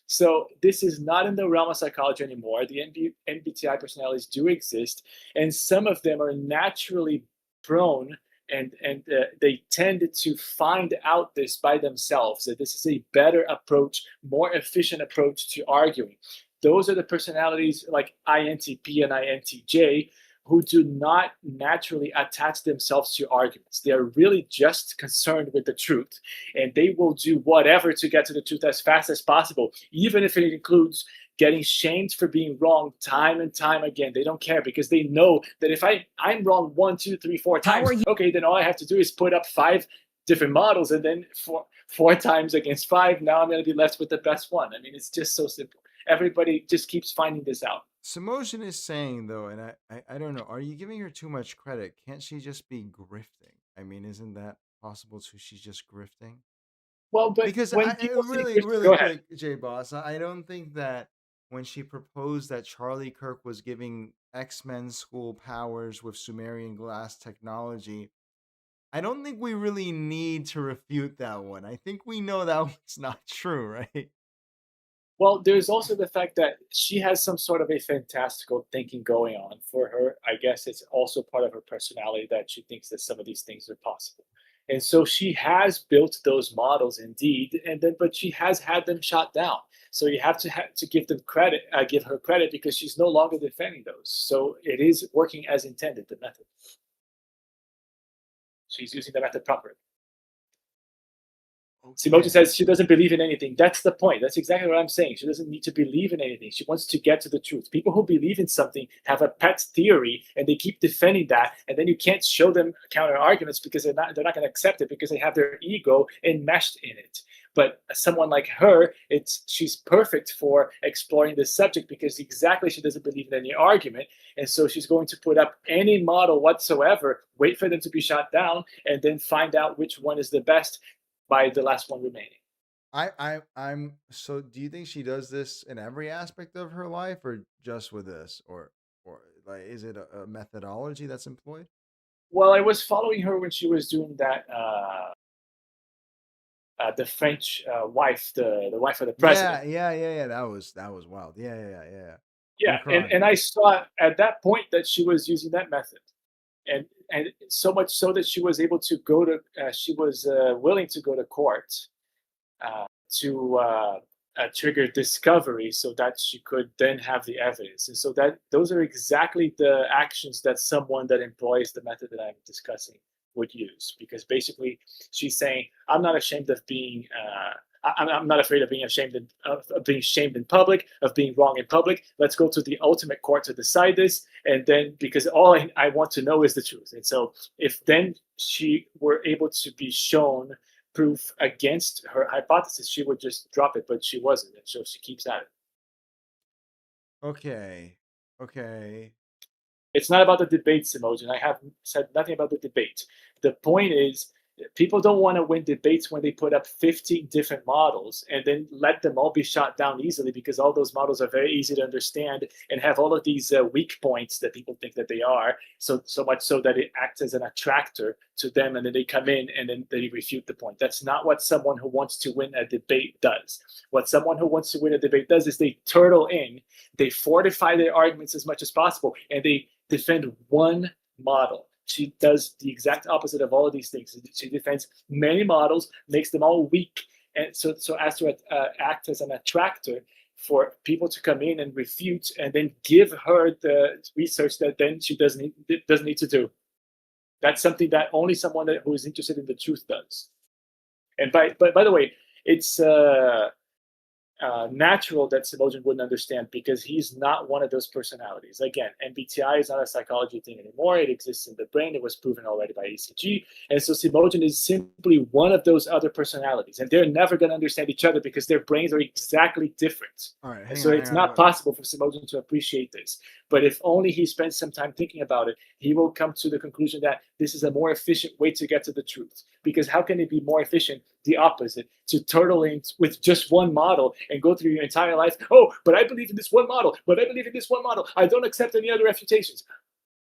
So this is not in the realm of psychology anymore. The MBTI personalities do exist, and some of them are naturally prone, and they tend to find out this by themselves, that this is a better approach, more efficient approach to arguing. Those are the personalities like INTP and INTJ, who do not naturally attach themselves to arguments. They are really just concerned with the truth, and they will do whatever to get to the truth as fast as possible, even if it includes getting shamed for being wrong time and time again. They don't care, because they know that if I'm wrong 1, 2, 3, 4 times, okay, then all I have to do is put up 5 different models, and then four times against 5, now I'm going to be left with the best one. I mean, it's just so simple. Everybody just keeps finding this out. Simosian is saying, though, and I don't know, are you giving her too much credit? Can't she just be grifting? I mean, isn't that possible too? She's just grifting? Well, but because when really quick, J Boss, I don't think that when she proposed that Charlie Kirk was giving X-Men school powers with Sumerian glass technology, I don't think we really need to refute that one. I think we know that one's not true, right? Well, there's also the fact that she has some sort of a fantastical thinking going on for her. I guess it's also part of her personality that she thinks that some of these things are possible. And so she has built those models indeed, but she has had them shot down. So you have to give them credit, give her credit, because she's no longer defending those. So it is working as intended, the method. She's using the method properly. Simoti says she doesn't believe in anything. That's the point. That's exactly what I'm saying. She doesn't need to believe in anything. She wants to get to the truth. People who believe in something have a pet theory, and they keep defending that, and then you can't show them counter arguments because they're not going to accept it, because they have their ego enmeshed in it. But someone like her, she's perfect for exploring this subject, because exactly she doesn't believe in any argument, and so she's going to put up any model whatsoever, wait for them to be shot down, and then find out which one is the best by the last one remaining. I'm so. Do you think she does this in every aspect of her life, or just with this, or like, is it a methodology that's employed? Well, I was following her when she was doing that. The French wife, the wife of the president. Yeah. That was wild. Yeah. Yeah, and I saw at that point that she was using that method. And so much so that she was able to go to, she was willing to go to court to trigger discovery, so that she could then have the evidence. And so those are exactly the actions that someone that employs the method that I'm discussing would use. Because basically she's saying, I'm not ashamed of being, I'm not afraid of being ashamed of being shamed in public, of being wrong in public. Let's go to the ultimate court to decide this. And then, because all I want to know is the truth. And so if then she were able to be shown proof against her hypothesis, she would just drop it, but she wasn't. And so she keeps at it. Okay. It's not about the debate, Simojin. I have said nothing about the debate. The point is, people don't want to win debates when they put up 15 different models and then let them all be shot down easily, because all those models are very easy to understand and have all of these weak points that people think that they are, so much so that it acts as an attractor to them, and then they come in and then they refute the point. That's not what someone who wants to win a debate does. What someone who wants to win a debate does is they turtle in, they fortify their arguments as much as possible, and they defend one model. She does the exact opposite of all of these things. She defends many models, makes them all weak, and so as to act as an attractor for people to come in and refute, and then give her the research that then she doesn't need to do. That's something that only someone who is interested in the truth does. And by the way, it's natural that Simosian wouldn't understand because he's not one of those personalities. Again, MBTI is not a psychology thing anymore. It exists in the brain. It was proven already by ECG. And so Simosian is simply one of those other personalities. And they're never going to understand each other because their brains are exactly different. All right, And so it's not possible for Simosian to appreciate this. But if only he spends some time thinking about it, he will come to the conclusion that this is a more efficient way to get to the truth. Because how can it be more efficient? The opposite, to turtle in with just one model and go through your entire life. Oh, but I believe in this one model. But I believe in this one model. I don't accept any other refutations.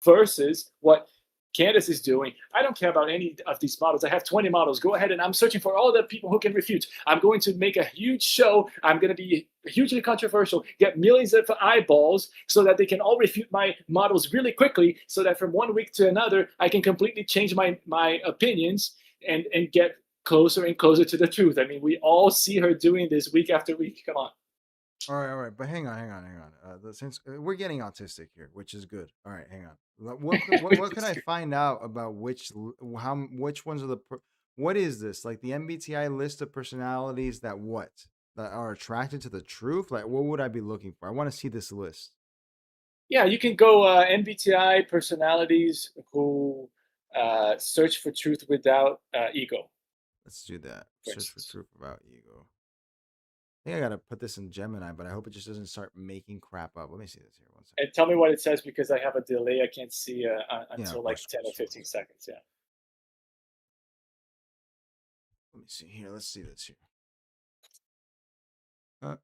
Versus what Candace is doing. I don't care about any of these models. I have 20 models. Go ahead and I'm searching for all the people who can refute. I'm going to make a huge show. I'm going to be hugely controversial, get millions of eyeballs so that they can all refute my models really quickly so that from one week to another, I can completely change my opinions and get closer and closer to the truth. I mean, we all see her doing this week after week. Come on. All right. But hang on. Since we're getting autistic here, which is good. All right, hang on. What can I find out about which ones are what is this? Like the MBTI list of personalities that are attracted to the truth? Like what would I be looking for? I want to see this list. Yeah, you can go MBTI personalities who search for truth without ego. Let's do that. Search for truth without ego. I think I gotta put this in Gemini, but I hope it just doesn't start making crap up. Let me see this here. 1 second. And tell me what it says because I have a delay. I can't see until like 10 or 15 seconds. Yeah. Let me see here. Let's see this here.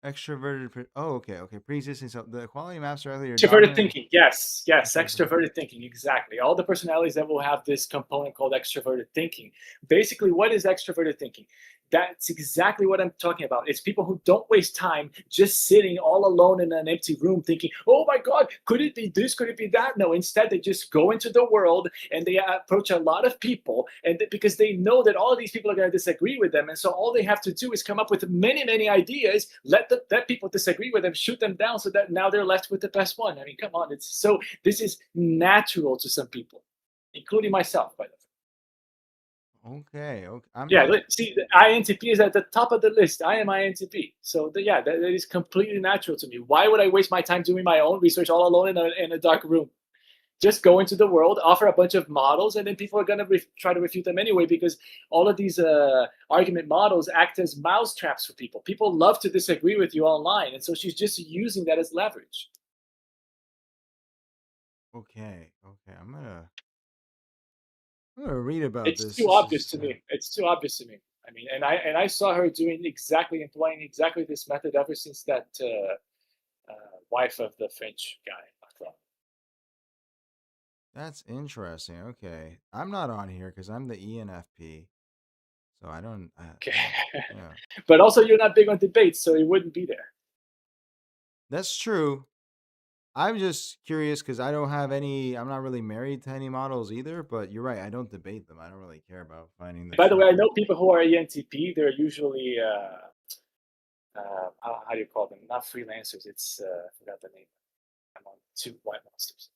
Extroverted. Oh, okay. Pre-existing. So the quality maps are earlier. Extroverted thinking. Yes. Extroverted thinking. Exactly. All the personalities that will have this component called extroverted thinking. Basically, what is extroverted thinking? That's exactly what I'm talking about. It's people who don't waste time just sitting all alone in an empty room thinking, oh my God, could it be this? Could it be that? No, instead they just go into the world and they approach a lot of people and because they know that all of these people are going to disagree with them. And so all they have to do is come up with many, many ideas, let people disagree with them, shoot them down so that now they're left with the best one. I mean, come on. This is natural to some people, including myself, by the way. Okay. See, the INTP is at the top of the list. I am INTP. So, that is completely natural to me. Why would I waste my time doing my own research all alone in a dark room? Just go into the world, offer a bunch of models, and then people are going to try to refute them anyway because all of these argument models act as mousetraps for people. People love to disagree with you online, and so she's just using that as leverage. Okay. I'm gonna read about this. It's too obvious to me. I mean, and I saw her employing exactly this method ever since that wife of the French guy. That's interesting. Okay, I'm not on here because I'm the ENFP, so I don't. Okay. Yeah. But also, you're not big on debates, so it wouldn't be there. That's true. I'm just curious because I don't have any. I'm not really married to any models either. But you're right. I don't debate them. I don't really care about finding the. By the way, I know people who are ENTP. They're usually how do you call them? Not freelancers. It's I forgot the name. I'm on 2 white monsters.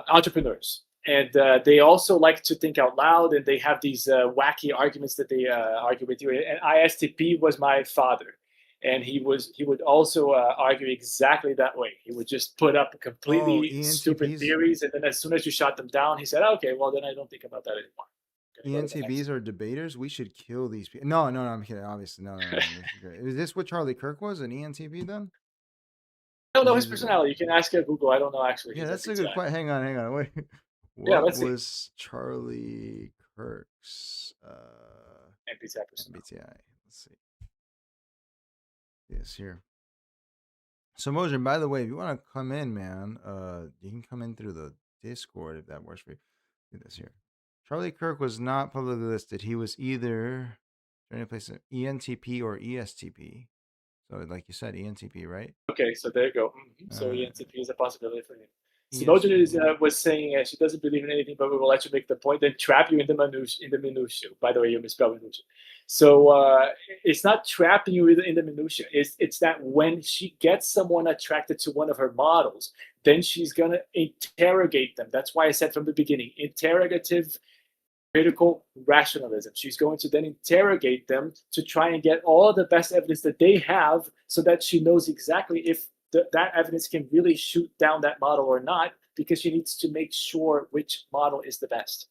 Entrepreneurs. And they also like to think out loud, and they have these wacky arguments that they argue with you. And ISTP was my father. And he would also argue exactly that way. He would just put up completely stupid theories, and then as soon as you shot them down, he said, "Okay, well then I don't think about that anymore." ENTPs are debaters. We should kill these people. No, I'm kidding. Obviously, no. Is this what Charlie Kirk was, an ENTP then? I don't know his personality. You can ask at Google. I don't know actually. Yeah, that's a good question. Hang on. Wait. What was Charlie Kirk's MBTI personality? Let's see. Yes, here. So Mojan, by the way, if you want to come in, man, you can come in through the Discord if that works for you. Do this here. Charlie Kirk was not publicly listed. He was either trying to place an ENTP or ESTP. So, like you said, ENTP, right? Okay, so there you go. So ENTP is a possibility for him. Simosian was saying she doesn't believe in anything, but we will let you make the point, then trap you in the minutiae. By the way, you misspelled minutiae. So it's not trapping you in the minutiae. It's that when she gets someone attracted to one of her models, then she's gonna interrogate them. That's why I said from the beginning, interrogative critical rationalism. She's going to then interrogate them to try and get all the best evidence that they have so that she knows exactly if that evidence can really shoot down that model or not, because she needs to make sure which model is the best.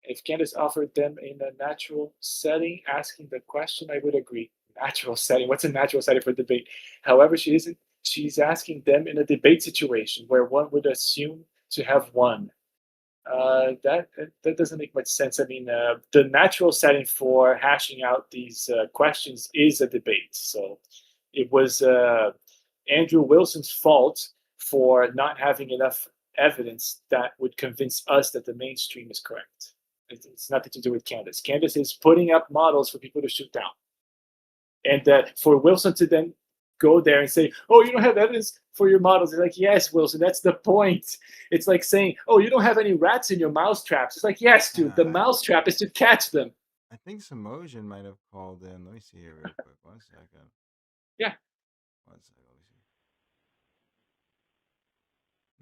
If Candace offered them in a natural setting, asking the question, I would agree. Natural setting. What's a natural setting for debate? However, she's asking them in a debate situation where one would assume to have won. That doesn't make much sense. I mean, the natural setting for hashing out these questions is a debate. So it was Andrew Wilson's fault for not having enough evidence that would convince us that the mainstream is correct. It's nothing to do with Candace. Candace is putting up models for people to shoot down. And for Wilson to then go there and say, oh, you don't have evidence for your models. It's like, yes, Wilson, that's the point. It's like saying, oh, you don't have any rats in your mouse traps. It's like, yes, dude, the mouse trap is to catch them. I think Samojan might have called in. Let me see here real quick. 1 second. Yeah. 1 second. Let me see.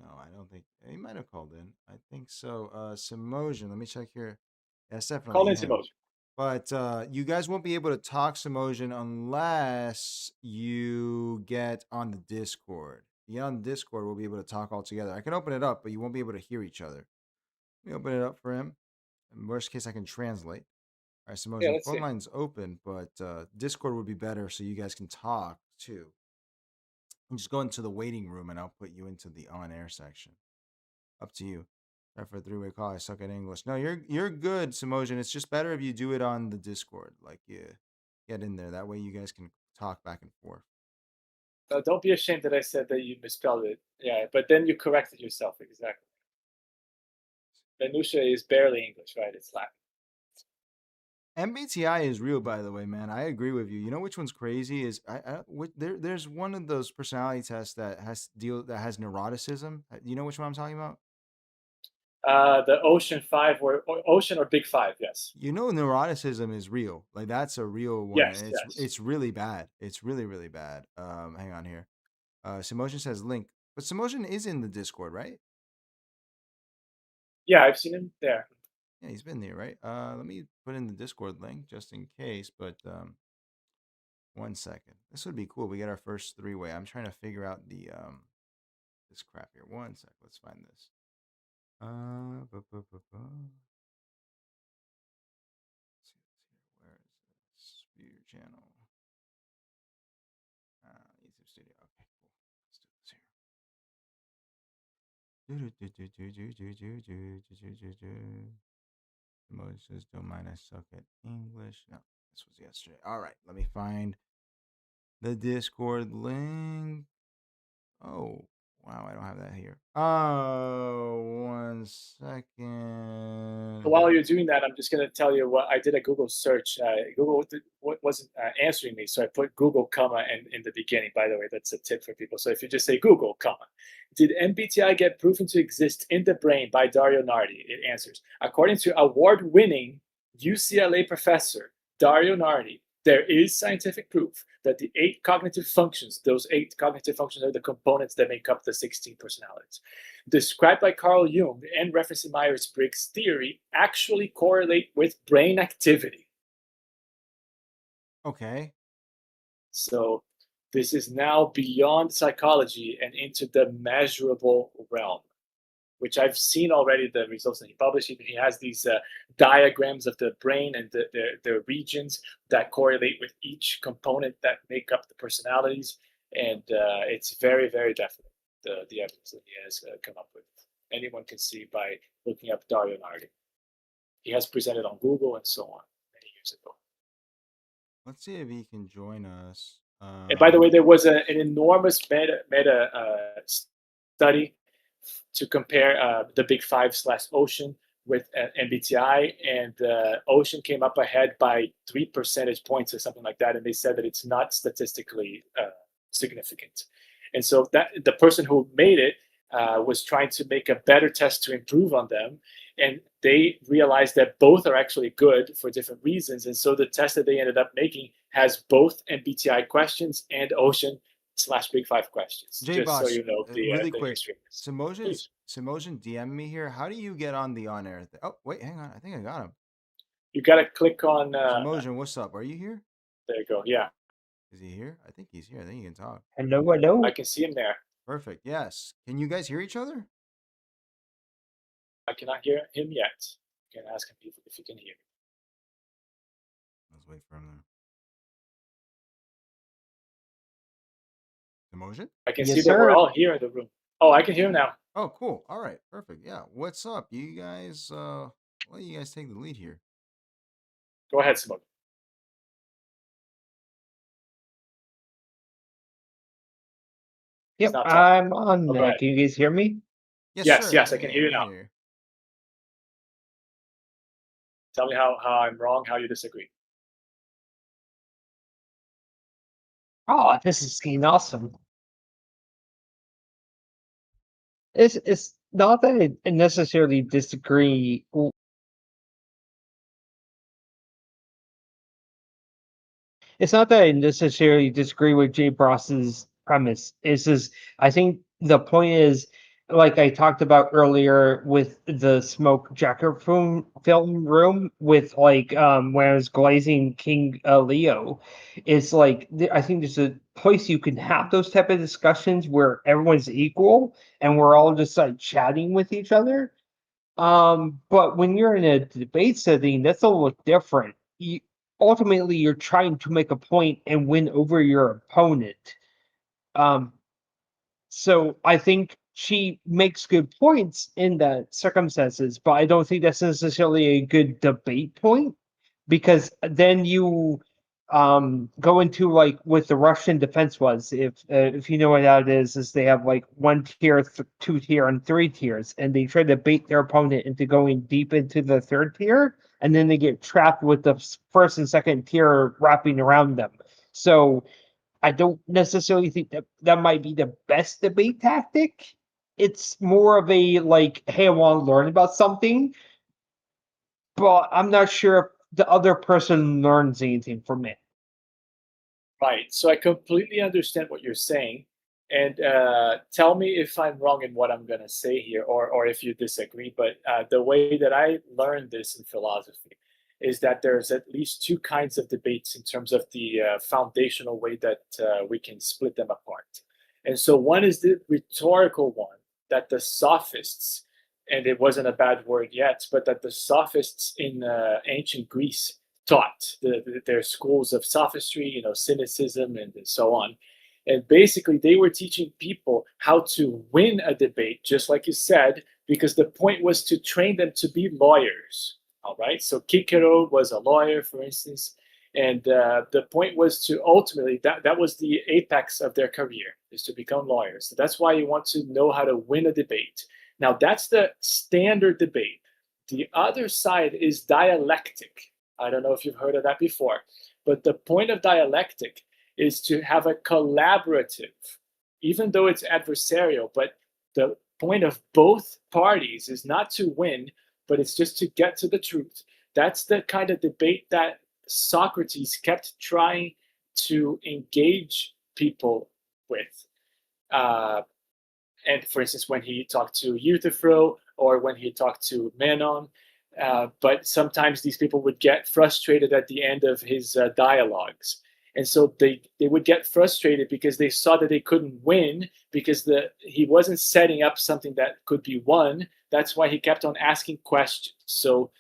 No, I don't think he might have called in. I think so. Samojan, let me check here. That's definitely call in him. Samojan. But you guys won't be able to talk Samojan unless you get on the Discord. You get on the Discord, we'll be able to talk all together. I can open it up, but you won't be able to hear each other. Let me open it up for him. In worst case, I can translate. All right, Samojan, phone line's open, but Discord would be better so you guys can talk too. And just go into the waiting room and I'll put you into the on-air section. Up to you. Try for a three-way call. I suck at English. No, you're good, Samojan. It's just better if you do it on the Discord. Like, yeah, get in there. That way you guys can talk back and forth. Don't be ashamed that I said that you misspelled it. Yeah, but then you corrected yourself. Exactly. Venusia is barely English, right? It's Latin. MBTI is real, by the way, man. I agree with you. You know which one's crazy is there's one of those personality tests that has neuroticism. You know which one I'm talking about? The Ocean 5 or Ocean or Big 5, yes. You know, neuroticism is real. Like, that's a real one. Yes, it's really bad. It's really, really bad. Hang on here. Samojan says link. But Samojan is in the Discord, right? Yeah, I've seen him there. Yeah, he's been there, right? Let me put in the Discord link just in case, but 1 second. This would be cool. We get our first three-way. I'm trying to figure out the this crap here. 1 sec. Let's find this. Where is this? View your channel. YouTube Studio. Okay, cool. Let's do this here. Moses, don't mind I suck at English. No, this was yesterday. All right, let me find the Discord link. Oh, wow, I don't have that here. Oh, 1 second. While you're doing that, I'm just going to tell you what I did a Google search. Google wasn't answering me, so I put Google, comma, and in the beginning. By the way, that's a tip for people. So if you just say Google, comma, did MBTI get proven to exist in the brain by Dario Nardi? It answers, according to award-winning UCLA professor Dario Nardi, there is scientific proof that the 8 cognitive functions, those 8 cognitive functions are the components that make up the 16 personalities, described by Carl Jung and referenced in Myers-Briggs theory, actually correlate with brain activity. Okay. So this is now beyond psychology and into the measurable realm, which I've seen already the results that he published. He has these diagrams of the brain and the regions that correlate with each component that make up the personalities. And it's very, very definite, the evidence that he has come up with. Anyone can see by looking up Dario Nardi. He has presented on Google and so on many years ago. Let's see if he can join us. And by the way, there was an enormous meta study to compare the Big 5/Ocean with MBTI, and Ocean came up ahead by 3 percentage points or something like that, and they said that it's not statistically significant. And so that the person who made it was trying to make a better test to improve on them, and they realized that both are actually good for different reasons. And so the test that they ended up making has both MBTI questions and Ocean / Big Five questions, J just Boss, so you know really the quick. history. Simojan DM me here. How do you get on the on-air thing? Oh, wait, hang on. I think I got him. You got to click on. Simojan, what's up? Are you here? There you go. Yeah. Is he here? I think he's here. I think he can talk. Hello. I can see him there. Perfect. Yes. Can you guys hear each other? I cannot hear him yet. You can ask him if he can hear. Let's wait for him. Emotion? I can see that we're all here in the room. Oh, I can hear him now. Oh, cool. All right. Perfect. Yeah. What's up? You guys, let you guys take the lead here. Go ahead, Smoke. Yep, I'm on go there. ahead. Can you guys hear me? Yes, I can hear you now. Tell me how I'm wrong, how you disagree. Oh, this is getting awesome. It's not that I necessarily disagree. It's not that I necessarily disagree with Jay Bross's premise. It's just I think the point is, like I talked about earlier with the smoke jacket film room with like when I was glazing King Leo, it's like I think there's a place you can have those type of discussions where everyone's equal and we're all just like chatting with each other. But when you're in a debate setting, that's a little different. Ultimately, you're trying to make a point and win over your opponent. So I think she makes good points in that circumstances, but I don't think that's necessarily a good debate point, because then you go into like what the Russian defense was. If you know what that is they have like 1 tier, 2 tier, and 3 tiers, and they try to bait their opponent into going deep into the 3rd tier, and then they get trapped with the 1st and 2nd tier wrapping around them. So I don't necessarily think that might be the best debate tactic. It's more of a like, hey, I want to learn about something, but I'm not sure if the other person learns anything from it. Right. So I completely understand what you're saying. And tell me if I'm wrong in what I'm going to say here, or if you disagree. But the way that I learned this in philosophy is that there's at least 2 kinds of debates in terms of the foundational way that we can split them apart. And so one is the rhetorical one that the sophists, and it wasn't a bad word yet, but that the sophists in ancient Greece taught, their schools of sophistry, cynicism and so on. And basically they were teaching people how to win a debate, just like you said, because the point was to train them to be lawyers. All right. So Cicero was a lawyer, for instance, and the point was to ultimately, that was the apex of their career, is to become lawyers. So that's why you want to know how to win a debate. Now, that's the standard debate. The other side is dialectic. I don't know if you've heard of that before, but the point of dialectic is to have a collaborative, even though it's adversarial, but the point of both parties is not to win, but it's just to get to the truth. That's the kind of debate that Socrates kept trying to engage people with. And for instance, when he talked to Euthyphro or when he talked to Menon, but sometimes these people would get frustrated at the end of his dialogues. And so they would get frustrated because they saw that they couldn't win because he wasn't setting up something that could be won. That's why he kept on asking questions. So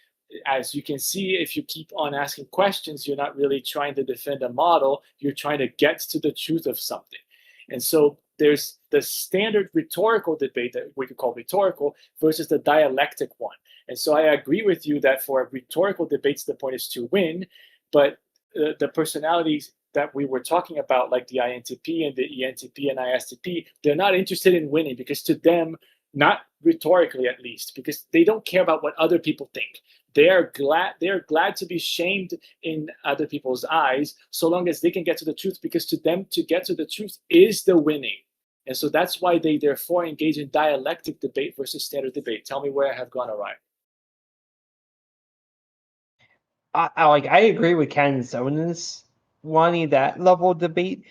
as you can see, if you keep on asking questions, you're not really trying to defend a model. You're trying to get to the truth of something. And so there's the standard rhetorical debate that we could call rhetorical versus the dialectic one. And so I agree with you that for rhetorical debates, the point is to win, but the personalities that we were talking about, like the INTP and the ENTP and ISTP, they're not interested in winning because to them, not rhetorically at least, because they don't care about what other people think. They're glad to be shamed in other people's eyes so long as they can get to the truth, because to them, to get to the truth is the winning. And so that's why they therefore engage in dialectic debate versus standard debate. Tell me where I have gone awry. I agree with Candace Owens wanting that level of debate,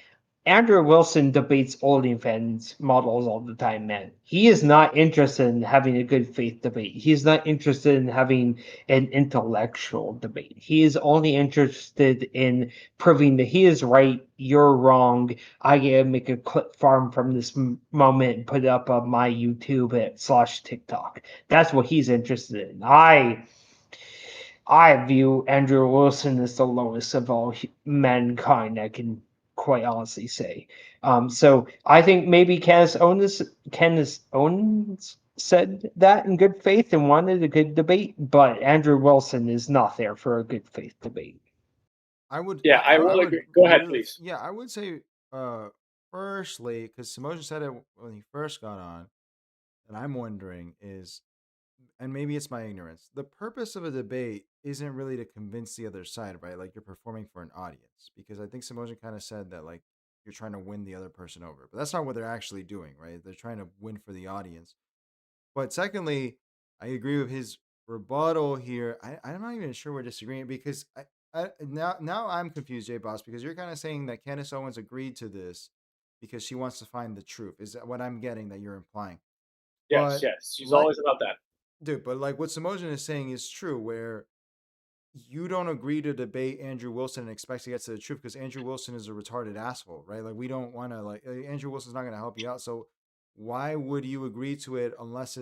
Andrew Wilson debates OnlyFans models all the time, man. He is not interested in having a good faith debate. He's not interested in having an intellectual debate. He is only interested in proving that he is right, you're wrong. I can make a clip farm from this moment and put it up on my YouTube / TikTok. That's what he's interested in. I view Andrew Wilson as the lowest of all mankind, I can quite honestly say. So I think maybe Candace Owens said that in good faith and wanted a good debate, but Andrew Wilson is not there for a good faith debate. I would. Yeah, I will agree. Go ahead, please. Yeah, I would say, firstly, because Simone said it when he first got on, and I'm wondering is, and maybe it's my ignorance, the purpose of a debate isn't really to convince the other side, right? Like you're performing for an audience, because I think Simone kind of said that like you're trying to win the other person over, but that's not what they're actually doing, right? They're trying to win for the audience. But secondly, I agree with his rebuttal here. I'm not even sure we're disagreeing because now I'm confused, J Boss, because you're kind of saying that Candace Owens agreed to this because she wants to find the truth. Is that what I'm getting that you're implying? Yes, yes. She's always about that. Dude, but like what Simone is saying is true, where you don't agree to debate Andrew Wilson and expect to get to the truth because Andrew Wilson is a retarded asshole, right? Like we don't want to Andrew Wilson's not going to help you out. So why would you agree to it unless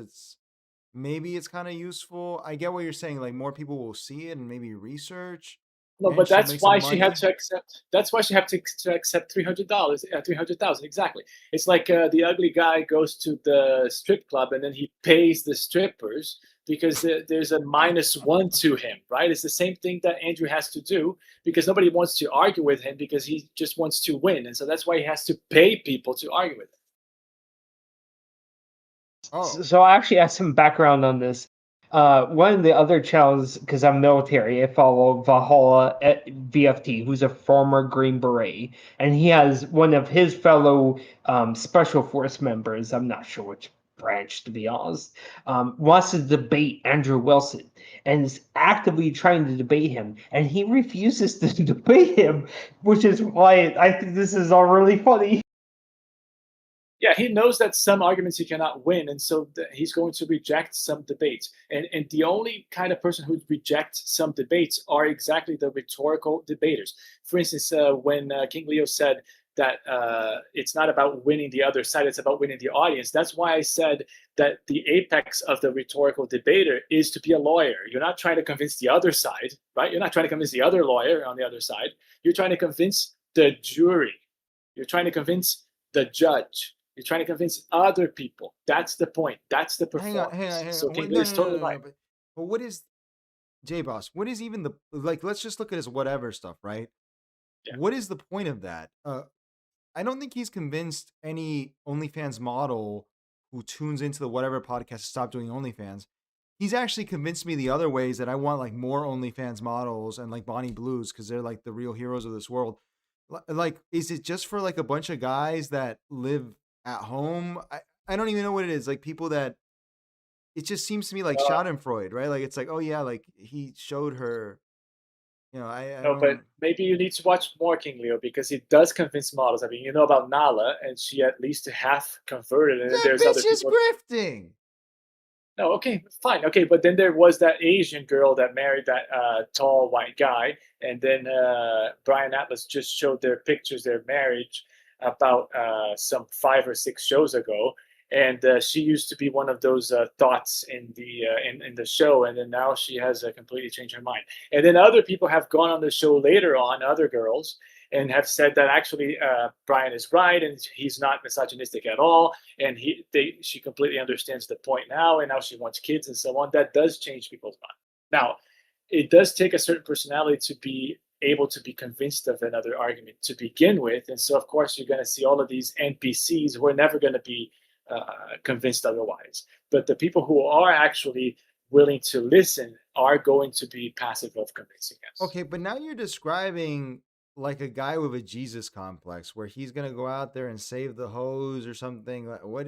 maybe it's kind of useful? I get what you're saying. Like more people will see it and maybe research. No, but that's why she had to accept. That's why she had to accept $300, $300,000 exactly. It's like the ugly guy goes to the strip club and then he pays the strippers because there's a -1 to him, right? It's the same thing that Andrew has to do because nobody wants to argue with him because he just wants to win, and so that's why he has to pay people to argue with him. So I actually have some background on this. One of the other challenges, because I'm military, I follow Valhalla at VFT, who's a former Green Beret, and he has one of his fellow Special Force members, I'm not sure which branch to be honest, wants to debate Andrew Wilson and is actively trying to debate him, and he refuses to debate him, which is why I think this is all really funny. Yeah, he knows that some arguments he cannot win, and so he's going to reject some debates. And the only kind of person who rejects some debates are exactly the rhetorical debaters. For instance, when King Leo said that it's not about winning the other side, it's about winning the audience. That's why I said that the apex of the rhetorical debater is to be a lawyer. You're not trying to convince the other side, right? You're not trying to convince the other lawyer on the other side. You're trying to convince the jury. You're trying to convince the judge. You're trying to convince other people. That's the point. That's the performance. Hang on. So King Leo's totally right. But what is J-Boss? What is even let's just look at his whatever stuff, right? Yeah. What is the point of that? I don't think he's convinced any OnlyFans model who tunes into the whatever podcast to stop doing OnlyFans. He's actually convinced me the other ways that I want like more OnlyFans models and like Bonnie Blues because they're like the real heroes of this world. Like, is it just for like a bunch of guys that live at home? I don't even know what it is. Like people that it just seems to me like Schadenfreude, right? Like it's like, oh yeah, like he showed her, you know. No, but maybe you need to watch more King Leo because he does convince models. I mean, you know about Nala, and she at least half converted, and that there's bitch other people. Is grifting. No, okay, fine, okay, but then there was that Asian girl that married that tall white guy, and then Brian Atlas just showed their pictures, their marriage, about some 5 or 6 shows ago, and she used to be one of those thoughts in the show, and then now she has completely changed her mind. And then other people have gone on the show later on, other girls, and have said that actually Brian is right and he's not misogynistic at all, and she completely understands the point now, and now she wants kids and so on. That does change people's mind. Now, it does take a certain personality to be able to be convinced of another argument to begin with, and so of course you're going to see all of these NPCs who are never going to be convinced otherwise. But the people who are actually willing to listen are going to be passive of convincing us. Okay, but now you're describing like a guy with a Jesus complex where he's going to go out there and save the hoes or something. Like, what?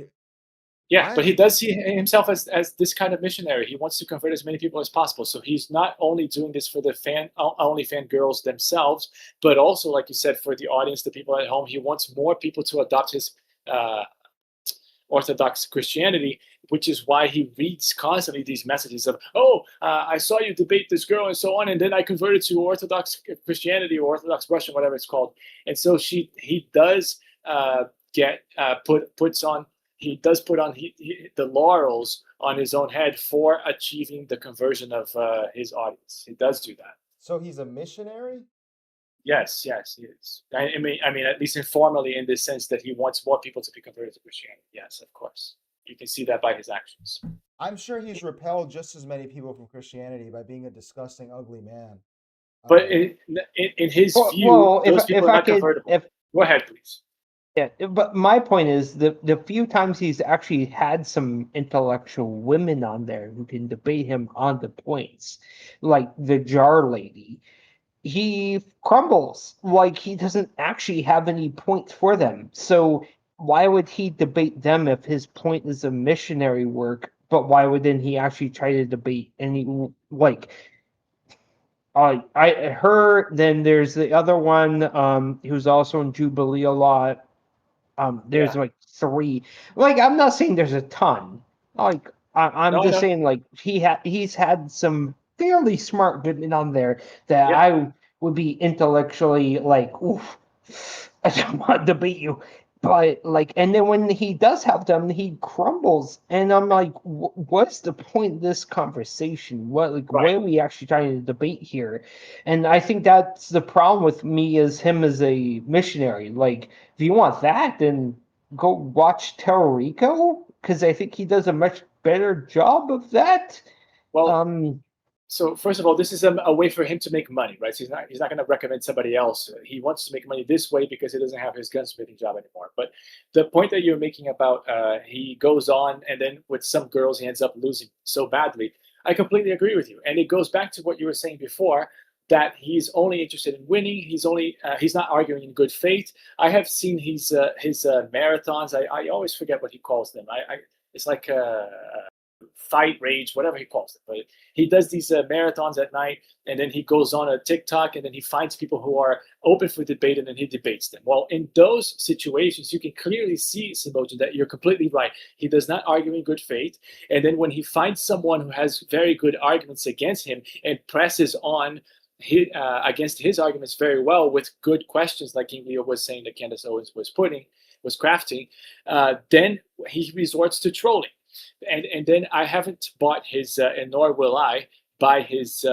Yeah, but he does see himself as this kind of missionary. He wants to convert as many people as possible. So he's not only doing this for the only fan girls themselves, but also, like you said, for the audience, the people at home. He wants more people to adopt his Orthodox Christianity, which is why he reads constantly these messages of, I saw you debate this girl and so on, and then I converted to Orthodox Christianity or Orthodox Russian, whatever it's called. And so he does put on the laurels on his own head for achieving the conversion of his audience. He does do that. So he's a missionary? Yes, he is. I mean, at least informally, in this sense that he wants more people to be converted to Christianity. Yes, of course. You can see that by his actions. I'm sure he's repelled just as many people from Christianity by being a disgusting, ugly man. But in his view, those people are not convertible. Go ahead, please. Yeah, but my point is the few times he's actually had some intellectual women on there who can debate him on the points, like the jar lady, he crumbles. Like, he doesn't actually have any points for them. So why would he debate them if his point is a missionary work? But why would then he actually try to debate any, like, then there's the other one who's also in Jubilee a lot. There's like 3. Like, I'm not saying there's a ton. Like, I'm just saying, like, he's had some fairly smart women on there that I would be intellectually like, oof, I don't want to debate you. But like, and then when he does have them, he crumbles, and I'm like, what's the point of this conversation? What are we actually trying to debate here? And I think that's the problem with me as him as a missionary. Like, if you want that, then go watch Rico, because I think he does a much better job of that. Well, so first of all, this is a way for him to make money, right? So he's not going to recommend somebody else. He wants to make money this way because he doesn't have his gunsmithing job anymore. But the point that you're making about he goes on and then with some girls he ends up losing so badly, I completely agree with you. And it goes back to what you were saying before, that he's only interested in winning. He's not arguing in good faith. I have seen his marathons. I always forget what he calls them. It's like fight rage, whatever he calls it. But he does these marathons at night, and then he goes on a TikTok, and then he finds people who are open for debate, and then he debates them. Well, in those situations, you can clearly see, Simoja, that you're completely right. He does not argue in good faith. And then when he finds someone who has very good arguments against him and presses on against his arguments very well with good questions, like King Leo was saying that Candace Owens was crafting, then he resorts to trolling. And then I haven't bought his, and nor will I buy his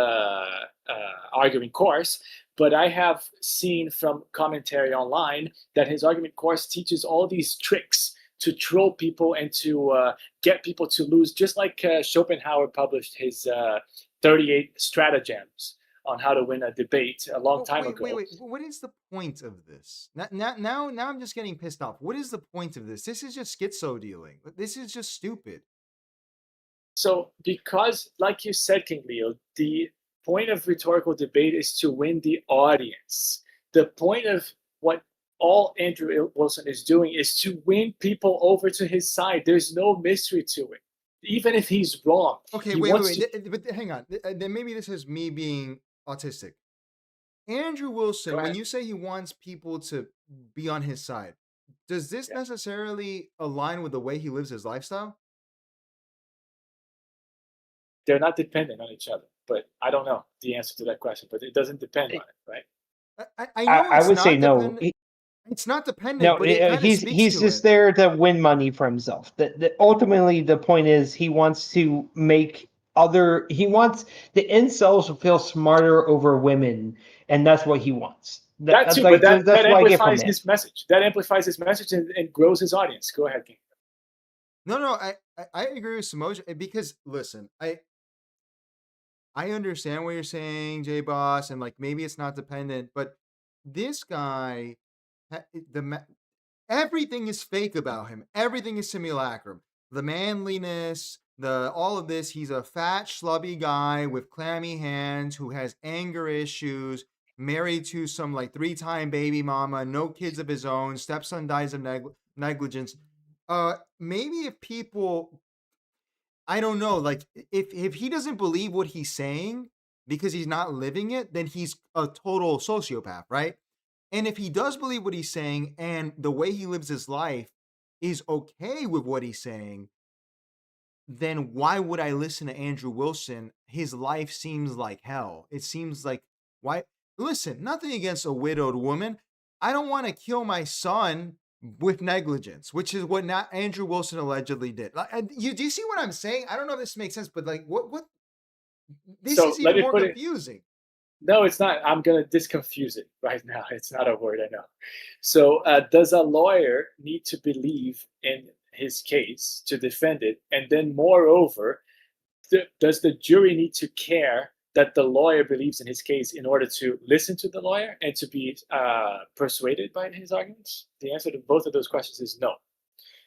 argument course, but I have seen from commentary online that his argument course teaches all these tricks to troll people and to get people to lose, just like Schopenhauer published his 38 stratagems on how to win a debate a long time ago. Wait. What is the point of this? Now I'm just getting pissed off. What is the point of this? This is just schizo dealing. This is just stupid. So, because, like you said, King Leo, the point of rhetorical debate is to win the audience. The point of what all Andrew Wilson is doing is to win people over to his side. There's no mystery to it. Even if he's wrong. Okay, wait. But hang on. Then maybe this is me being autistic. Andrew Wilson, when you say he wants people to be on his side, does this necessarily align with the way he lives his lifestyle? They're not dependent on each other, but I don't know the answer to that question, but it doesn't depend on it, right? I would say no. It's not dependent. No, but he's just there to win money for himself. Ultimately, the point is he wants to make he wants the incels to feel smarter over women, and that's what he wants. That amplifies his message. That amplifies his message and grows his audience. Go ahead, King. No, I agree with Simoja, because listen, I understand what you're saying, J Boss, and like maybe it's not dependent, but this guy, everything is fake about him. Everything is simulacrum. The manliness, all of this. He's a fat, schlubby guy with clammy hands who has anger issues, married to some like 3-time baby mama, no kids of his own, stepson dies of negligence. Maybe if people, I don't know, like if he doesn't believe what he's saying because he's not living it, then he's a total sociopath, right? And if he does believe what he's saying and the way he lives his life is okay with what he's saying, then why would I listen to Andrew Wilson? His life seems like hell. It seems like, why? Listen, nothing against a widowed woman. I don't want to kill my son with negligence, which is what not Andrew Wilson allegedly did. Do you see what I'm saying? I don't know if this makes sense, but like, what? This So is let even me more put it. confusing. No, it's not. I'm going to disconfuse it right now. It's not a word, I know. So, does a lawyer need to believe in his case to defend it? And then, moreover, does the jury need to care that the lawyer believes in his case in order to listen to the lawyer and to be persuaded by his arguments? The answer to both of those questions is no.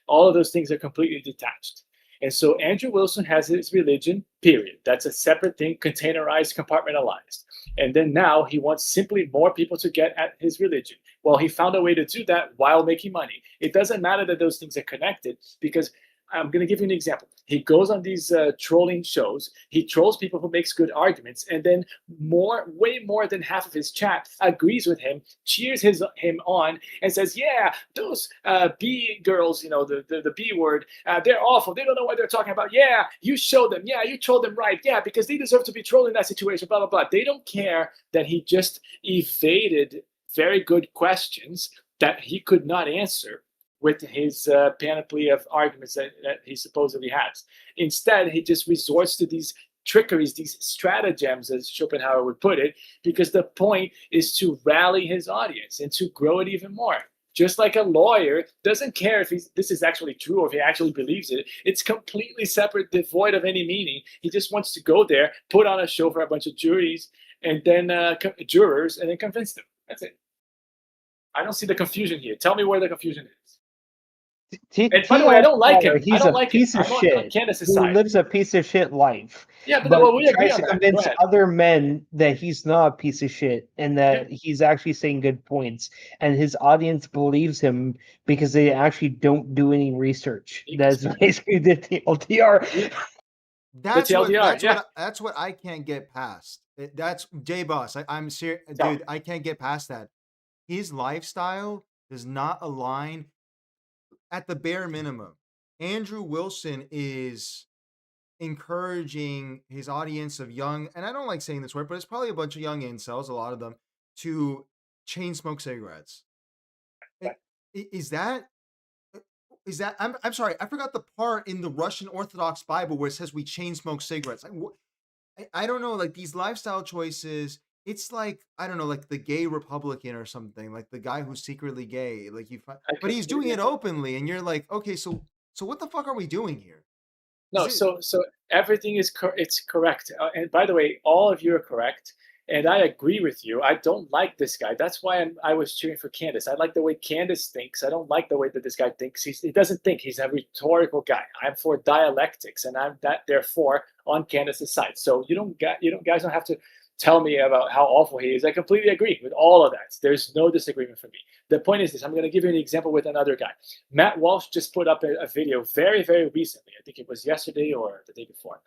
All of those things are completely detached. And so Andrew Wilson has his religion, period. That's a separate thing, containerized, compartmentalized. And then now he wants simply more people to get at his religion. Well, he found a way to do that while making money. It doesn't matter that those things are connected, because I'm going to give you an example. He goes on these trolling shows. He trolls people who makes good arguments, and then way more than half of his chat agrees with him, cheers him on, and says, "Yeah, those B girls, the B word, they're awful. They don't know what they're talking about. Yeah, you showed them. Yeah, you trolled them right. Yeah, because they deserve to be trolled in that situation. Blah blah blah." They don't care that he just evaded very good questions that he could not answer with his panoply of arguments that he supposedly has. Instead, he just resorts to these trickeries, these stratagems, as Schopenhauer would put it, because the point is to rally his audience and to grow it even more. Just like a lawyer doesn't care if this is actually true or if he actually believes it. It's completely separate, devoid of any meaning. He just wants to go there, put on a show for a bunch of jurors, and then jurors, and then convince them. That's it. I don't see the confusion here. Tell me where the confusion is. And by the way, I don't like him. He's a piece of shit who lives a piece of shit life. Yeah, but we agree tries on to that. convince other men that he's not a piece of shit and that he's actually saying good points, and his audience believes him because they actually don't do any research. That's basically the TLDR. That's what I can't get past. That's J Boss. I'm serious, dude. I can't get past that. His lifestyle does not align. At the bare minimum, Andrew Wilson is encouraging his audience of young, and I don't like saying this word, but it's probably a bunch of young incels, a lot of them, to chain smoke cigarettes. Is that? I'm sorry, I forgot the part in the Russian Orthodox Bible where it says we chain smoke cigarettes. I don't know, like these lifestyle choices. It's like, I don't know, like the gay Republican or something, like the guy who's secretly gay, like but he's doing it openly, and you're like, okay, so what the fuck are we doing here? No, so everything is it's correct, and by the way, all of you are correct, and I agree with you. I don't like this guy. That's why I was cheering for Candace. I like the way Candace thinks. I don't like the way that this guy thinks. He doesn't think. He's a rhetorical guy. I'm for dialectics, and I'm therefore on Candace's side. So you guys don't have to tell me about how awful he is. I completely agree with all of that. There's no disagreement for me. The point is this. I'm going to give you an example with another guy. Matt Walsh just put up a video very, very recently. I think it was yesterday or the day before,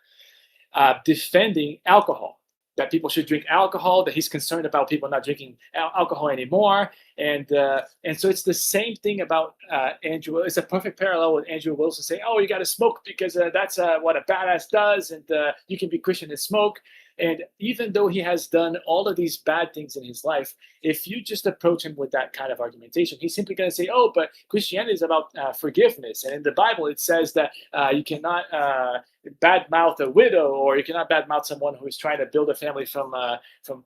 defending alcohol, that people should drink alcohol, that he's concerned about people not drinking alcohol anymore. And so it's the same thing about Andrew. It's a perfect parallel with Andrew Wilson saying, oh, you got to smoke because that's what a badass does, and you can be Christian and smoke. And even though he has done all of these bad things in his life, if you just approach him with that kind of argumentation, he's simply going to say, oh, but Christianity is about forgiveness. And in the Bible, it says that you cannot badmouth a widow, or you cannot badmouth someone who is trying to build a family from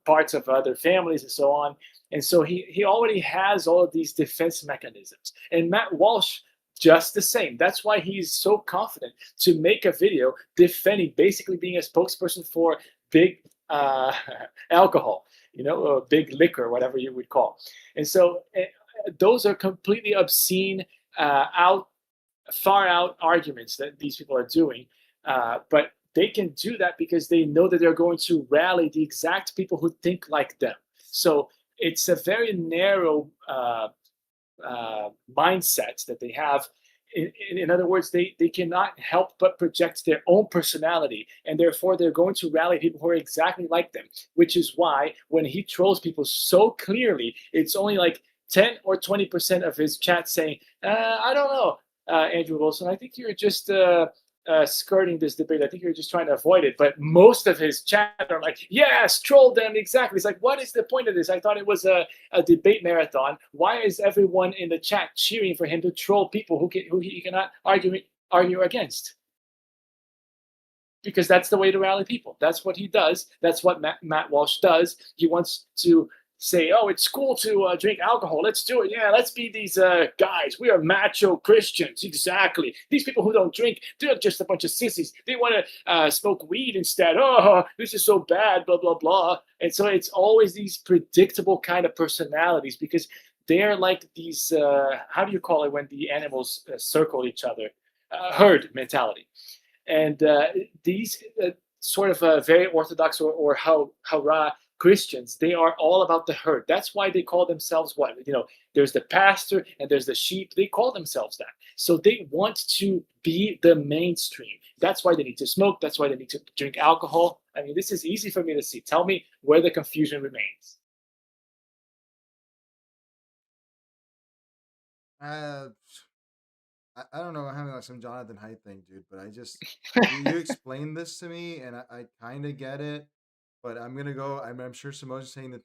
parts of other families and so on. And so he already has all of these defense mechanisms. And Matt Walsh, just the same. That's why he's so confident to make a video defending, basically being a spokesperson for big alcohol, or big liquor, whatever you would call. And so those are completely obscene, far out arguments that these people are doing. But they can do that because they know that they're going to rally the exact people who think like them. So it's a very narrow mindset that they have. In other words, they cannot help but project their own personality, and therefore they're going to rally people who are exactly like them, which is why when he trolls people so clearly, it's only like 10 or 20% of his chat saying, I don't know, Andrew Wilson, I think you're just skirting this debate. I think you're just trying to avoid it. But most of his chat are like, yes, troll them, exactly. It's like, what is the point of this? I thought it was a debate marathon. Why is everyone in the chat cheering for him to troll people who he cannot argue against? Because that's the way to rally people. That's what he does. That's what Matt Walsh does. He wants to say, oh, it's cool to drink alcohol. Let's do it. Yeah, let's be these guys. We are macho Christians. Exactly. These people who don't drink, they're just a bunch of sissies. They want to smoke weed instead. Oh, this is so bad, blah, blah, blah. And so it's always these predictable kind of personalities because they're like these, how do you call it when the animals circle each other? Herd mentality. And these sort of very orthodox or hurrah Christians, they are all about the herd. That's why they call themselves what? There's the pastor and there's the sheep. They call themselves that. So they want to be the mainstream. That's why they need to smoke. That's why they need to drink alcohol. I mean, this is easy for me to see. Tell me where the confusion remains. I don't know. I'm having like some Jonathan Haidt thing, dude. But I just you explained this to me, and I kind of get it. But I'm gonna go. I'm sure Simone's saying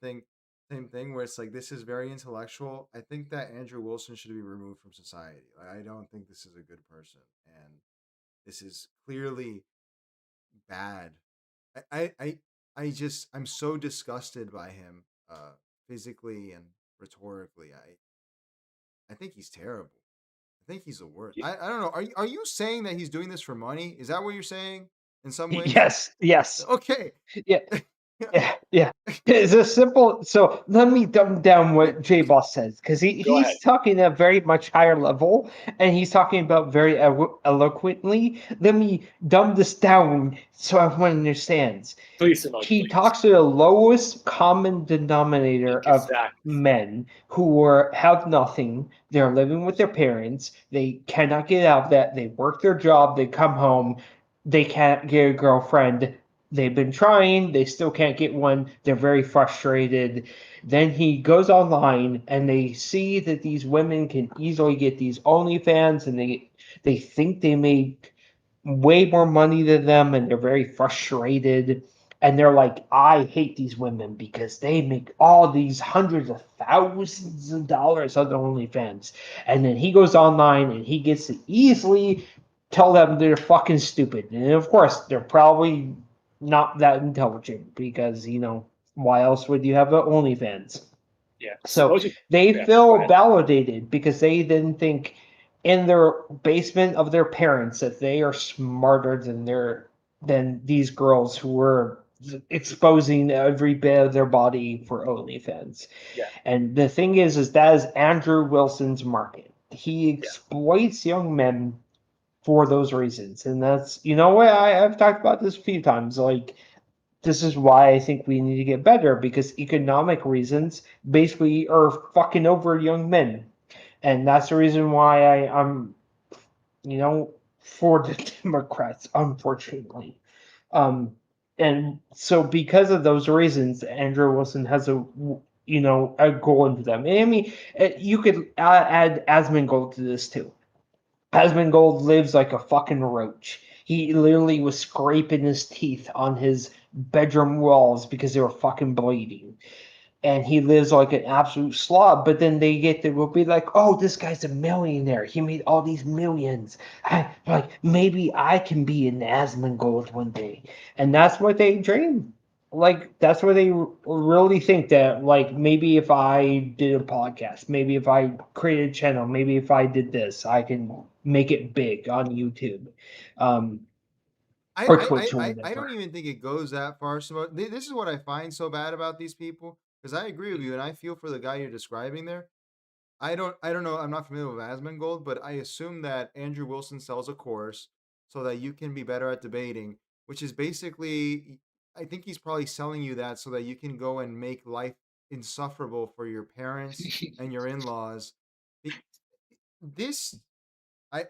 same thing, where it's like this is very intellectual. I think that Andrew Wilson should be removed from society. Like, I don't think this is a good person, and this is clearly bad. I'm so disgusted by him, physically and rhetorically. I think he's terrible. I think he's the worst. I don't know. Are you saying that he's doing this for money? Is that what you're saying? In some ways. Yes. Okay. Yeah. Yeah. It's a simple. So let me dumb down what J Boss says because he's talking at a very much higher level and he's talking about very eloquently. Let me dumb this down so everyone understands. Please, he talks to the lowest common denominator of men who have nothing. They're living with their parents. They cannot get out of that. They work their job. They come home. They can't get a girlfriend. They've been trying. They still can't get one. They're very frustrated. Then he goes online and they see that these women can easily get these OnlyFans and they think they make way more money than them and they're very frustrated. And they're like, I hate these women because they make all these hundreds of thousands of dollars on the OnlyFans. And then he goes online and he gets to easily tell them they're fucking stupid. And of course, they're probably not that intelligent because, why else would you have an OnlyFans? Yeah. So they feel validated because they then think in their basement of their parents that they are smarter than these girls who were exposing every bit of their body for OnlyFans. Yeah. And the thing is that is Andrew Wilson's market. He exploits young men for those reasons. And that's, I've talked about this a few times. Like, this is why I think we need to get better because economic reasons basically are fucking over young men. And that's the reason why I'm, for the Democrats, unfortunately. And so because of those reasons, Andrew Wilson has a goal into them. I mean, you could add Asmongold to this too. Asmongold lives like a fucking roach. He literally was scraping his teeth on his bedroom walls because they were fucking bleeding. And he lives like an absolute slob, but then they will be like, oh, this guy's a millionaire. He made all these millions. Maybe I can be an Asmongold one day. And that's what they dream. Like, that's what they really think that, like, maybe if I did a podcast, maybe if I created a channel, maybe if I did this, I can make it big on YouTube. I don't even think it goes that far. So this is what I find so bad about these people because I agree with you and I feel for the guy you're describing there. I don't know. I'm not familiar with Asmongold, but I assume that Andrew Wilson sells a course so that you can be better at debating, which is basically, I think he's probably selling you that so that you can go and make life insufferable for your parents and your in-laws.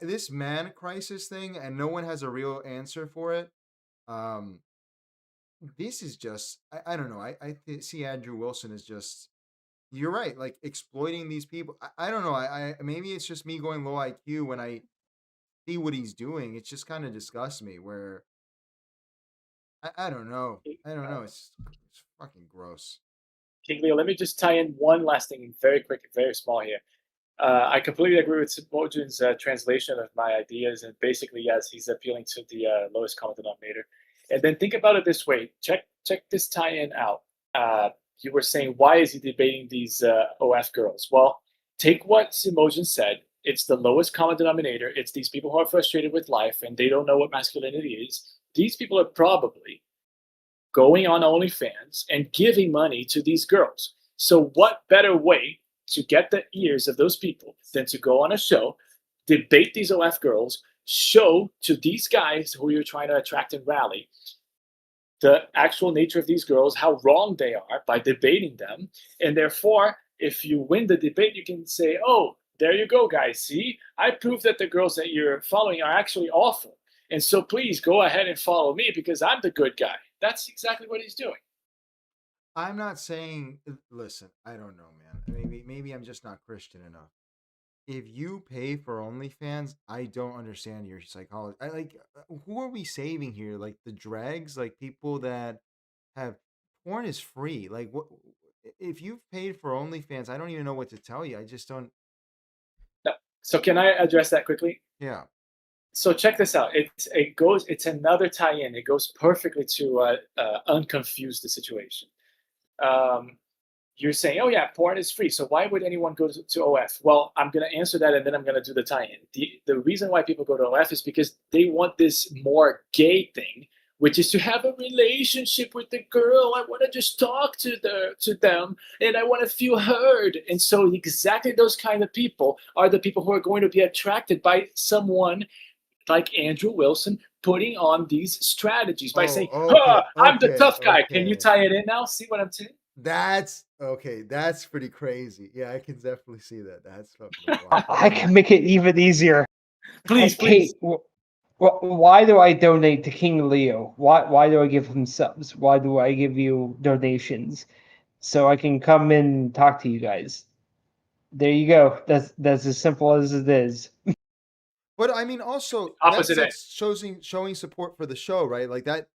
this man crisis thing, and no one has a real answer for it. This is just I don't know. I see Andrew Wilson as just, you're right, like exploiting these people. I don't know. I maybe it's just me going low IQ when I see what he's doing. It just kind of disgusts me. Where I don't know. I don't know. It's fucking gross. King Leo, let me just tie in one last thing, very quick, very small here. I completely agree with Mojin's translation of my ideas, and basically, yes, he's appealing to the lowest common denominator. And then think about it this way. Check this tie-in out. You were saying, why is he debating these OF girls? Well, take what Mojin said. It's the lowest common denominator. It's these people who are frustrated with life and they don't know what masculinity is. These people are probably going on OnlyFans and giving money to these girls. So what better way to get the ears of those people than to go on a show, debate these OF girls, show to these guys who you're trying to attract and rally the actual nature of these girls, how wrong they are by debating them. And therefore, if you win the debate, you can say, oh, there you go, guys. See, I proved that the girls that you're following are actually awful. And so please go ahead and follow me because I'm the good guy. That's exactly what he's doing. I'm not saying, listen, I don't know, man. Maybe I'm just not Christian enough. If you pay for OnlyFans, I don't understand your psychology. Who are we saving here? Like the dregs, like people that have porn is free. Like, what if you've paid for OnlyFans? I don't even know what to tell you. I just don't. No. So can I address that quickly? Yeah. So check this out. It's another tie-in. It goes perfectly to unconfuse the situation. You're saying, oh yeah, porn is free. So why would anyone go to OF? Well, I'm going to answer that and then I'm going to do the tie-in. The reason why people go to OF is because they want this more gay thing, which is to have a relationship with the girl. I want to just talk to them and I want to feel heard. And so exactly those kind of people are the people who are going to be attracted by someone like Andrew Wilson putting on these strategies by saying, I'm the tough guy. Can you tie it in now? See what I'm saying? That's okay. That's pretty crazy. Yeah, I can definitely see that. That's fucking wild. I can make it even easier. Please. Why do I donate to King Leo? Why do I give him subs? Why do I give you donations? So I can come in and talk to you guys. There you go. That's as simple as it is. But I mean, also Opposite that's showing support for the show, right? Like that.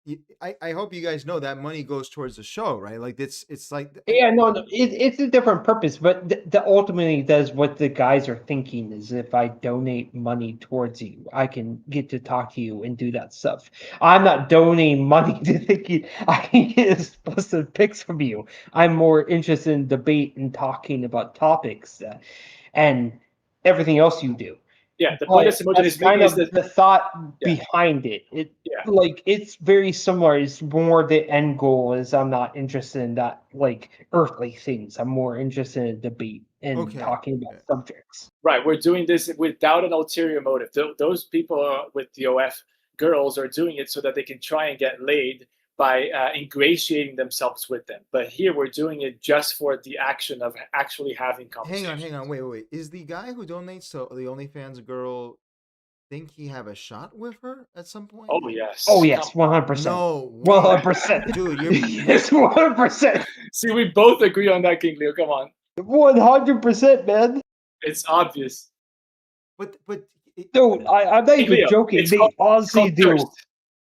I hope you guys know that money goes towards the show, right? Like it's like Yeah, no, it's a different purpose, but the ultimately does what the guys are thinking is if I donate money towards you, I can get to talk to you and do that stuff. I'm not donating money to thinking I can get explicit pics from you. I'm more interested in debate and talking about topics and everything else you do. Yeah, the point is kind of the thought behind it. Like it's very similar. It's more the end goal is I'm not interested in that like earthly things. I'm more interested in debate and talking about subjects. Right, we're doing this without an ulterior motive. Those people with the OF girls are doing it so that they can try and get laid by ingratiating themselves with them. But here we're doing it just for the action of actually having conversation. Hang on, wait. Is the guy who donates to the OnlyFans girl think he have a shot with her at some point? Oh yes. Oh yes, 100%. No, 100%, dude. Yes, 100%. See, we both agree on that, King Leo. Come on. 100%, man. It's obvious. But dude, I'm not even joking. They honestly do.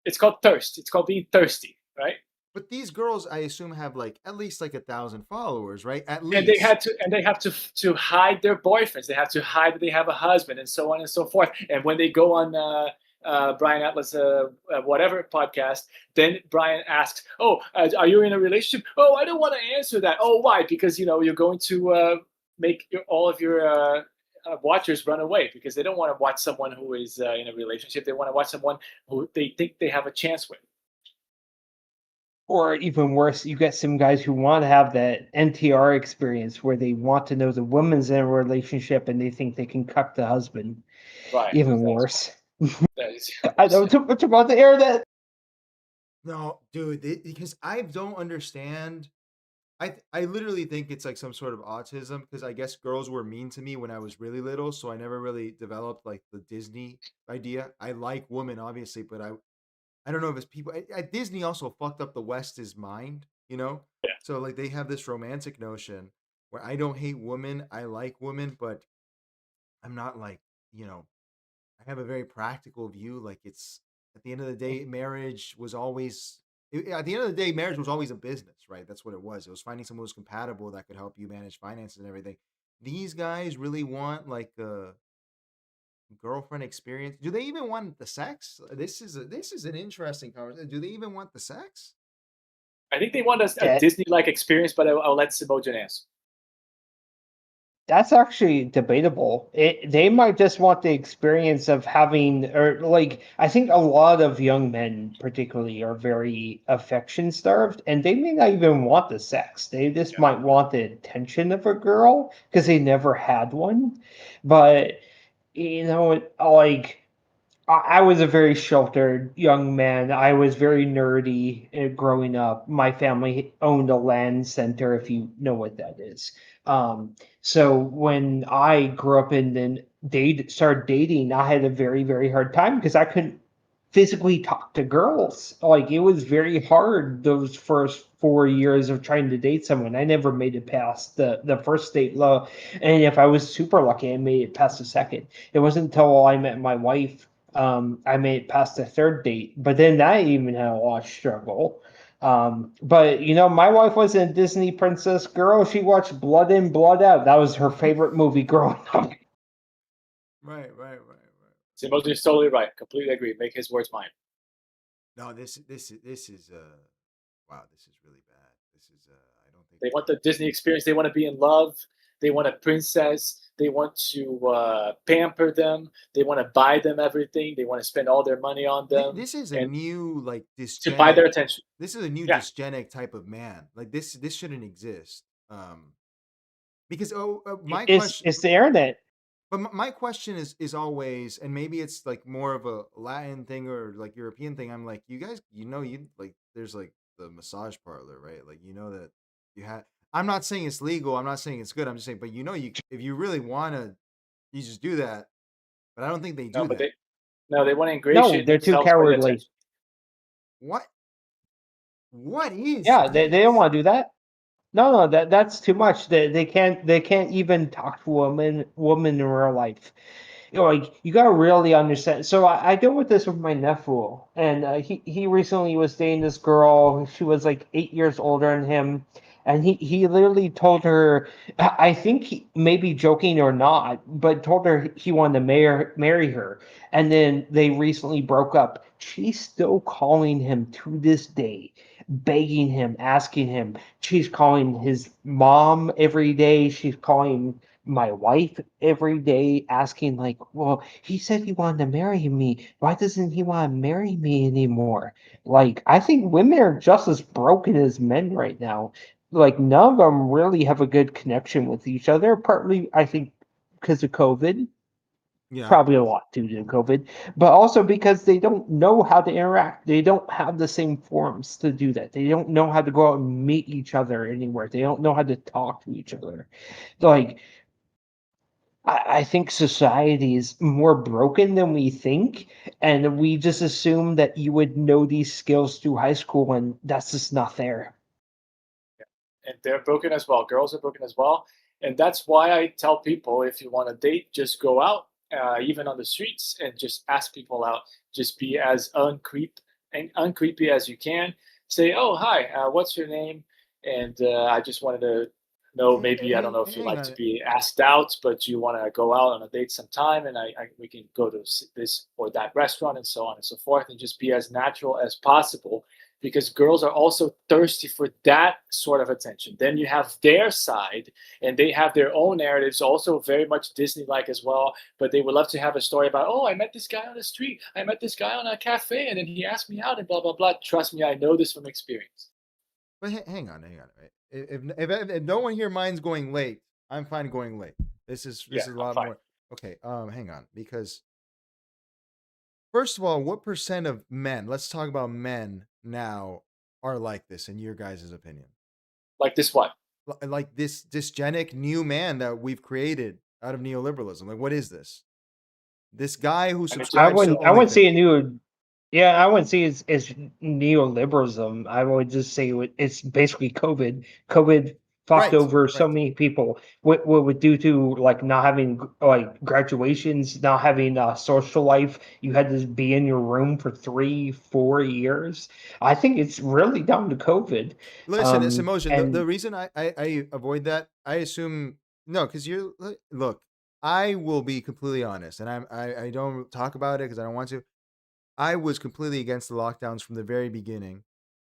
It's called thirst. It's called being thirsty, right? But these girls, I assume, have like at least like 1,000 followers, right? At least. And they have to hide their boyfriends. They have to hide that they have a husband, and so on and so forth. And when they go on Brian Atlas whatever podcast, then Brian asks, "Oh, are you in a relationship?" "Oh, I don't want to answer that." "Oh, why?" "Because you're going to make all of your watchers run away because they don't want to watch someone who is in a relationship. They want to watch someone who they think they have a chance with." Or even worse, you get some guys who want to have that NTR experience where they want to know the woman's in a relationship and they think they can cuck the husband. Right. Even worse. Is, I know too much about the internet. No, dude, because I don't understand I literally think it's like some sort of autism because I guess girls were mean to me when I was really little, so I never really developed like the Disney idea. I like women, obviously, but I don't know if it's people. Disney also fucked up the West's mind, you know. Yeah. So like they have this romantic notion where I don't hate women, I like women, but I'm not like you know. I have a very practical view. Like it's at the end of the day, marriage was always at the end of the day, marriage was always a business, right? That's what it was. It was finding someone who was compatible that could help you manage finances and everything. These guys really want like a girlfriend experience. Do they even want the sex? This is an interesting conversation. Do they even want the sex? I think they want a That- Disney-like experience, but I'll let Simogen answer. That's actually debatable. They might just want the experience of having, or like, I think a lot of young men, particularly, are very affection starved, and they may not even want the sex. They just might want the attention of a girl because they never had one. But, like, I was a very sheltered young man. I was very nerdy growing up. My family owned a land center, if you know what that is. So when I grew up and then started dating, I had a very, very hard time because I couldn't physically talk to girls. Like it was very hard those first 4 years of trying to date someone. I never made it past the first date low. And if I was super lucky, I made it past the second. It wasn't until I met my wife I made it past the third date, but then I even had a lot of struggle. But my wife was a Disney princess girl. She watched Blood In, Blood Out. That was her favorite movie growing up. Right. Simogen is totally right. Completely agree. Make his words mine. No, this is wow, this is really bad. This is I don't think They want the Disney experience. They want to be in love. They want a princess. They want to pamper them. They want to buy them everything. They want to spend all their money on them. This is a new like to buy their dysgenic. attention. This is a new Yeah. dysgenic type of man. Like this shouldn't exist. Because my It's question, it's the internet. but my question is always, and maybe it's like more of a Latin thing or like European thing. I'm like, you guys, you like, there's like the massage parlor, right? Like, that you have. I'm not saying it's legal. I'm not saying it's good. I'm just saying, but you if you really wanna, you just do that. But I don't think they do that. They want to ingratiate No, they're too themselves by the cowardly. attention. What? What is? Yeah, they don't want to do that. No, that's too much. They can't even talk to woman in real life. Like you gotta really understand. So I deal with this with my nephew, and he recently was dating this girl. She was like 8 years older than him, and he literally told her, I think maybe joking or not, but told her he wanted to marry her. And then they recently broke up. She's still calling him to this day, begging him, asking him. She's calling his mom every day. She's calling my wife every day, asking like, well, he said he wanted to marry me. Why doesn't he want to marry me anymore? Like, I think women are just as broken as men right now. Like, none of them really have a good connection with each other. Partly, I think, because of COVID. Yeah. Probably a lot due to COVID, but also because they don't know how to interact. They don't have the same forums to do that. They don't know how to go out and meet each other anywhere. They don't know how to talk to each other. Like, I think society is more broken than we think, and we just assume that you would know these skills through high school, and that's just not there. And they're broken as well. Girls are broken as well. And that's why I tell people, if you want to date, just go out, even on the streets, and just ask people out. Just be as uncreepy as you can. Say, oh, hi, what's your name? And I just wanted to know, maybe, I don't know if you like to be asked out, but you want to go out on a date sometime, and we can go to this or that restaurant and so on and so forth, and just be as natural as possible. Because girls are also thirsty for that sort of attention. Then you have their side, and they have their own narratives, also very much Disney-like as well. But they would love to have a story about, oh, I met this guy on the street. I met this guy on a cafe, and then he asked me out, and blah, blah, blah. Trust me, I know this from experience. But hang on. Right? If no one here minds going late, I'm fine going late. This is a lot more. Okay, hang on. Because, first of all, what percent of men, let's talk about men now, are like this in your guys' opinion? Like this what? Like this dysgenic new man that we've created out of neoliberalism. Like, what is this? This guy who I subscribes to wouldn't. I wouldn't say OnlyFans. a new. Yeah, I wouldn't say it's neoliberalism. I would just say it's basically COVID. COVID fucked Right, over so right. many people. What would due to like not having like graduations, not having a social life. You had to be in your room for 3-4 years. I think it's really down to COVID. Listen, it's emotion. The And reason I avoid that, I assume no, because you look. I will be completely honest, and I don't talk about it because I don't want to. I was completely against the lockdowns from the very beginning.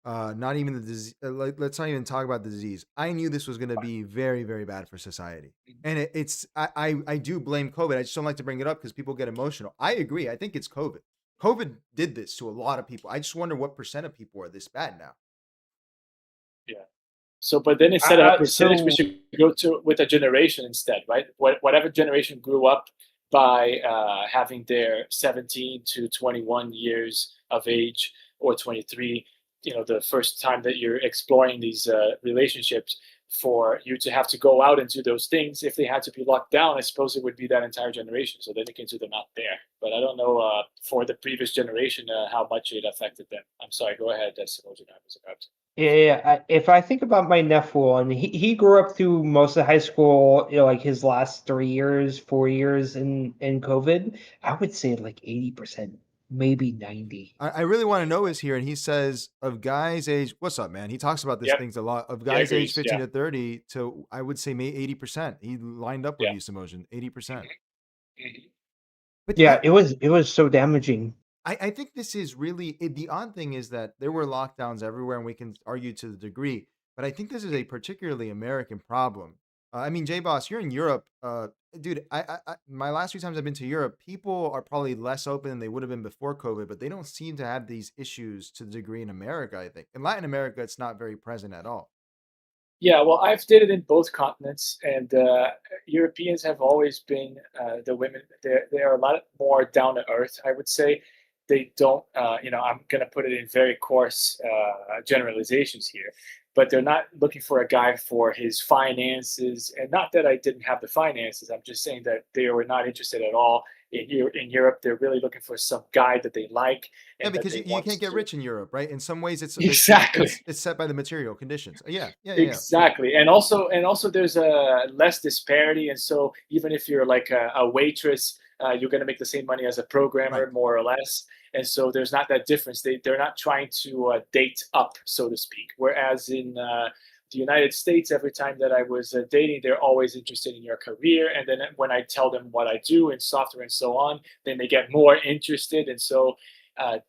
Not even the disease. Let's not even talk about the disease. I knew this was going to be very, very bad for society, and I do blame COVID. I just don't like to bring it up because people get emotional. I agree. I think it's COVID. COVID did this to a lot of people. I just wonder what percent of people are this bad now. Yeah. So, but then instead of a percentage, we should go to with a generation instead, right? Whatever generation grew up by having their 17 to 21 years of age or 23, the first time that you're exploring these relationships, for you to have to go out and do those things. If they had to be locked down, I suppose it would be that entire generation. So then you can do them out there. But I don't know for the previous generation how much it affected them. I'm sorry. Go ahead. That's what I was about to. yeah, if I think about my nephew, and he grew up through most of high school, like his last 3 years, 4 years in COVID, I would say like 80%, maybe 90. I really want to know is here, and he says of guys age. What's up, man? He talks about these things a lot. Of guys age 15 to 30 to I would say maybe 80%. He lined up with you, Emotion, 80%. But yeah, it was so damaging. I think this is really the odd thing is that there were lockdowns everywhere, and we can argue to the degree, but I think this is a particularly American problem. I mean, J Boss, you're in Europe, dude. I my last 3 times I've been to Europe, people are probably less open than they would have been before COVID, but they don't seem to have these issues to the degree in America. I think in Latin America, it's not very present at all. Yeah, well, I've dated in both continents, and Europeans have always been the women. They are a lot more down to earth, I would say. They don't, I'm going to put it in very coarse generalizations here, but they're not looking for a guy for his finances. And not that I didn't have the finances. I'm just saying that they were not interested at all. In Europe, they're really looking for some guy that they like. Yeah, because you can't get rich in Europe, right? In some ways, it's exactly it's set by the material conditions. Yeah, exactly. And also there's a less disparity. And so even if you're like a waitress, you're going to make the same money as a programmer, more or less. And so there's not that difference. They're not trying to date up, so to speak. Whereas in the United States, every time that I was dating, they're always interested in your career. And then when I tell them what I do in software and so on, then they get more interested. And so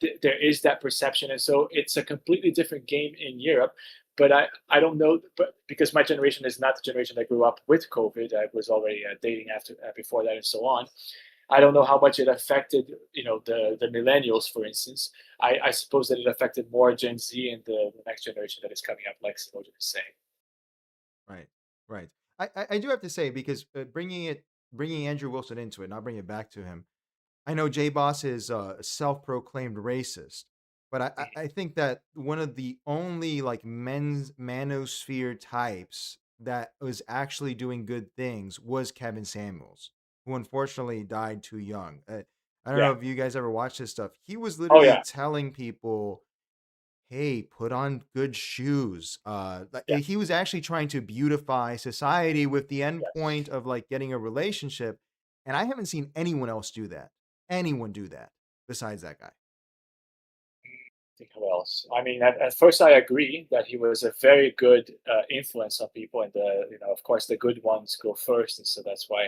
there is that perception. And so it's a completely different game in Europe. But I don't know, but because my generation is not the generation that grew up with COVID. I was already dating before that and so on. I don't know how much it affected, the millennials, for instance. I suppose that it affected more Gen Z and the next generation that is coming up, like Simone is saying. Right. I do have to say, because bringing Andrew Wilson into it, and I'll bring it back to him. I know J Boss is a self-proclaimed racist, but I think that one of the only like men's manosphere types that was actually doing good things was Kevin Samuels, who unfortunately died too young. I don't know if you guys ever watched this stuff. He was literally telling people, hey, put on good shoes. He was actually trying to beautify society with the end point of like getting a relationship. And I haven't seen anyone else do that. Anyone do that besides that guy. Who else? I mean, at first I agree that he was a very good influence on people, and of course the good ones go first, and so that's why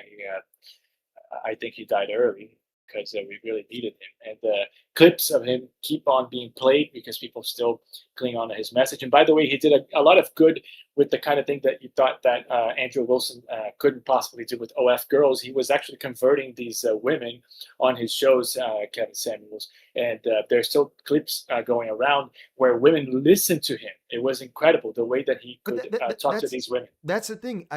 I think he died early, because we really needed him. And the clips of him keep on being played because people still cling on to his message. And by the way, he did a lot of good with the kind of thing that you thought that Andrew Wilson couldn't possibly do with OF Girls. He was actually converting these women on his shows, Kevin Samuels. And there's still clips going around where women listen to him. It was incredible the way that he could talk to these women. That's the thing.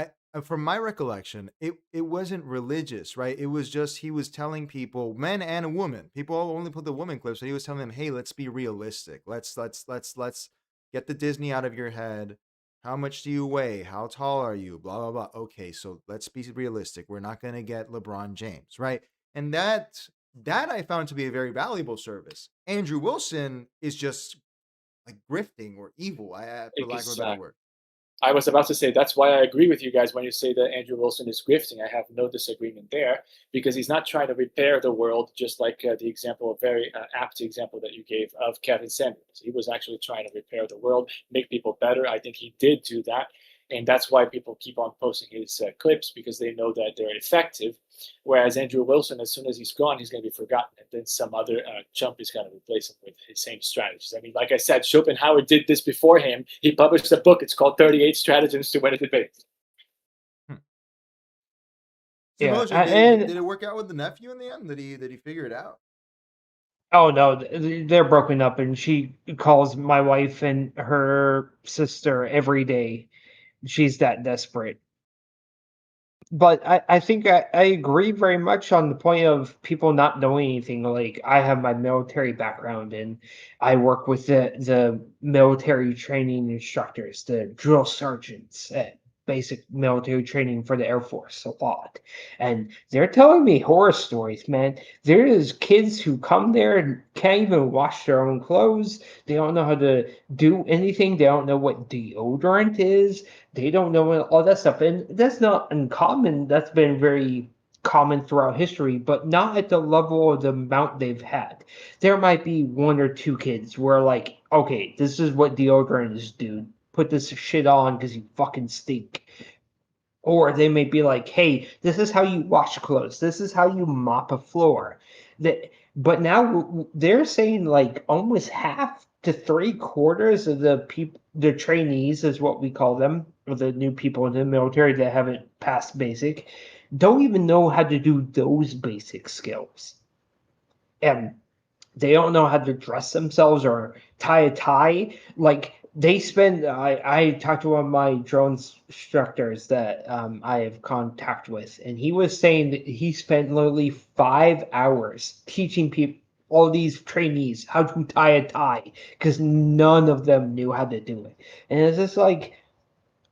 From my recollection, it wasn't religious, right? It was just he was telling people, men and a woman. People only put the woman clips, so he was telling them, "Hey, let's be realistic. Let's get the Disney out of your head. How much do you weigh? How tall are you? Blah, blah, blah. Okay, so let's be realistic. We're not going to get LeBron James, right? And that I found to be a very valuable service. Andrew Wilson is just like grifting or evil, for lack of a better word. I was about to say that's why I agree with you guys when you say that Andrew Wilson is grifting. I have no disagreement there because he's not trying to repair the world, just like the example, a very apt example that you gave of Kevin Samuels. He was actually trying to repair the world, make people better. I think he did do that. And that's why people keep on posting his clips because they know that they're effective. Whereas Andrew Wilson, as soon as he's gone, he's going to be forgotten. And then some other chump is going to replace him with his same strategies. I mean, like I said, Schopenhauer did this before him. He published a book. It's called 38 Stratagems to Win a Debate. So Yeah, did it work out with the nephew in the end? Did he figure it out? Oh no, they're broken up, and she calls my wife and her sister every day. She's that desperate. But I think I agree very much on the point of people not knowing anything. Like, I have my military background, and I work with the military training instructors, the drill sergeants at basic military training for the Air Force a lot. And they're telling me horror stories, man. There is kids who come there and can't even wash their own clothes. They don't know how to do anything. They don't know what deodorant is. They don't know all that stuff. And that's not uncommon. That's been very common throughout history, but not at the level of the amount they've had. There might be one or two kids where, like, okay, this is what deodorant is, dude. Put this shit on because you fucking stink. Or they may be like, hey, this is how you wash clothes. This is how you mop a floor. But now they're saying like almost half to 3/4 of the people, the trainees is what we call them, or the new people in the military that haven't passed basic, don't even know how to do those basic skills. And they don't know how to dress themselves or tie a tie. Like, they spend, I talked to one of my drone instructors that I have contact with, and he was saying that he spent literally 5 hours teaching people, all these trainees, how to tie a tie because none of them knew how to do it. And it's just like,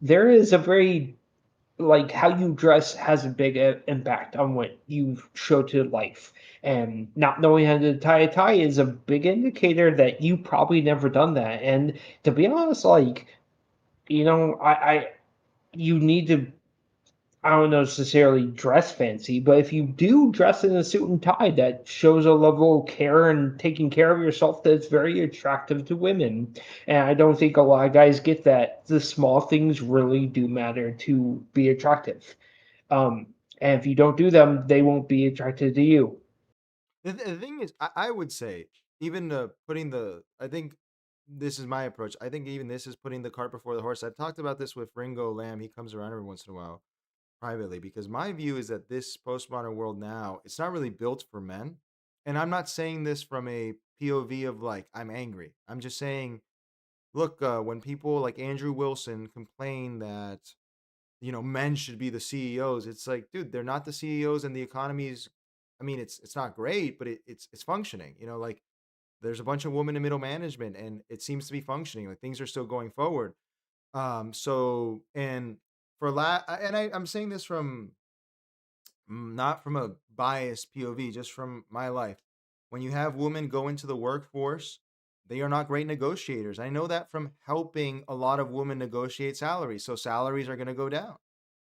there is a very, like, how you dress has a big impact on what you show to life. And not knowing how to tie a tie is a big indicator that you probably never done that. And to be honest, like, you know, you need to, I don't necessarily dress fancy, but if you do dress in a suit and tie, that shows a level of care and taking care of yourself that's very attractive to women. And I don't think a lot of guys get that. The small things really do matter to be attractive. And if you don't do them, they won't be attracted to you. The thing is, I would say, even I think this is my approach. I think even this is putting the cart before the horse. I've talked about this with Ringo Lamb. He comes around every once in a while privately because my view is that this postmodern world now, it's not really built for men. And I'm not saying this from a POV of like, I'm angry. I'm just saying, look, when people like Andrew Wilson complain that, men should be the CEOs, it's like, dude, they're not the CEOs and the economy's, I mean, it's not great, but it's functioning. Like there's a bunch of women in middle management and it seems to be functioning. Like things are still going forward. So, and I'm saying this from not from a biased POV, just from my life. When you have women go into the workforce, they are not great negotiators. I know that from helping a lot of women negotiate salaries. So salaries are going to go down.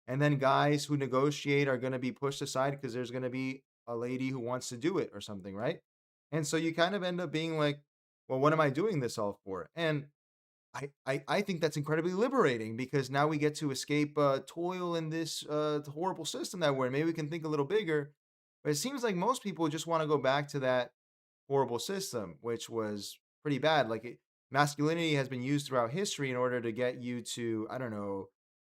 And then guys who negotiate are going to be pushed aside because there's going to be a lady who wants to do it or something, right? And so you kind of end up being like, well, what am I doing this all for? And I think that's incredibly liberating because now we get to escape toil in this horrible system that we're in. Maybe we can think a little bigger, but it seems like most people just want to go back to that horrible system, which was pretty bad. Like masculinity has been used throughout history in order to get you to, I don't know,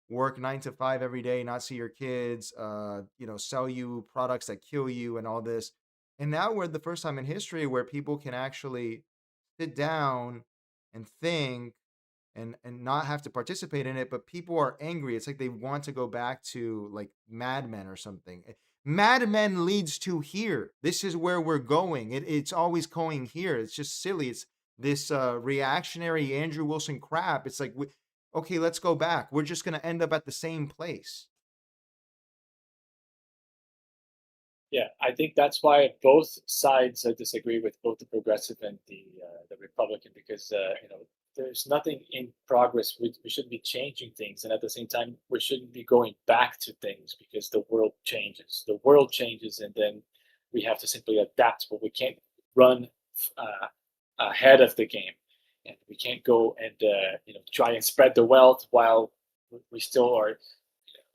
work 9 to 5 every day, not see your kids, sell you products that kill you and all this. And now we're the first time in history where people can actually sit down and think and not have to participate in it, but people are angry. It's like they want to go back to like Mad Men or something. Mad Men leads to here. This is where we're going. It's always going here. It's just silly. It's this reactionary Andrew Wilson crap. It's like okay, let's go back. We're just going to end up at the same place. Yeah, I think that's why both sides disagree with both the progressive and the Republican, because there's nothing in progress. We shouldn't be changing things, and at the same time, we shouldn't be going back to things because the world changes. The world changes, and then we have to simply adapt. But we can't run ahead of the game, and we can't go and try and spread the wealth while we still are.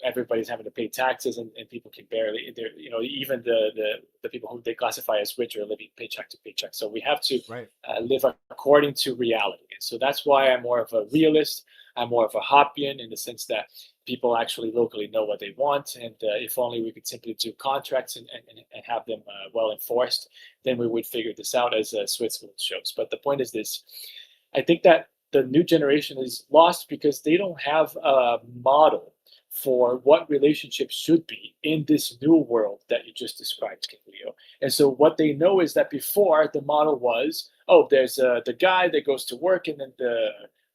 Everybody's having to pay taxes, and people can barely, even the people who they classify as rich are living paycheck to paycheck. So we have to live according to reality. And so that's why I'm more of a realist. I'm more of a Hoppian in the sense that people actually locally know what they want. And if only we could simply do contracts and have them well enforced, then we would figure this out, as Switzerland shows. But the point is this: I think that the new generation is lost because they don't have a model for what relationships should be in this new world that you just described, King Leo. And so what they know is that before, the model was, there's the guy that goes to work, and then the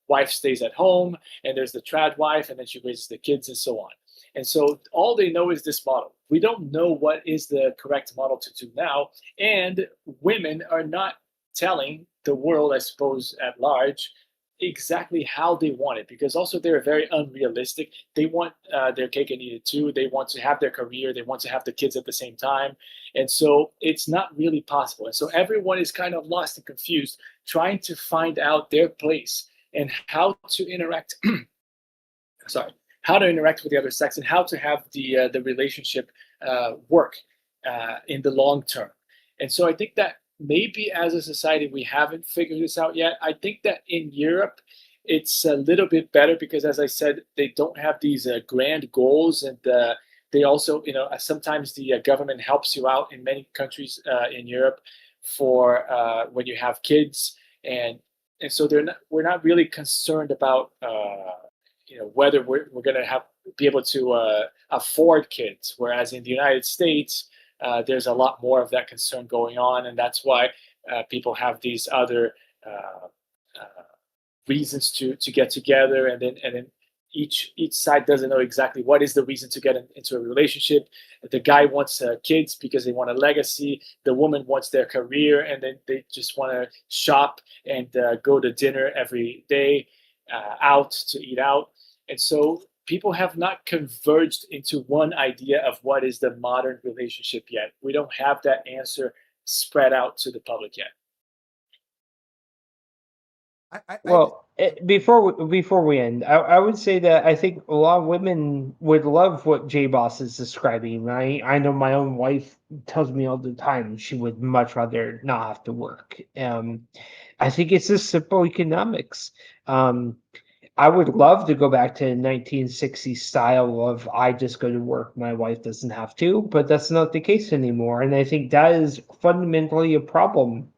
wife stays at home, and there's the trad wife, and then she raises the kids, and so on. And so all they know is this model. We don't know what is the correct model to do now, and women are not telling the world, I suppose, at large, exactly how they want it, because also they're very unrealistic. They want their cake and eat it too. They want to have their career. They want to have the kids at the same time. And so it's not really possible. And so everyone is kind of lost and confused, trying to find out their place and how to interact. How to interact with the other sex, and how to have the relationship work in the long term. And so I think that maybe as a society, we haven't figured this out yet. I think that in Europe, it's a little bit better because, as I said, they don't have these grand goals. And they also, sometimes the government helps you out in many countries in Europe for when you have kids. And so we're not really concerned about, whether we're going to be able to afford kids. Whereas in the United States, there's a lot more of that concern going on, and that's why people have these other reasons to get together, and then each side doesn't know exactly what is the reason to get into a relationship. The guy wants kids because they want a legacy. The woman wants their career, and then they just want to shop and go to dinner every day, out to eat out, and so people have not converged into one idea of what is the modern relationship yet. We don't have that answer spread out to the public yet. Before we end, I would say that I think a lot of women would love what J-Boss is describing. I know my own wife tells me all the time she would much rather not have to work. I think it's just simple economics. I would love to go back to 1960s style of I just go to work, my wife doesn't have to, but that's not the case anymore. And I think that is fundamentally a problem.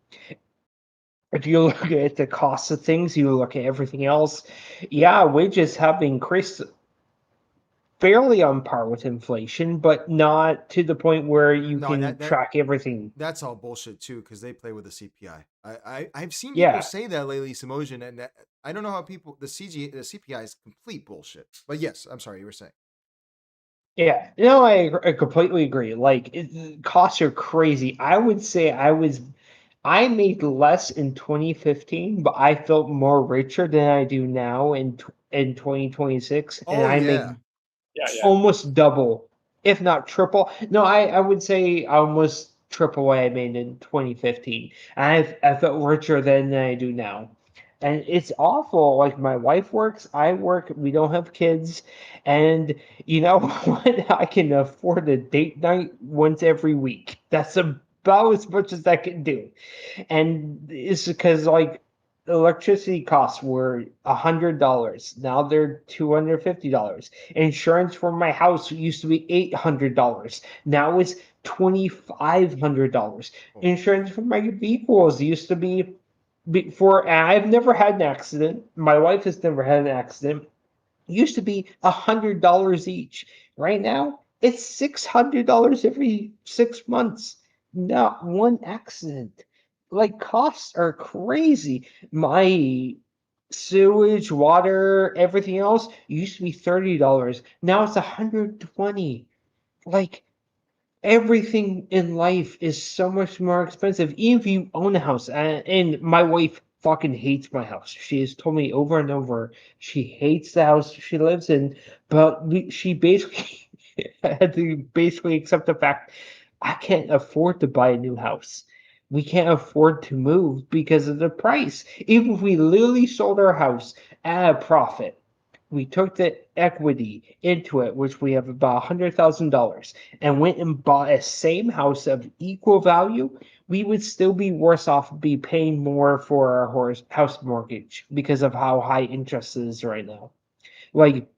If you look at the cost of things, you look at everything else, wages have increased fairly on par with inflation, but not to the point where you can track everything. That's all bullshit too, because they play with the CPI. I've seen people say that lately, Simosian, and I don't know how people the CPI is complete bullshit. But yes, I'm sorry, you were saying. Yeah, no, I completely agree. Like costs are crazy. I would say I made less in 2015, but I felt more richer than I do now in 2026, and I make almost double, if not triple. No, I would say almost triple what I made in 2015. And I felt richer than I do now. And it's awful. Like my wife works, I work, we don't have kids. And you know what? I can afford a date night once every week. That's about as much as I can do. And it's because like electricity costs were $100. Now they're $250. Insurance for my house used to be $800. Now it's $2,500. Insurance for my vehicles used to be before. I've never had an accident. My wife has never had an accident. It used to be $100 each. Right now, it's $600 every 6 months. Not one accident. Like costs are crazy. My sewage, water, everything else used to be $30. Now it's $120. Like, everything in life is so much more expensive, even if you own a house. And my wife fucking hates my house. She has told me over and over she hates the house she lives in, but she basically had to basically accept the fact I can't afford to buy a new house. We can't afford to move because of the price. Even if we literally sold our house at a profit, we took the equity into it, which we have about $100,000, and went and bought a same house of equal value, we would still be worse off, be paying more for our house mortgage because of how high interest is right now. Like,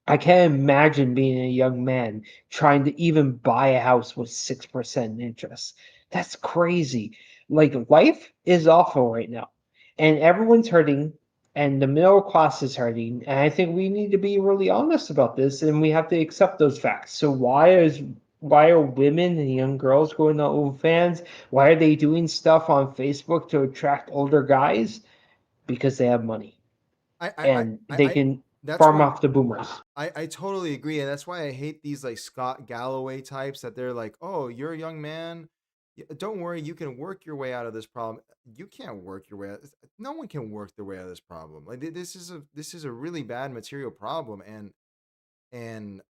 I can't imagine being a young man trying to even buy a house with 6% interest. That's crazy. Like, life is awful right now, and everyone's hurting, and the middle class is hurting. And I think we need to be really honest about this, and we have to accept those facts. So why are women and young girls going to OnlyFans? Why are they doing stuff on Facebook to attract older guys? Because they have money, and they can farm off the boomers. I totally agree, and that's why I hate these like Scott Galloway types that they're like, "Oh, you're a young man. Don't worry, you can work your way out of this problem." You can't work your way out. No one can work their way out of this problem. Like this is a really bad material problem, and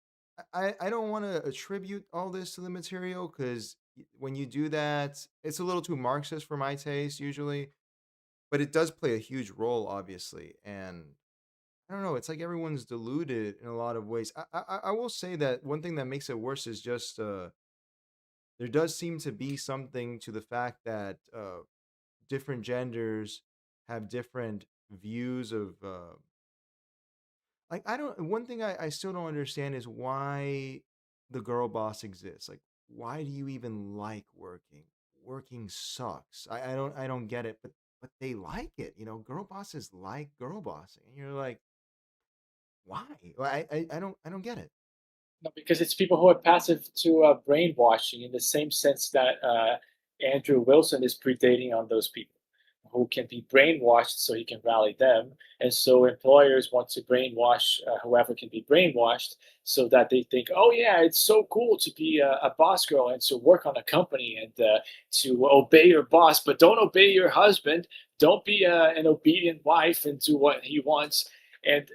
I don't want to attribute all this to the material because when you do that, it's a little too Marxist for my taste usually, but it does play a huge role, obviously, and I don't know. It's like everyone's deluded in a lot of ways. I will say that one thing that makes it worse is just there does seem to be something to the fact that different genders have different views of like I don't. One thing I still don't understand is why the girl boss exists. Like, why do you even like working? Working sucks. I don't get it, but they like it. You know, girl bosses like girl bossing, and you're like, why? I don't get it. No, because it's people who are passive to brainwashing in the same sense that Andrew Wilson is predating on those people who can be brainwashed so he can rally them. And so employers want to brainwash whoever can be brainwashed so that they think, oh, yeah, it's so cool to be a boss girl and to work on a company and to obey your boss, but don't obey your husband. Don't be an obedient wife and do what he wants. And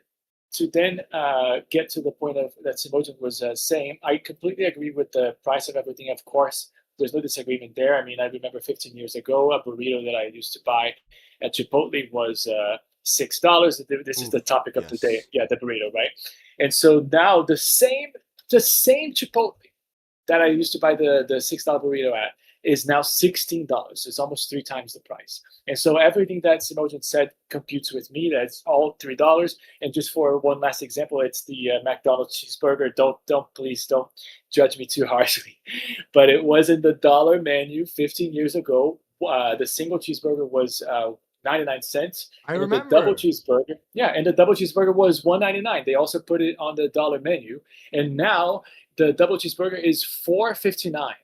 to then get to the point of that Simone was saying, I completely agree with the price of everything. Of course, there's no disagreement there. I mean, I remember 15 years ago, a burrito that I used to buy at Chipotle was $6. This is the topic of the day. Yeah, the burrito, right? And so now the same Chipotle that I used to buy the $6 burrito at is now $16. It's almost 3 times the price. And so everything that Simone said computes with me. That's all $3. And just for one last example, it's the McDonald's cheeseburger. Please don't judge me too harshly. But it was in the dollar menu 15 years ago. The single cheeseburger was 99 cents. I and remember. The double cheeseburger. Yeah, and the double cheeseburger was $1.99. They also put it on the dollar menu. And now the double cheeseburger is $4.59.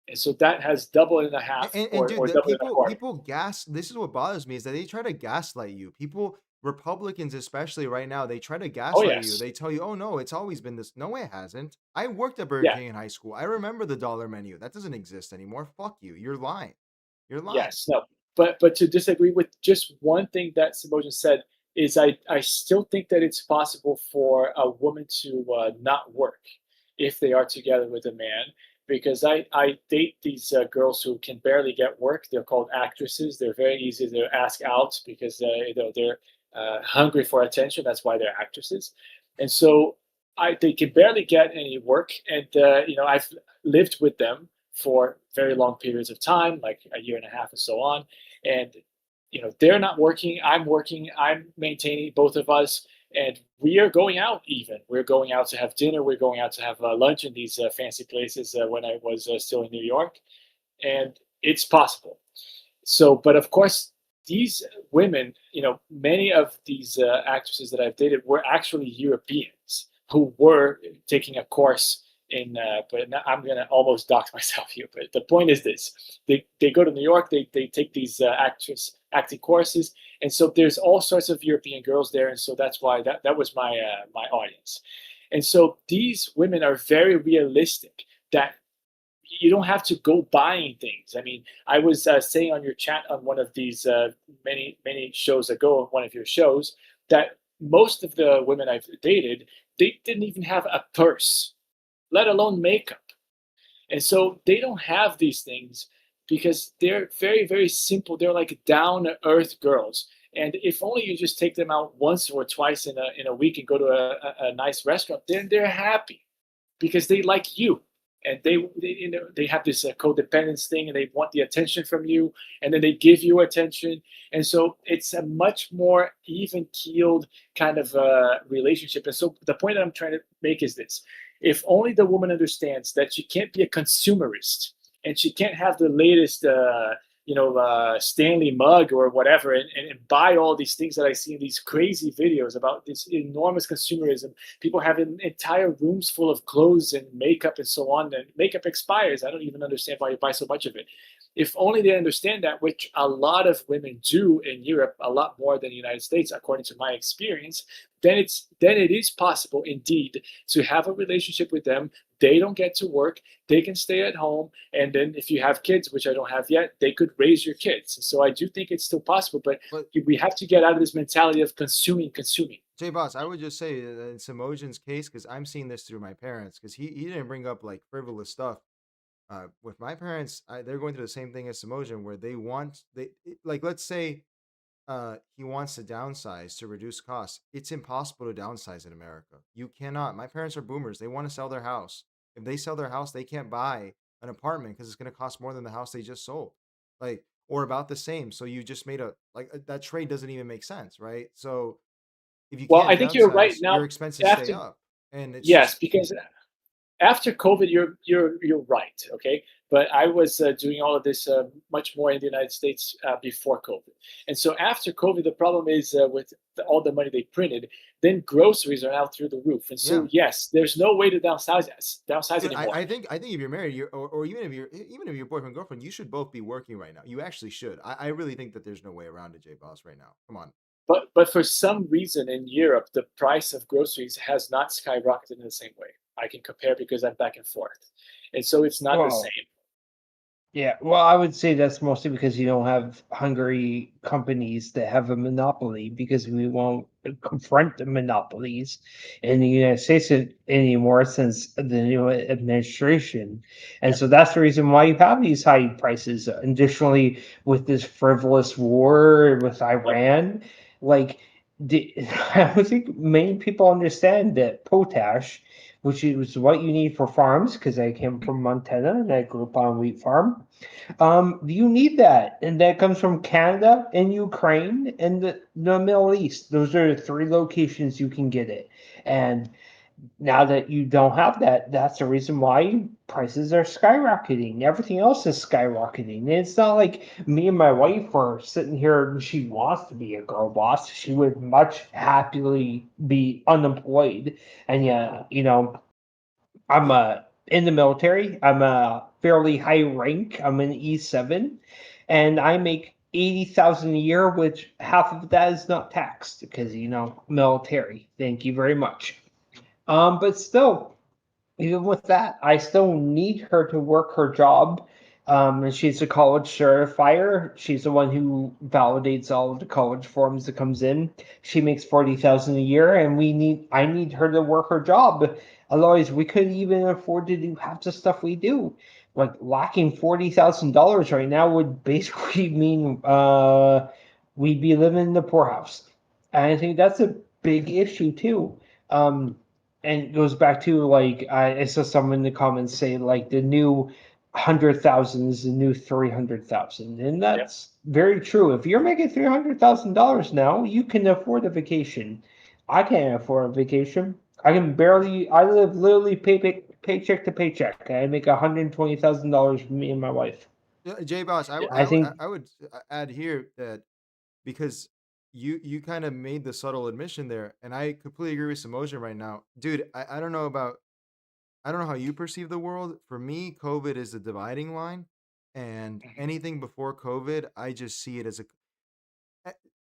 And so that has double and a half, And or dude, double and a quarter. people gas. This is what bothers me is that they try to gaslight you. People, Republicans especially right now, they try to gaslight you. They tell you, "Oh no, it's always been this." No, it hasn't. I worked at Burger King in high school. I remember the dollar menu. That doesn't exist anymore. Fuck you. You're lying. You're lying. Yes, no, but to disagree with just one thing that Simone said is I still think that it's possible for a woman to not work if they are together with a man. Because I date these girls who can barely get work. They're called actresses. They're very easy to ask out because they're hungry for attention. That's why they're actresses. And so they can barely get any work. And I've lived with them for very long periods of time, like a year and a half and so on. And they're not working. I'm working. I'm maintaining, both of us. And we are going out even. We're going out to have dinner. We're going out to have lunch in these fancy places when I was still in New York. And it's possible. So, but of course, these women, many of these actresses that I've dated were actually Europeans who were taking a course in, but I'm going to almost dox myself here. But the point is this. They go to New York. They take these acting courses. And so there's all sorts of European girls there. And so that's why that was my audience. And so these women are very realistic that you don't have to go buying things. I mean, I was saying on your chat on one of these many shows ago, one of your shows, that most of the women I've dated, they didn't even have a purse, let alone makeup. And so they don't have these things because they're very, very simple. They're like down to earth girls. And if only you just take them out once or twice in a week and go to a nice restaurant, then they're happy because they like you. And they have this codependence thing, and they want the attention from you, and then they give you attention. And so it's a much more even-keeled kind of relationship. And so the point that I'm trying to make is this. If only the woman understands that she can't be a consumerist, and she can't have the latest Stanley mug or whatever and buy all these things that I see in these crazy videos about this enormous consumerism. People having entire rooms full of clothes and makeup and so on, and makeup expires. I don't even understand why you buy so much of it. If only they understand that, which a lot of women do in Europe, a lot more than the United States, according to my experience, then it is possible indeed to have a relationship with them. They don't get to work, they can stay at home, and then if you have kids, which I don't have yet, they could raise your kids. So I do think it's still possible, but we have to get out of this mentality of consuming. Jay Boss, I would just say in Simojin's case, because I'm seeing this through my parents, because he didn't bring up like frivolous stuff. With my parents, they're going through the same thing as Simojin, where let's say he wants to downsize to reduce costs. It's impossible to downsize in America. You cannot. My parents are boomers. They want to sell their house. If they sell their house, they can't buy an apartment because it's going to cost more than the house they just sold, or about the same. So you just made that trade doesn't even make sense, right? So if you can't I think you're right. Now your expenses stay up, and it's because after COVID, you're right, okay? But I was doing all of this much more in the United States before COVID. And so after COVID, the problem is with all the money they printed, then groceries are now through the roof. And so, yes, there's no way to downsize anymore. I think if you're married, or even if you're boyfriend, girlfriend, you should both be working right now. You actually should. I really think that there's no way around it, J Boss, right now. Come on. But for some reason in Europe, the price of groceries has not skyrocketed in the same way. I can compare because I'm back and forth. And so it's not the same. Yeah, well, I would say that's mostly because you don't have hungry companies that have a monopoly, because we won't confront the monopolies in the United States anymore since the new administration. And so that's the reason why you have these high prices. Additionally, with this frivolous war with Iran, I don't think many people understand that potash, which is what you need for farms, because I came from Montana and I grew up on a wheat farm. You need that. And that comes from Canada and Ukraine and the Middle East. Those are the 3 locations you can get it. And now that you don't have that, that's the reason why prices are skyrocketing. Everything else is skyrocketing. And it's not like me and my wife are sitting here and she wants to be a girl boss. She would much happily be unemployed. And I'm in the military. I'm a fairly high rank. I'm an E7, and I make $80,000 a year, which half of that is not taxed because military. Thank you very much. But still, even with that, I still need her to work her job. And she's a college certifier. She's the one who validates all of the college forms that comes in. She makes $40,000 a year, and I need her to work her job. Otherwise, we couldn't even afford to do half the stuff we do. Like, lacking $40,000 right now would basically mean we'd be living in the poorhouse. And I think that's a big issue too. And it goes back to, I saw someone in the comments say, the new 100,000 is the new 300,000, and that's very true. If you're making $300,000 now, you can afford a vacation. I can't afford a vacation. I live literally paycheck to paycheck. I make $120,000 for me and my wife. Jay Boss, I would add here that because you kind of made the subtle admission there, and I completely agree with Simojin right now, dude. I don't know how you perceive the world. For me, COVID is the dividing line, and anything before COVID, I just see it as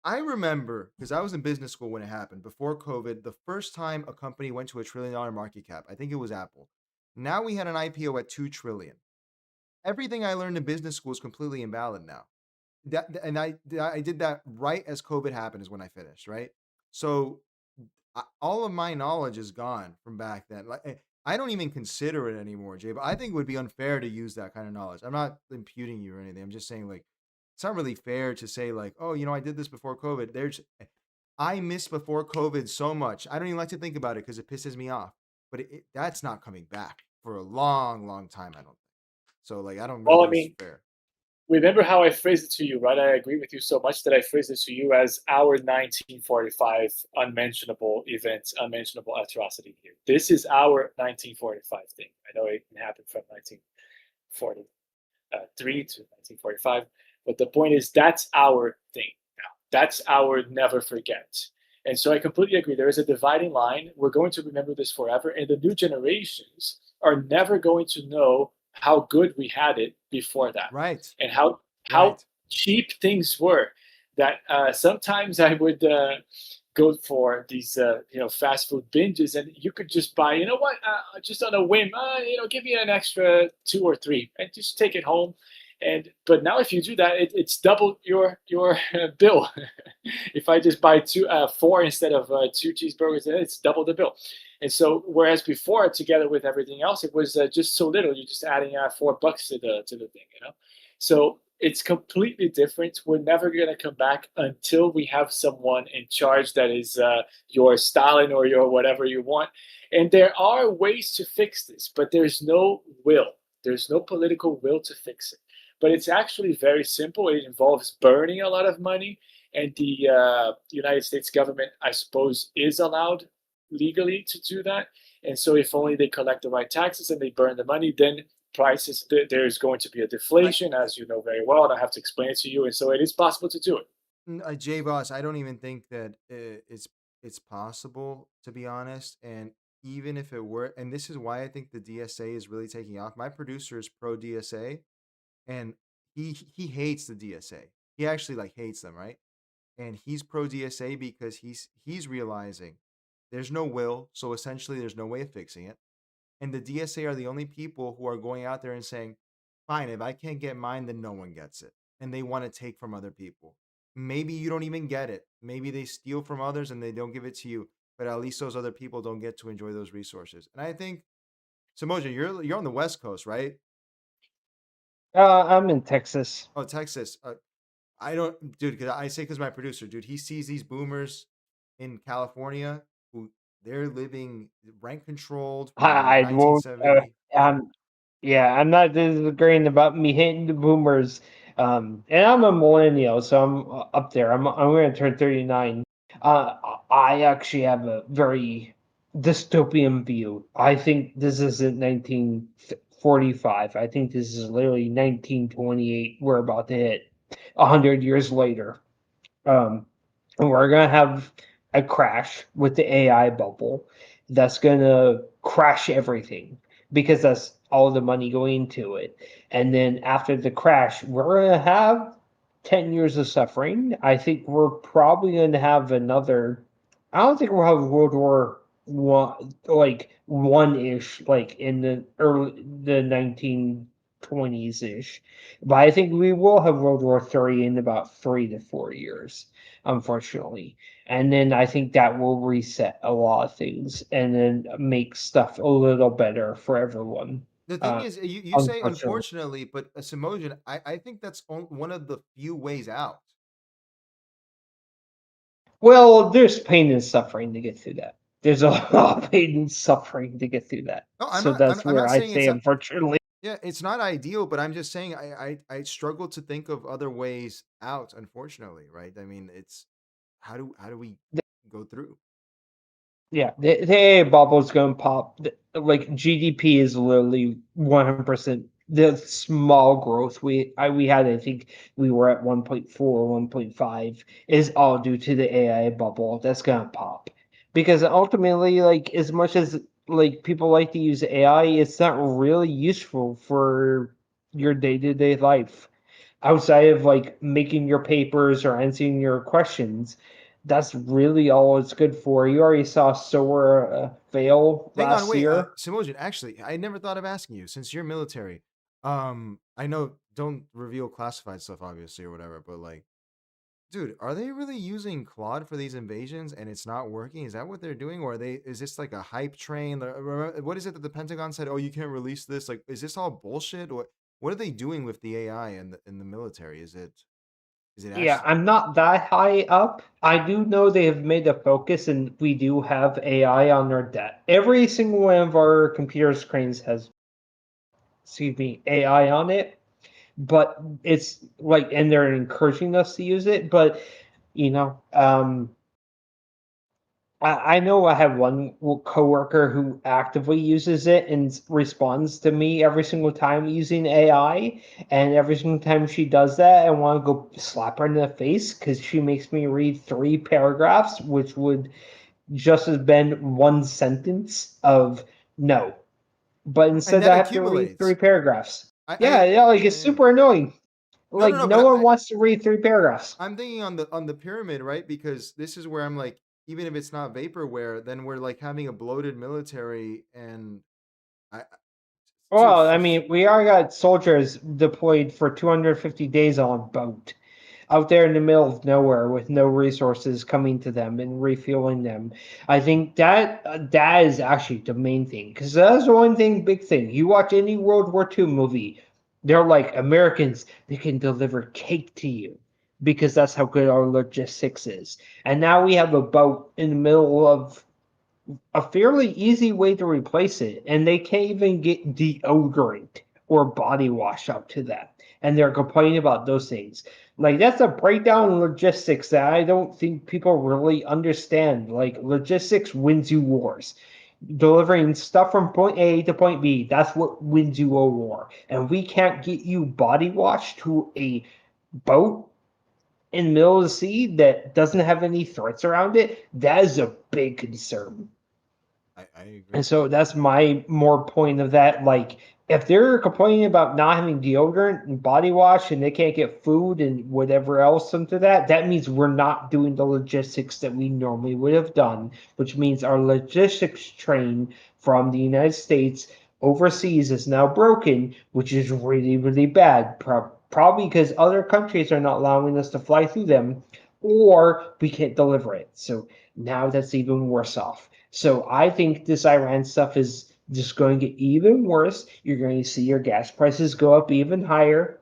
I remember, because I was in business school when it happened, before COVID, the first time a company went to $1 trillion market cap, I think it was Apple. Now we had an IPO at $2 trillion. Everything I learned in business school is completely invalid now. I did that right as COVID happened is when I finished, right? So all of my knowledge is gone from back then. Like, I don't even consider it anymore, Jay, but I think it would be unfair to use that kind of knowledge. I'm not imputing you or anything. I'm just saying, like, it's not really fair to say, like, oh, I did this before COVID. I missed before COVID so much. I don't even like to think about it because it pisses me off. But that's not coming back for a long, long time, I don't think. So, like, I don't Well, really I mean, it's fair. remember how I phrased it to you, right? I agree with you so much that I phrased it to you as our 1945 unmentionable event, unmentionable atrocity here. This is our 1945 thing. I know it can happen from 1943 to 1945, but the point is that's our thing now. That's our never forget. And so I completely agree. There is a dividing line. We're going to remember this forever, and the new generations are never going to know how good we had it before that, right? And how cheap things were. That sometimes I would go for these fast food binges, and you could just buy, just on a whim, give me an extra 2 or 3, and just take it home. But now if you do that, it's double your bill. If I just buy 4 instead of 2 cheeseburgers, it's double the bill. And so, whereas before, together with everything else, it was just so little. You're just adding $4 to the thing, So it's completely different. We're never going to come back until we have someone in charge that is your Stalin or your whatever you want. And there are ways to fix this, but there's no will. There's no political will to fix it. But it's actually very simple. It involves burning a lot of money, and the United States government, I suppose, is allowed legally to do that. And so if only they collect the right taxes and they burn the money, then prices, there's going to be a deflation, as you know very well. I don't have to explain it to you. And so it is possible to do it. Jay Boss, I don't even think that it's possible, to be honest. And even if it were, and this is why I think the DSA is really taking off. My producer is pro DSA, and he hates the DSA. He actually hates them, right? And he's pro DSA because he's realizing there's no will, so essentially there's no way of fixing it. And the DSA are the only people who are going out there and saying, fine, if I can't get mine, then no one gets it. And they want to take from other people. Maybe you don't even get it. Maybe they steal from others and they don't give it to you, but at least those other people don't get to enjoy those resources. And I think, Samoja, you're on the West Coast, right? I'm in Texas. Oh, Texas. I don't, dude, because my producer, dude, he sees these boomers in California who they're living rent controlled. I won't. I'm not disagreeing about me hitting the boomers. And I'm a millennial, so I'm up there. I'm going to turn 39. I actually have a very dystopian view. I think this isn't 1945. I think this is literally 1928. We're about to hit 100 years later. And we're going to have a crash with the AI bubble that's going to crash everything because that's all the money going into it. And then after the crash, we're going to have 10 years of suffering. I think we're probably going to have another, I don't think we'll have World War one-ish, like in the 1920s-ish. But I think we will have World War III in about 3 to 4 years, unfortunately. And then I think that will reset a lot of things and then make stuff a little better for everyone. The thing is, you say unfortunately, but Samojan, I think that's one of the few ways out. Well, there's pain and suffering to get through that. There's a lot of pain and suffering to get through that. No, that's where I say, unfortunately. Yeah, it's not ideal, but I'm just saying I struggle to think of other ways out, unfortunately, right? I mean, it's how do we go through? Yeah, the AI bubble's going to pop. Like GDP is literally 100%. The small growth we had, I think we were at 1.4, 1.5, is all due to the AI bubble. That's going to pop. Because ultimately, as much as people like to use AI, it's not really useful for your day-to-day life. outside of like making your papers or answering your questions, that's really all it's good for. You already saw Sora fail Hang on, last wait, year. Simojin, actually, I never thought of asking you, since you're military. I know don't reveal classified stuff, obviously, or whatever, but like, dude, are they really using Claude for these invasions and it's not working? Is that what they're doing? Or is this like a hype train? What is it that the Pentagon said, oh, you can't release this? Like, is this all bullshit? What are they doing with the AI in the military? Is it Yeah, actually? I'm not that high up. I do know they have made a focus, and we do have AI on our debt. Every single one of our computer screens has, excuse me, AI on it. But it's like, and they're encouraging us to use it. But you know, I know I have one coworker who actively uses it and responds to me every single time using AI. And every single time she does that, I want to go slap her in the face because she makes me read 3 paragraphs, which would just have been one sentence of no. But And instead, that I have to read 3 accumulates. paragraphs. I Yeah, like it's yeah. super annoying. No, Like no, no, no but one wants to read 3 paragraphs. I'm thinking on the pyramid, right? Because this is where I'm like, even if it's not vaporware, then we're like having a bloated military, and dude, Well, I mean, we already got soldiers deployed for 250 days on a boat out there in the middle of nowhere with no resources coming to them and refueling them. I think that is actually the main thing, because that's the one thing, big thing. You watch any World War II movie, they're like, Americans, they can deliver cake to you because that's how good our logistics is. And now we have a boat in the middle of a fairly easy way to replace it, and they can't even get deodorant or body wash up to that, and they're complaining about those things. Like, that's a breakdown in logistics that I don't think people really understand. Like, logistics wins you wars. Delivering stuff from point A to point B, that's what wins you a war. And we can't get you body wash to a boat in the middle of the sea that doesn't have any threats around it. That is a big concern. I agree. And so that's my more point of that. Like, if they're complaining about not having deodorant and body wash and they can't get food and whatever else into that, that means we're not doing the logistics that we normally would have done, which means our logistics train from the United States overseas is now broken, which is really, really bad. Probably because other countries are not allowing us to fly through them, or we can't deliver it. So now that's even worse off. So I think this Iran stuff is just going to get even worse. You're going to see your gas prices go up even higher,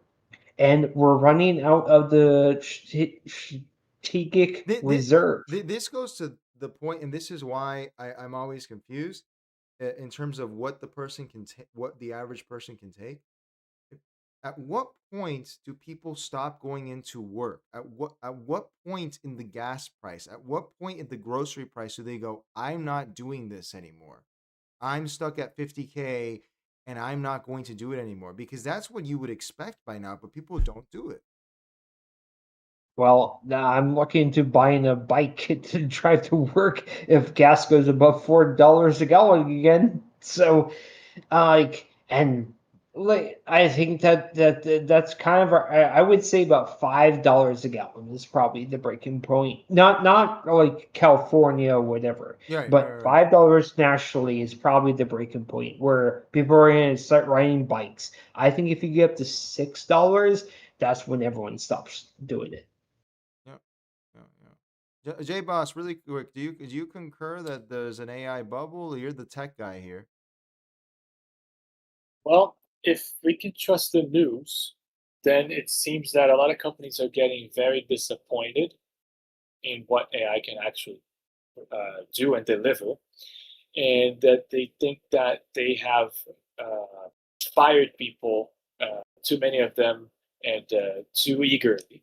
and we're running out of the strategic reserve. This goes to the point, and this is why I'm always confused in terms of what the person can take, what the average person can take. At what point do people stop going into work? At what point in the gas price? At what point in the grocery price do they go, I'm not doing this anymore? I'm stuck at 50K and I'm not going to do it anymore? Because that's what you would expect by now, but people don't do it. Well, I'm looking into buying a bike to drive to work if gas goes above $4 a gallon again. So, I think that's kind of I would say about $5 a gallon is probably the breaking point. Not like California or whatever, but $5 nationally is probably the breaking point where people are going to start riding bikes. I think if you get up to $6, that's when everyone stops doing it. J Boss, really quick, do you concur that there's an AI bubble? You're the tech guy here. Well, if we can trust the news, then it seems that a lot of companies are getting very disappointed in what AI can actually do and deliver, and that they think that they have fired people, too many of them, and too eagerly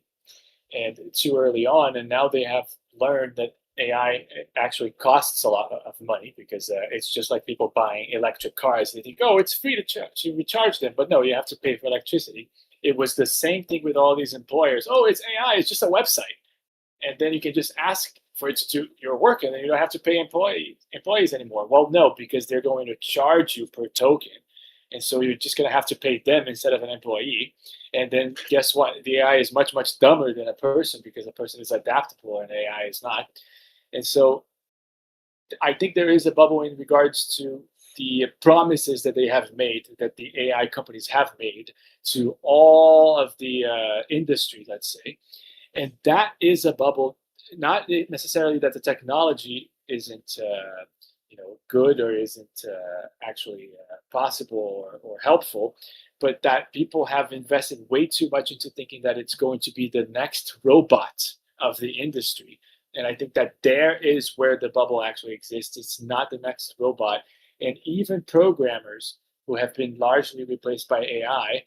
and too early on, and now they have learned that AI actually costs a lot of money because it's just like people buying electric cars. They think, oh, it's free to recharge them, but no, you have to pay for electricity. It was the same thing with all these employers. Oh, it's AI, it's just a website, and then you can just ask for it to do your work, and then you don't have to pay employees anymore. Well, no, because they're going to charge you per token. And so you're just going to have to pay them instead of an employee. And then guess what? The AI is much, much dumber than a person because a person is adaptable and AI is not. And so I think there is a bubble in regards to the promises that they have made, that the AI companies have made to all of the industry, let's say. And that is a bubble, not necessarily that the technology isn't good or isn't actually possible or helpful, but that people have invested way too much into thinking that it's going to be the next robot of the industry. And I think that there is where the bubble actually exists. It's not the next robot. And even programmers who have been largely replaced by AI,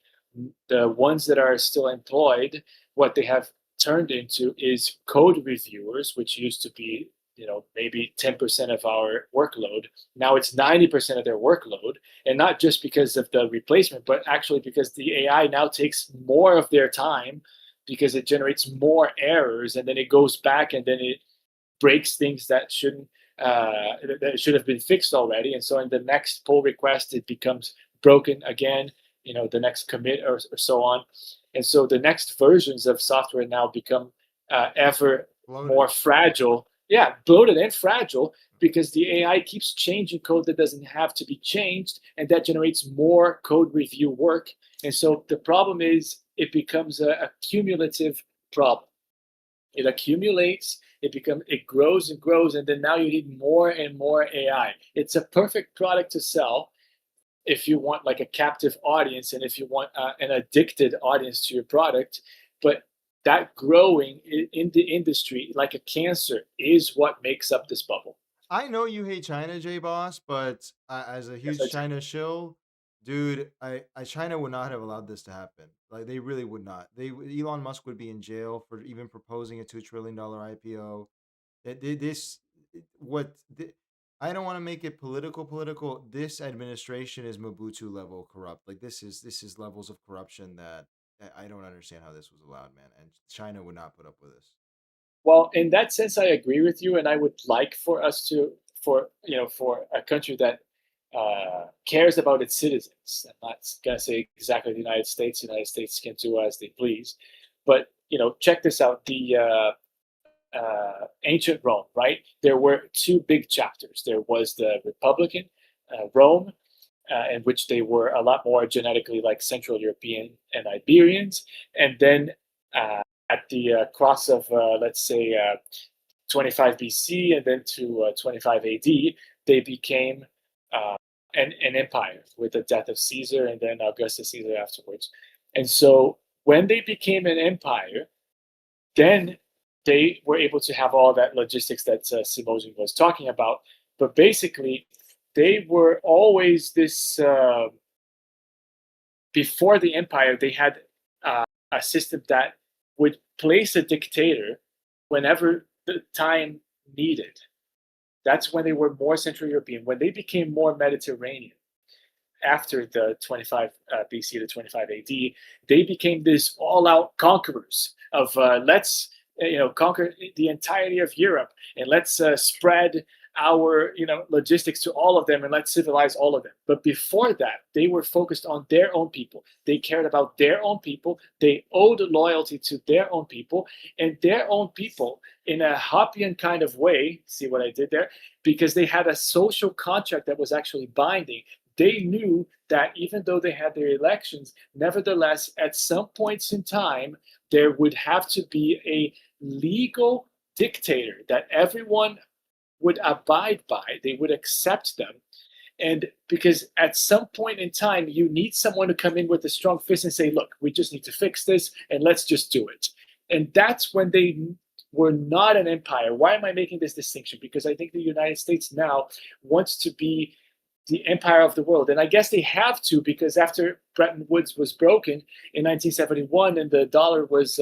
the ones that are still employed, what they have turned into is code reviewers, which used to be maybe 10% of our workload. Now it's 90% of their workload. And not just because of the replacement, but actually because the AI now takes more of their time because it generates more errors, and then it goes back and then it breaks things that shouldn't that should have been fixed already. And so in the next pull request, it becomes broken again, the next commit or so on. And so the next versions of software now become ever more fragile. Yeah, bloated and fragile because the AI keeps changing code that doesn't have to be changed, and that generates more code review work. And so the problem is it becomes a cumulative problem. It accumulates, it grows and grows, and then now you need more and more AI. It's a perfect product to sell if you want like a captive audience and if you want an addicted audience to your product. But that growing in the industry like a cancer is what makes up this bubble. I know you hate China, J Boss, but as a huge China shill, dude, China would not have allowed this to happen. Like they really would not. Elon Musk would be in jail for even proposing a $2 trillion IPO. I don't want to make it political. This administration is Mobutu level corrupt. Like this is levels of corruption that I don't understand how this was allowed, man. And China would not put up with this. Well, in that sense, I agree with you, and I would like for us for a country that cares about its citizens. I'm not gonna say exactly the United States. The United States can do as they please, but check this out. The ancient Rome, right? There were two big chapters. There was the Republican Rome, in which they were a lot more genetically like Central European and Iberians, and then at the cross of let's say 25 BC and then to 25 AD, they became an empire with the death of Caesar and then Augustus Caesar afterwards. And so when they became an empire, then they were able to have all that logistics that Simosian was talking about. But basically, they were always this, before the empire, they had a system that would place a dictator whenever the time needed. That's when they were more Central European. When they became more Mediterranean, after the 25 BC to 25 AD, they became this all-out conquerors of let's conquer the entirety of Europe and let's spread our logistics to all of them and let's civilize all of them. But before that, they were focused on their own people. They cared about their own people. They owed loyalty to their own people, and their own people in a Hoppian kind of way. See what I did there? Because they had a social contract that was actually binding. They knew that even though they had their elections, nevertheless, at some points in time, there would have to be a legal dictator that everyone would abide by. They would accept them. And because at some point in time, you need someone to come in with a strong fist and say, look, we just need to fix this and let's just do it. And that's when they were not an empire. Why am I making this distinction? Because I think the United States now wants to be the empire of the world. And I guess they have to, because after Bretton Woods was broken in 1971 and the dollar was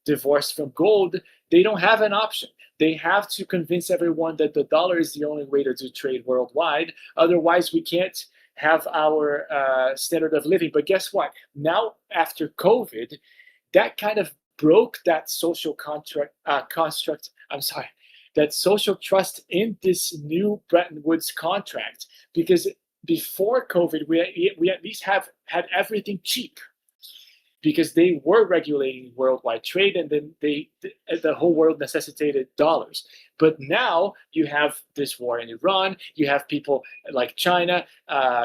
divorced from gold, they don't have an option. They have to convince everyone that the dollar is the only way to do trade worldwide. Otherwise, we can't have our standard of living. But guess what? Now, after COVID, that kind of broke that social that social trust in this new Bretton Woods contract, because before COVID, we at least had everything cheap, because they were regulating worldwide trade, and then the whole world necessitated dollars. But now you have this war in Iran, you have people like China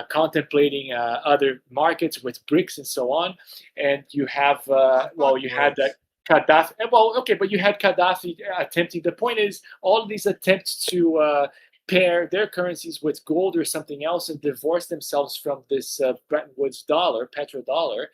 contemplating other markets with BRICS and so on, and you have, you had that Gaddafi, well, okay, but you had Gaddafi attempting, the point is, all of these attempts to pair their currencies with gold or something else and divorce themselves from this Bretton Woods dollar, petrodollar.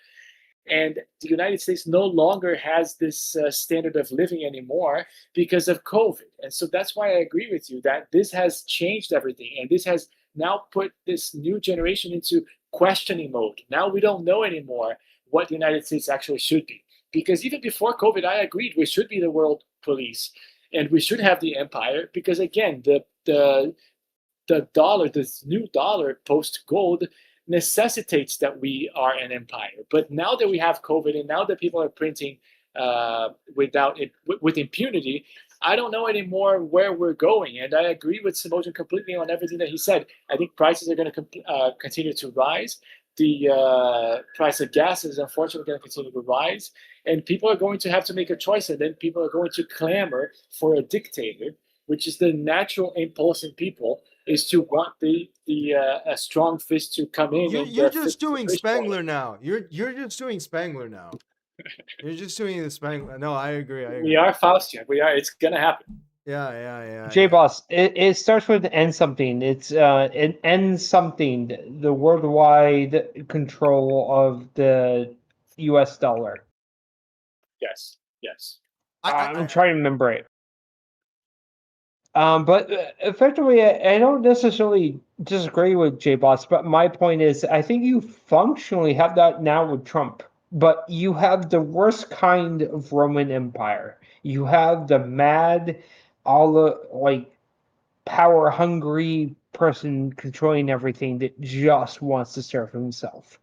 And the United States no longer has this standard of living anymore because of COVID. And so that's why I agree with you that this has changed everything. And this has now put this new generation into questioning mode. Now we don't know anymore what the United States actually should be. Because even before COVID, I agreed we should be the world police and we should have the empire. Because again, the dollar, this new dollar post-gold, necessitates that we are an empire. But now that we have COVID and now that people are printing with impunity, I don't know anymore where we're going. And I agree with Simosian completely on everything that he said. I think prices are going to continue to rise. The price of gas is unfortunately going to continue to rise. And people are going to have to make a choice. And then people are going to clamor for a dictator, which is the natural impulse in people, is to want a strong fist to come in. You're just doing Spangler now. You're just doing Spangler now. You're just doing the Spangler. No, I agree. We are Faustian. We are. It's gonna happen. Yeah. J-Boss, it starts with end something. It's it ends something. The worldwide control of the U.S. dollar. Yes. I'm trying to remember it. But effectively, I don't necessarily disagree with J-Boss, but my point is, I think you functionally have that now with Trump, but you have the worst kind of Roman Empire. You have the mad, power-hungry person controlling everything that just wants to serve himself.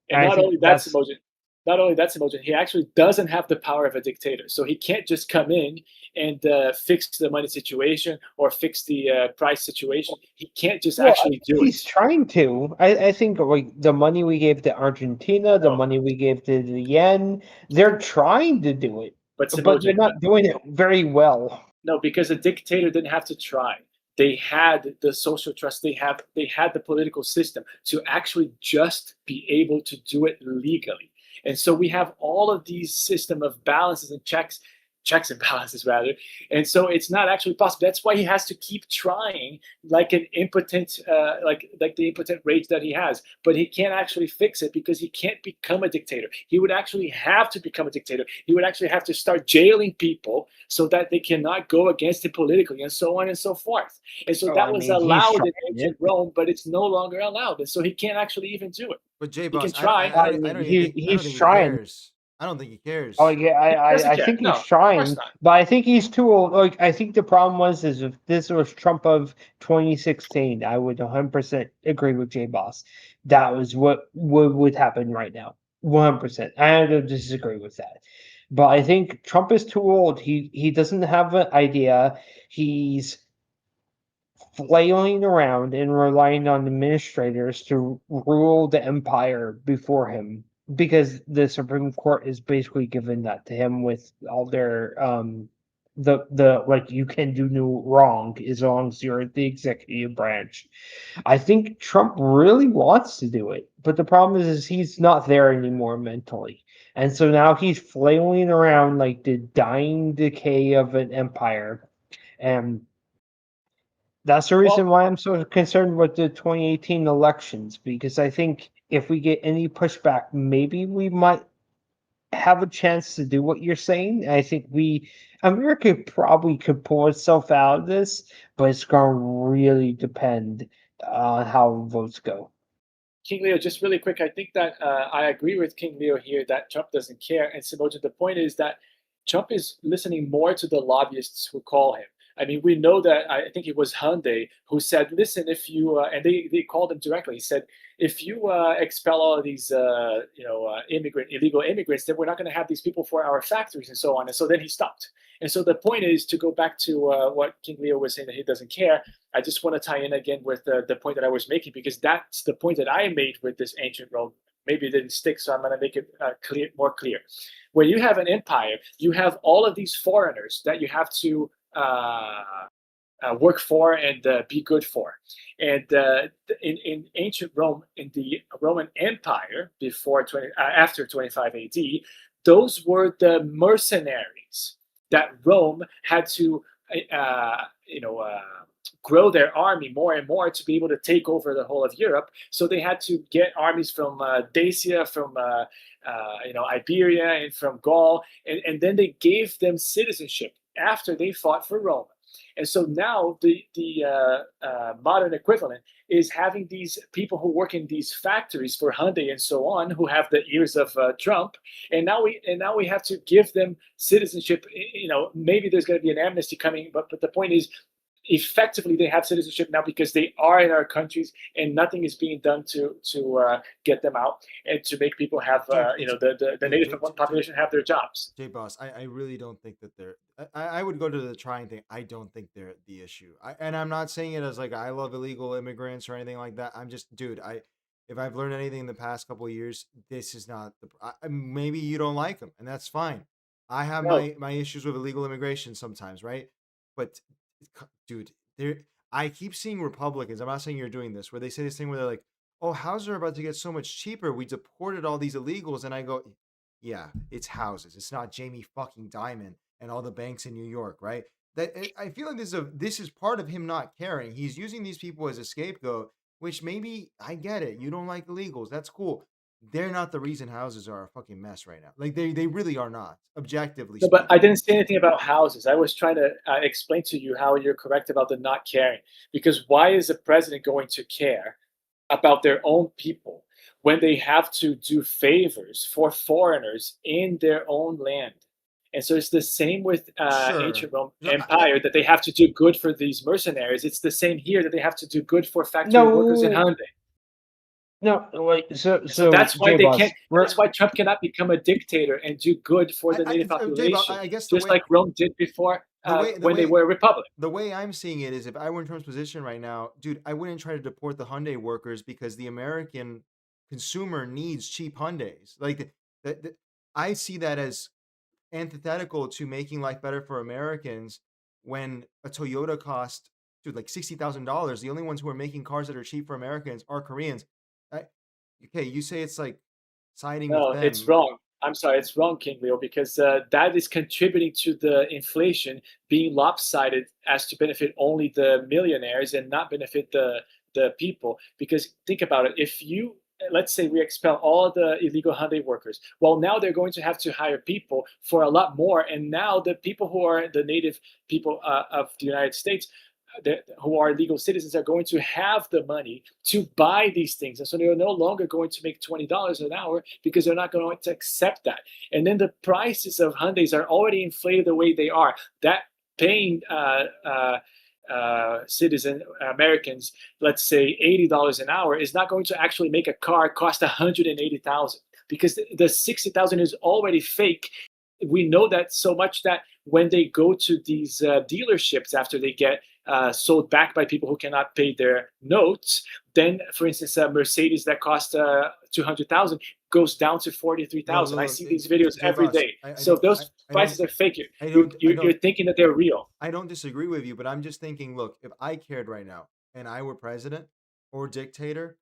And not only that, Simosian, he actually doesn't have the power of a dictator. So he can't just come in and fix the money situation or fix the price situation. He can't just actually do it. He's trying to. I think the money we gave to Argentina, the money we gave to the yen, they're trying to do it. But they're not doing it very well. No, because a dictator didn't have to try. They had the social trust. They had the political system to actually just be able to do it legally. And so we have all of these system of balances and checks and balances rather. And so it's not actually possible. That's why he has to keep trying like an impotent, like the impotent rage that he has. But he can't actually fix it because he can't become a dictator. He would actually have to become a dictator. He would actually have to start jailing people so that they cannot go against him politically and so on and so forth. And so that was allowed in ancient Rome, but it's no longer allowed. And so he can't actually even do it. But J. He Boss, can try. He's trying. I don't think he cares. Oh yeah, I think he's trying, but I think he's too old. I think the problem was if this was Trump of 2016, I would 100% agree with J Boss. That was what would happen right now, 100%. I don't disagree with that, but I think Trump is too old. He doesn't have an idea. He's flailing around and relying on administrators to rule the empire before him. Because the Supreme Court is basically given that to him with all their you can do no wrong as long as you're the executive branch. I think Trump really wants to do it, but the problem is he's not there anymore mentally, and so now he's flailing around like the dying decay of an empire, and that's the reason why I'm so concerned with the 2018 elections, because I think if we get any pushback, maybe we might have a chance to do what you're saying. I think America probably could pull itself out of this, but it's going to really depend on how votes go. King Leo, just really quick, I think that I agree with King Leo here that Trump doesn't care. And Simojin, the point is that Trump is listening more to the lobbyists who call him. I mean, we know that, I think it was Hyundai who said, listen, if you, and they called him directly, he said, if you expel all of these, illegal immigrants, then we're not going to have these people for our factories and so on. And so then he stopped. And so the point is, to go back to what King Leo was saying, that he doesn't care. I just want to tie in again with the point that I was making, because that's the point that I made with this ancient Rome. Maybe it didn't stick, so I'm going to make it more clear. When you have an empire, you have all of these foreigners that you have to work for and be good for. And in ancient Rome, in the Roman Empire after 25 AD, those were the mercenaries that Rome had to grow their army more and more to be able to take over the whole of Europe. So they had to get armies from Dacia, from Iberia, and from Gaul, and then they gave them citizenship after they fought for Rome. And so now the modern equivalent is having these people who work in these factories for Hyundai and so on, who have the ears of Trump, and now we have to give them citizenship. Maybe there's going to be an amnesty coming, but the point is, effectively they have citizenship now because they are in our countries, and nothing is being done to get them out and to make people have the native population have their jobs. J Boss, I really don't think that they're. I would go to the trying thing. I don't think they're the issue. And I'm not saying it as like I love illegal immigrants or anything like that. I'm just, dude. If I've learned anything in the past couple of years, this is not the. Maybe you don't like them, and that's fine. I have my issues with illegal immigration sometimes, right? But dude, I keep seeing Republicans. I'm not saying you're doing this, where they say this thing where they're like, "Oh, houses are about to get so much cheaper. We deported all these illegals," and I go, "Yeah, it's houses. It's not Jamie fucking Dimon and all the banks in New York, right?" That I feel like this is part of him not caring. He's using these people as a scapegoat, which maybe I get it. You don't like illegals. That's cool. They're not the reason houses are a fucking mess right now. Like they really are not, objectively. No, but I didn't say anything about houses. I was trying to explain to you how you're correct about the not caring. Because why is the president going to care about their own people when they have to do favors for foreigners in their own land? And so it's the same with ancient Rome Empire, that they have to do good for these mercenaries. It's the same here, that they have to do good for factory workers in Hyundai. No, like so that's why they can't. That's why Trump cannot become a dictator and do good for the native population, I guess just like Rome did before when they were a republic. The way I'm seeing it is, if I were in Trump's position right now, dude, I wouldn't try to deport the Hyundai workers because the American consumer needs cheap Hyundais. Like I see that as antithetical to making life better for Americans when a Toyota cost, dude, like $60,000. The only ones who are making cars that are cheap for Americans are Koreans. Okay, you say it's like siding with them. No, it's wrong. I'm sorry, it's wrong, King Leo, because that is contributing to the inflation being lopsided as to benefit only the millionaires and not benefit the people. Because think about it, if you, let's say we expel all the illegal Hyundai workers, well, now they're going to have to hire people for a lot more. And now the people who are the native people of the United States, who are legal citizens, are going to have the money to buy these things. And so they're no longer going to make $20 an hour because they're not going to accept that. And then the prices of Hyundais are already inflated the way they are. That paying citizen Americans, let's say $80 an hour, is not going to actually make a car cost $180,000, because the $60,000 is already fake. We know that so much that when they go to these dealerships after they get sold back by people who cannot pay their notes, then, for instance, a Mercedes that cost $200,000 goes down to $43,000. I see these videos every day. So those prices are fake. You're thinking that they're real. I don't disagree with you, but I'm just thinking, look, if I cared right now and I were president or dictator,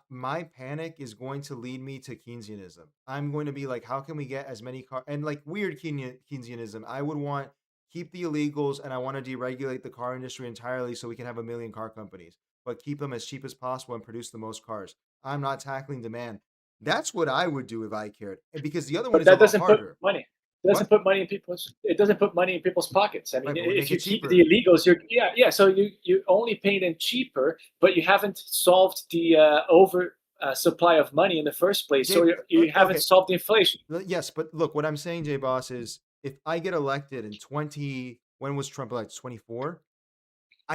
my panic is going to lead me to Keynesianism. I'm going to be like, how can we get as many cars, and like weird Keynesianism. I would want keep the illegals, and I want to deregulate the car industry entirely so we can have 1 million car companies, but keep them as cheap as possible and produce the most cars. I'm not tackling demand. That's what I would do if I cared, because the other one is a lot harder. Money. It doesn't put money in people's. It doesn't put money in people's pockets. I mean, if you keep the illegals, you're So you only pay them cheaper, but you haven't solved the over supply of money in the first place. So you haven't solved the inflation. Yes, but look, what I'm saying, J Boss, is if I get elected in 20 when was Trump elected? 24.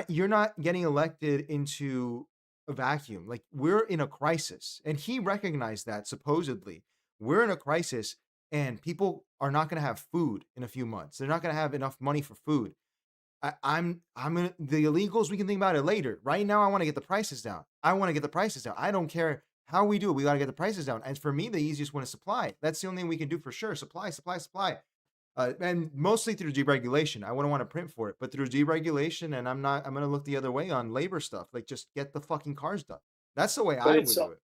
You're not getting elected into a vacuum. Like, we're in a crisis, and he recognized that. Supposedly, we're in a crisis, and people are not going to have food in a few months. They're not going to have enough money for food. I'm gonna, the illegals, we can think about it later. Right now, I want to get the prices down. I don't care how we do it. We got to get the prices down. And for me, the easiest one is supply. That's the only thing we can do for sure. Supply. And mostly through deregulation. I wouldn't want to print for it, but through deregulation, and I'm going to look the other way on labor stuff. Like, just get the fucking cars done. That's the way I would do it.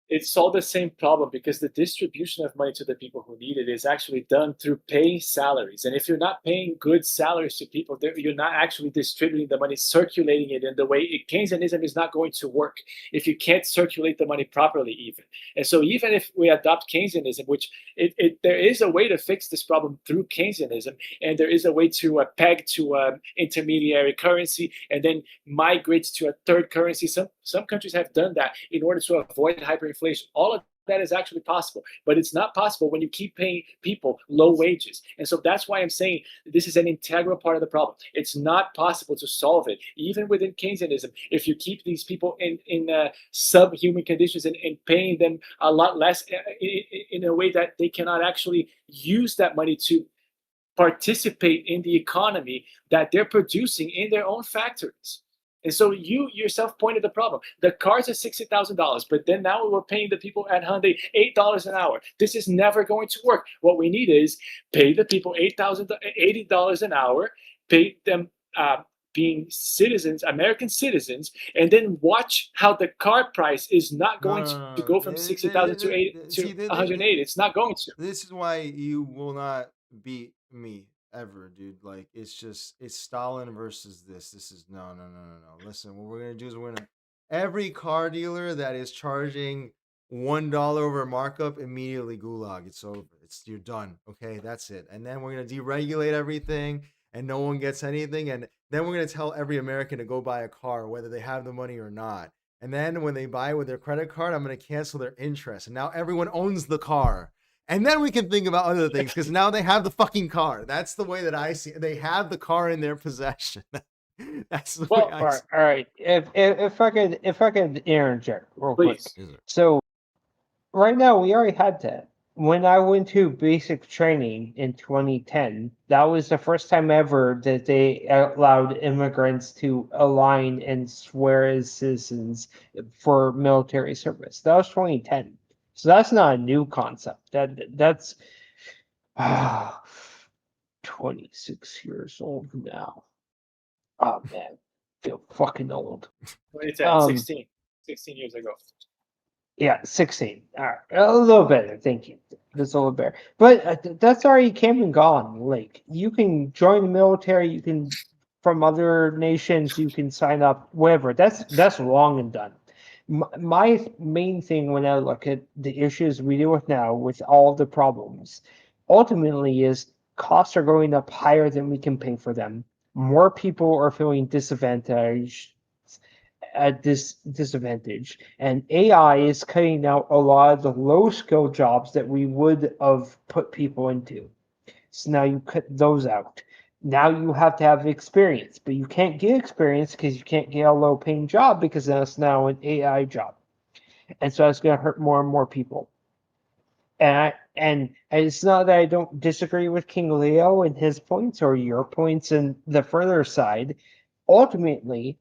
It's all the same problem, because the distribution of money to the people who need it is actually done through paying salaries. And if you're not paying good salaries to people, you're not actually distributing the money, circulating it in the way Keynesianism is not going to work if you can't circulate the money properly even. And so even if we adopt Keynesianism, which there is a way to fix this problem through Keynesianism, and there is a way to peg to intermediary currency and then migrate to a third currency. Some countries have done that in order to avoid hyperinflation. All of that is actually possible, but it's not possible when you keep paying people low wages. And so that's why I'm saying this is an integral part of the problem. It's not possible to solve it, even within Keynesianism, if you keep these people in subhuman conditions and paying them a lot less in a way that they cannot actually use that money to participate in the economy that they're producing in their own factories. And so you yourself pointed the problem. The cars are $60,000, but then now we're paying the people at Hyundai $8 an hour. This is never going to work. What we need is pay the people $80 an hour, pay them being citizens, American citizens, and then watch how the car price is not going to go from 60,000 to 180. It's not going to. This is why you will not beat me ever, dude. Like, it's Stalin versus this. This is no. Listen, what we're gonna do is every car dealer that is charging $1 over markup, immediately gulag. It's over. You're done. Okay, that's it. And then we're gonna deregulate everything, and no one gets anything. And then we're gonna tell every American to go buy a car, whether they have the money or not. And then when they buy it with their credit card, I'm gonna cancel their interest. And now everyone owns the car. And then we can think about other things, because now they have the fucking car. That's the way that I see it. They have the car in their possession. That's the way I see it. All right. If I could interject real quick. So right now we already had that. When I went to basic training in 2010, that was the first time ever that they allowed immigrants to align and swear as citizens for military service. That was 2010. So that's not a new concept. That's 26 years old now. Oh man, I feel fucking old. 16 years ago. Yeah, 16. All right, a little better. Thank you. That's a little better. But that's already came and gone. Like, you can join the military. You can, from other nations, you can sign up. Whatever. That's long and done. My main thing when I look at the issues we deal with now, with all the problems, ultimately is costs are going up higher than we can pay for them. More people are feeling disadvantaged at this disadvantage, and AI is cutting out a lot of the low-skill jobs that we would have put people into. So now you cut those out. Now you have to have experience, but you can't get experience because you can't get a low-paying job, because that's now an AI job. And so it's going to hurt more and more people. And it's not that I don't disagree with King Leo and his points or your points and the further side. Ultimately,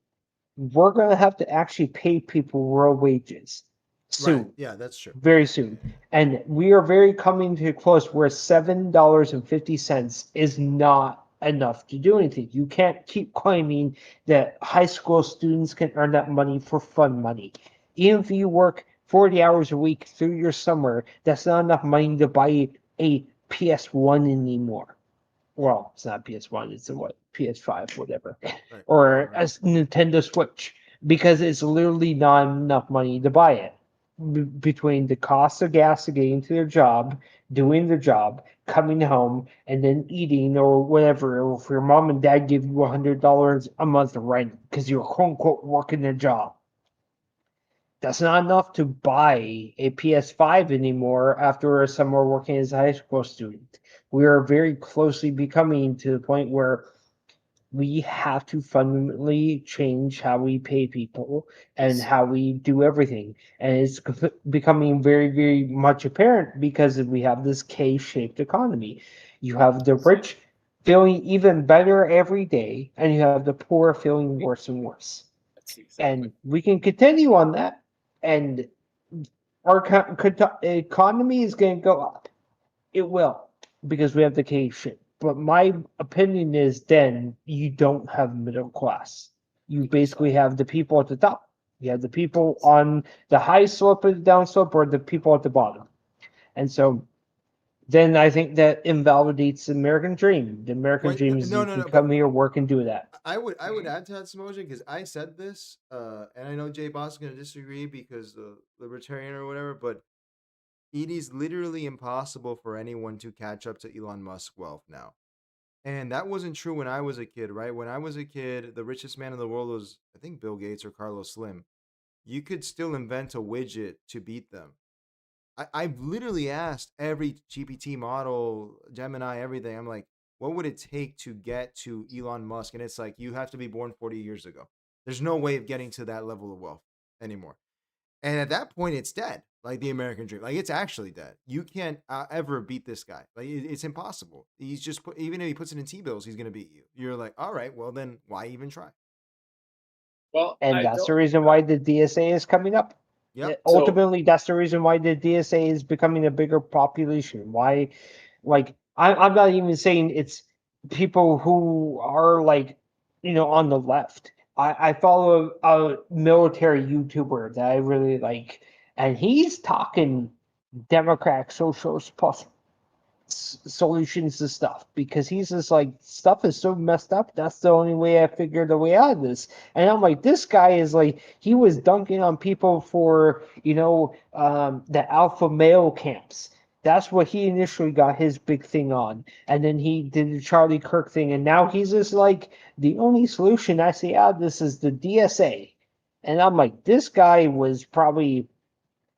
we're going to have to actually pay people real wages soon. Right. Yeah, that's true. Very soon. And we are very coming to close where $7.50 is not enough to do anything. You can't keep claiming that high school students can earn that money for fun money. Even if you work 40 hours a week through your summer, that's not enough money to buy a PS1 anymore. Well, it's not PS1, it's a PS5, whatever. Right. Or a Nintendo Switch, because it's literally not enough money to buy it. Between the cost of gas to getting to their job, doing the job, coming home, and then eating or whatever. Or if your mom and dad give you $100 a month rent because you're quote unquote working a job, that's not enough to buy a PS5 anymore after a summer working as a high school student. We are very closely becoming to the point where we have to fundamentally change how we pay people and how we do everything. And it's becoming very, very much apparent because we have this K-shaped economy. You have the rich feeling even better every day, and you have the poor feeling worse and worse. And we can continue on that, and our economy is going to go up. It will, because we have the K-shape. But my opinion is then you don't have middle class. You basically have the people at the top. You have the people on the high slope or the down slope, or the people at the bottom. And so then I think that invalidates the American dream. The American dream is you can come here, work, and do that. I would add to that, Samoja, because I said this, and I know Jay Boss is going to disagree because the libertarian or whatever, but it is literally impossible for anyone to catch up to Elon Musk's wealth now. And that wasn't true when I was a kid, right? When I was a kid, the richest man in the world was, I think, Bill Gates or Carlos Slim. You could still invent a widget to beat them. I've literally asked every GPT model, Gemini, everything. I'm like, what would it take to get to Elon Musk? And it's like, you have to be born 40 years ago. There's no way of getting to that level of wealth anymore. And at that point, it's dead. Like the American dream. Like, it's actually dead. You can't ever beat this guy. Like, it's impossible. He's just even if he puts it in T-bills, he's going to beat you. You're like, all right, well, then why even try? Well, and that's the reason why the DSA is coming up. Yep. Ultimately, that's the reason why the DSA is becoming a bigger population. Why, like, I'm not even saying it's people who are like, on the left. I follow a military YouTuber that I really like, and he's talking Democrat socialist plus solutions to stuff, because he's just like, stuff is so messed up. That's the only way I figured the way out of this. And I'm like, this guy is like, he was dunking on people for, the alpha male camps. That's what he initially got his big thing on. And then he did the Charlie Kirk thing. And now he's just like, the only solution I see out of this is the DSA. And I'm like, this guy was probably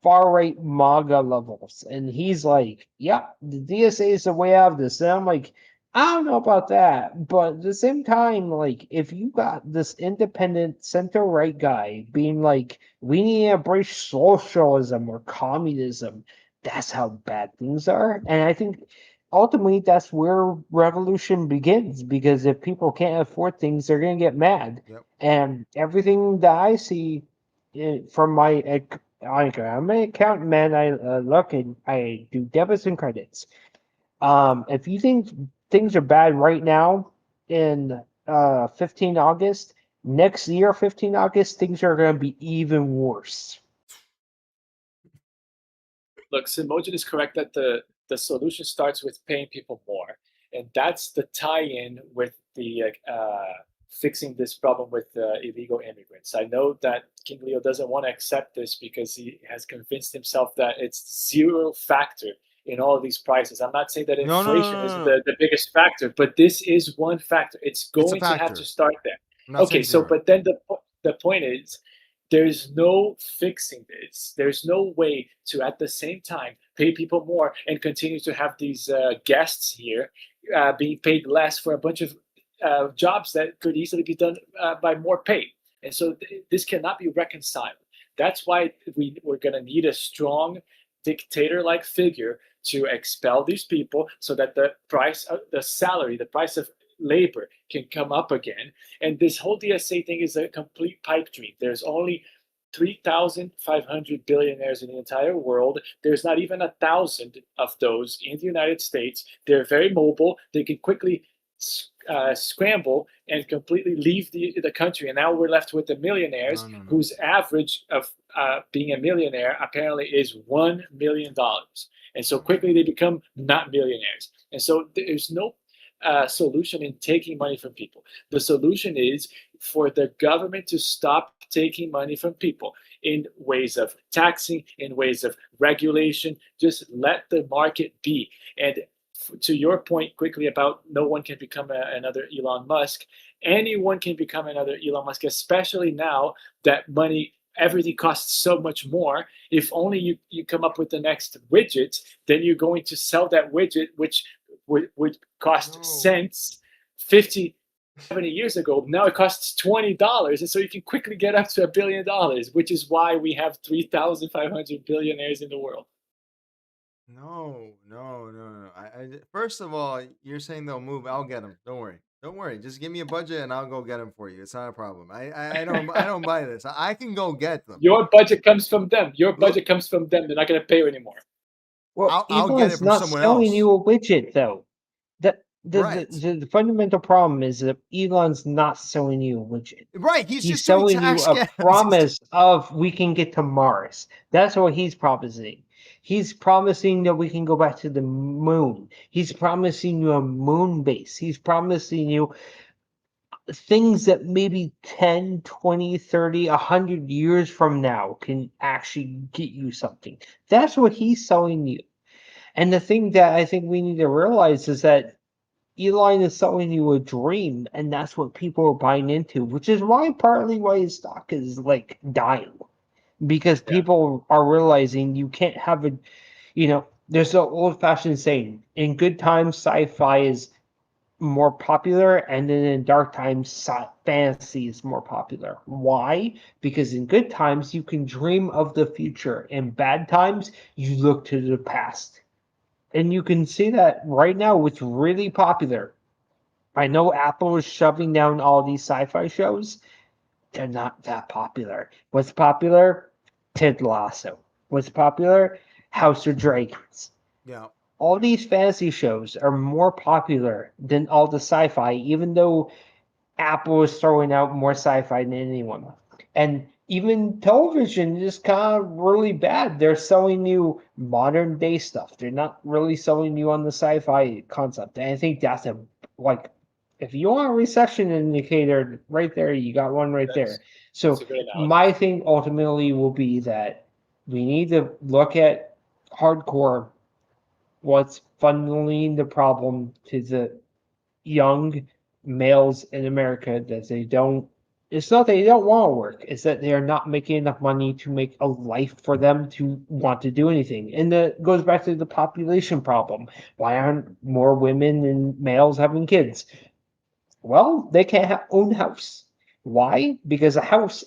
far-right MAGA levels. And he's like, yeah, the DSA is the way out of this. And I'm like, I don't know about that. But at the same time, like, if you got this independent center-right guy being like, we need to embrace socialism or communism, that's how bad things are. And I think ultimately that's where revolution begins, because if people can't afford things, they're going to get mad. Yep. And everything that I see from my I'm an accountant, man. I look and I do debits and credits. If you think things are bad right now in 15 August, next year, 15 August, things are going to be even worse. Look, Simojin is correct that the solution starts with paying people more. And that's the tie-in with the fixing this problem with illegal immigrants. I know that King Leo doesn't want to accept this because he has convinced himself that it's zero factor in all of these prices. I'm not saying that inflation is the biggest factor, but this is one factor. It's going to have to start there. Okay, so but then the point is, there's no fixing this. There's no way to, at the same time, pay people more and continue to have these guests here being paid less for a bunch of jobs that could easily be done by more pay. And so this cannot be reconciled. That's why we're going to need a strong dictator-like figure to expel these people so that the price of the salary, the price of labor can come up again. And this whole DSA thing is a complete pipe dream. There's only 3,500 billionaires in the entire world. There's not even 1,000 of those in the United States. They're very mobile. They can quickly scramble and completely leave the country. And now we're left with the millionaires whose average of being a millionaire apparently is $1 million. And so quickly they become not millionaires. And so there's no solution in taking money from people. The solution is for the government to stop taking money from people in ways of taxing, in ways of regulation. Just let the market be. And to your point quickly about no one can become another Elon Musk, anyone can become another Elon Musk, especially now that everything costs so much more. If only you come up with the next widget, then you're going to sell that widget, which would cost cents, 50 70 years ago. Now it costs $20, and so you can quickly get up to $1 billion, which is why we have 3,500 billionaires in the world. No. First of all, you're saying they'll move. I'll get them. Don't worry. Just give me a budget and I'll go get them for you. It's not a problem. I don't buy this. I can go get them. Your budget comes from them. They're not going to pay you anymore. Well, I'll get it Elon's from not someone selling else. you a widget, though. Right. The fundamental problem is that Elon's not selling you a widget. Right. He's just doing selling you tax a scams. promise of we can get to Mars. That's what he's promising. He's promising that we can go back to the moon. He's promising you a moon base. He's promising you things that maybe 10, 20, 30, 100 years from now can actually get you something. That's what he's selling you. And the thing that I think we need to realize is that Elon is selling you a dream, and that's what people are buying into, which is partly why his stock is like dying. Because people are realizing you can't have there's an old-fashioned saying, in good times, sci-fi is more popular, and then in dark times, fantasy is more popular. Why? Because in good times, you can dream of the future. In bad times, you look to the past. And you can see that right now, what's really popular. I know Apple is shoving down all these sci-fi shows. They're not that popular. What's popular? Ted Lasso. What's popular? House of Dragons. Yeah. All these fantasy shows are more popular than all the sci-fi, even though Apple is throwing out more sci-fi than anyone. And even television is kind of really bad. They're selling you modern day stuff. They're not really selling you on the sci-fi concept. And I think that's if you want a recession indicator right there, you got one right there. So my thing ultimately will be that we need to look at hardcore what's funneling the problem to the young males in America, that it's not that they don't want to work, it's that they are not making enough money to make a life for them to want to do anything. And that goes back to the population problem. Why aren't more women and males having kids? Well, they can't own a house. Why? Because a house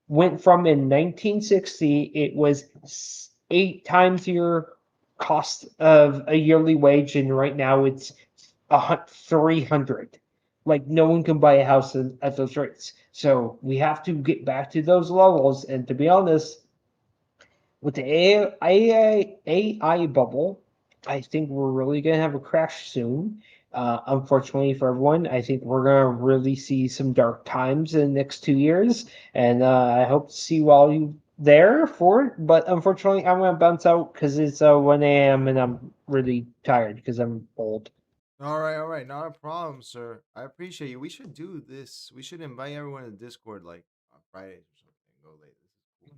went from, in 1960, it was 8 times your cost of a yearly wage, and right now it's 300. Like, no one can buy a house at those rates. So we have to get back to those levels. And to be honest, with the AI bubble, I think we're really going to have a crash soon. Unfortunately for everyone, I think we're going to really see some dark times in the next 2 years. And I hope to see you all there for it. But unfortunately, I'm going to bounce out because it's 1 a.m. and I'm really tired because I'm old. All right. Not a problem, sir. I appreciate you. We should do this. We should invite everyone to Discord like on Fridays or something. Go late. This is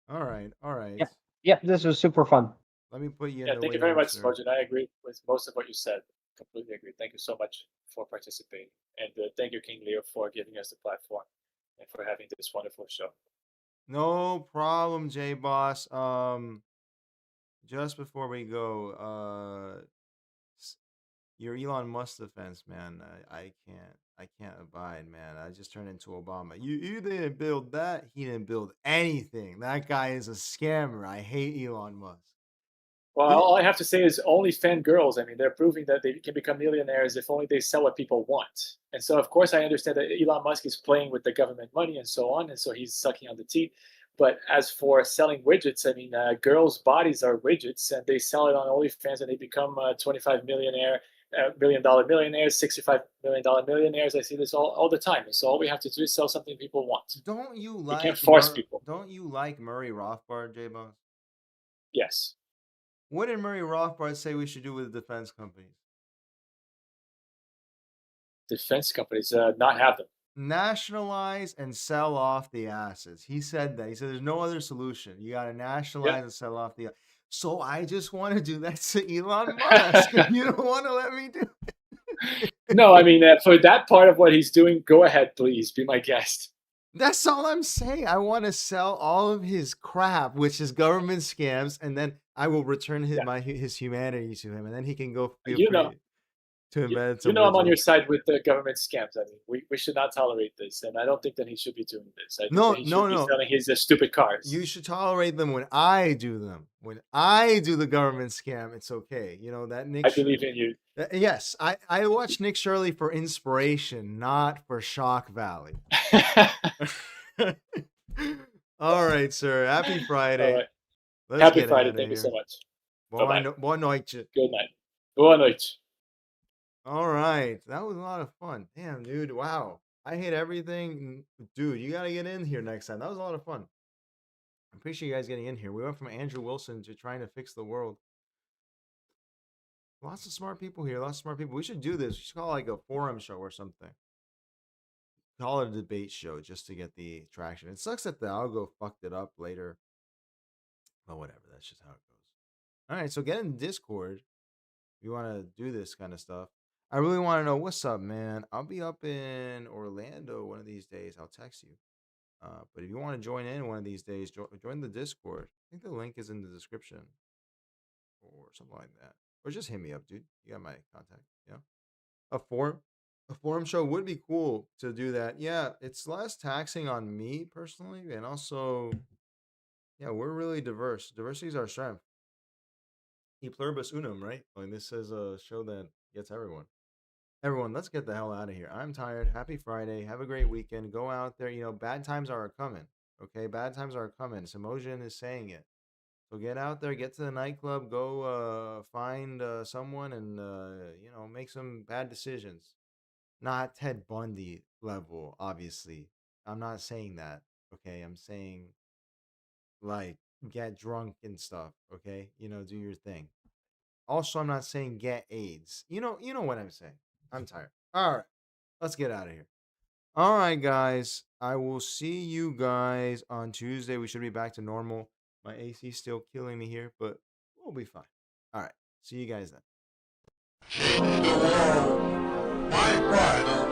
cool. All right. Yeah, this was super fun. Let me put you in the thank you very much, Sergeant. I agree with most of what you said. Completely agree. Thank you so much for participating. And thank you, King Leo, for giving us the platform and for having this wonderful show. No problem, J Boss. Just before we go, your Elon Musk defense, man, I can't abide, man. I just turned into Obama. You didn't build that. He didn't build anything. That guy is a scammer. I hate Elon Musk. Well, all I have to say is only fangirls. I mean, they're proving that they can become millionaires if only they sell what people want. And so, of course, I understand that Elon Musk is playing with the government money and so on, and so he's sucking on the teeth. But as for selling widgets, I mean, girls' bodies are widgets, and they sell it on OnlyFans, and they become $25 million millionaires, $65 million millionaires. I see this all the time. And so all we have to do is sell something people want. Don't you we can't force people. Don't you like Murray Rothbard, J-Boss? Yes. What did Murray Rothbard say we should do with defense companies? Defense companies, not have them. Nationalize and sell off the assets. He said that. He said there's no other solution. You got to nationalize and sell off the. So I just want to do that to Elon Musk. You don't want to let me do it. No, I mean, for that part of what he's doing, go ahead, please. Be my guest. That's all I'm saying. I want to sell all of his crap, which is government scams, and then I will return his humanity to him, and then he can go feel free. to embed You some know I'm on wisdom. your side with the government scams. I mean, we should not tolerate this, and I don't think that he should be doing this. I think No, that he should no, be no. selling his stupid cars. You should tolerate them when I do them. When I do the government scam, it's okay. You know that Nick. I believe in you. Yes, I watch Nick Shirley for inspiration, not for shock value. All right, sir. Happy Friday. All right. Let's Happy get Friday. outta Thank you here. so much. Boa Bye-bye. noite. Good night. Boa noite. All right. That was a lot of fun. Damn, dude. Wow. I hate everything. Dude, you got to get in here next time. That was a lot of fun. I appreciate you guys getting in here. We went from Andrew Wilson to trying to fix the world. Lots of smart people here. Lots of smart people. We should do this. We should call it like a forum show or something. Call it a debate show just to get the traction. It sucks that the algo fucked it up later. But whatever. That's just how it goes. All right. So get in Discord. If you want to do this kind of stuff. I really want to know what's up, man. I'll be up in Orlando one of these days. I'll text you. But if you want to join in one of these days, join the Discord. I think the link is in the description or something like that. Or just hit me up, dude. You got my contact. Yeah. A forum show would be cool to do that. Yeah, it's less taxing on me personally, and also, yeah, we're really diverse. Diversity is our strength. E pluribus unum, right? Like this is a show that gets everyone. Everyone, let's get the hell out of here. I'm tired. Happy Friday. Have a great weekend. Go out there. You know, bad times are coming. Okay, bad times are coming. Simosian is saying it. So get out there, get to the nightclub, go find someone, and you know, make some bad decisions. Not Ted Bundy level, obviously. I'm not saying that. Okay, I'm saying like get drunk and stuff. Okay, you know, do your thing. Also, I'm not saying get AIDS. You know what I'm saying. I'm tired. All right, let's get out of here. All right, guys. I will see you guys on Tuesday. We should be back to normal. My AC is still killing me here, but we'll be fine. All right. See you guys then. My pride.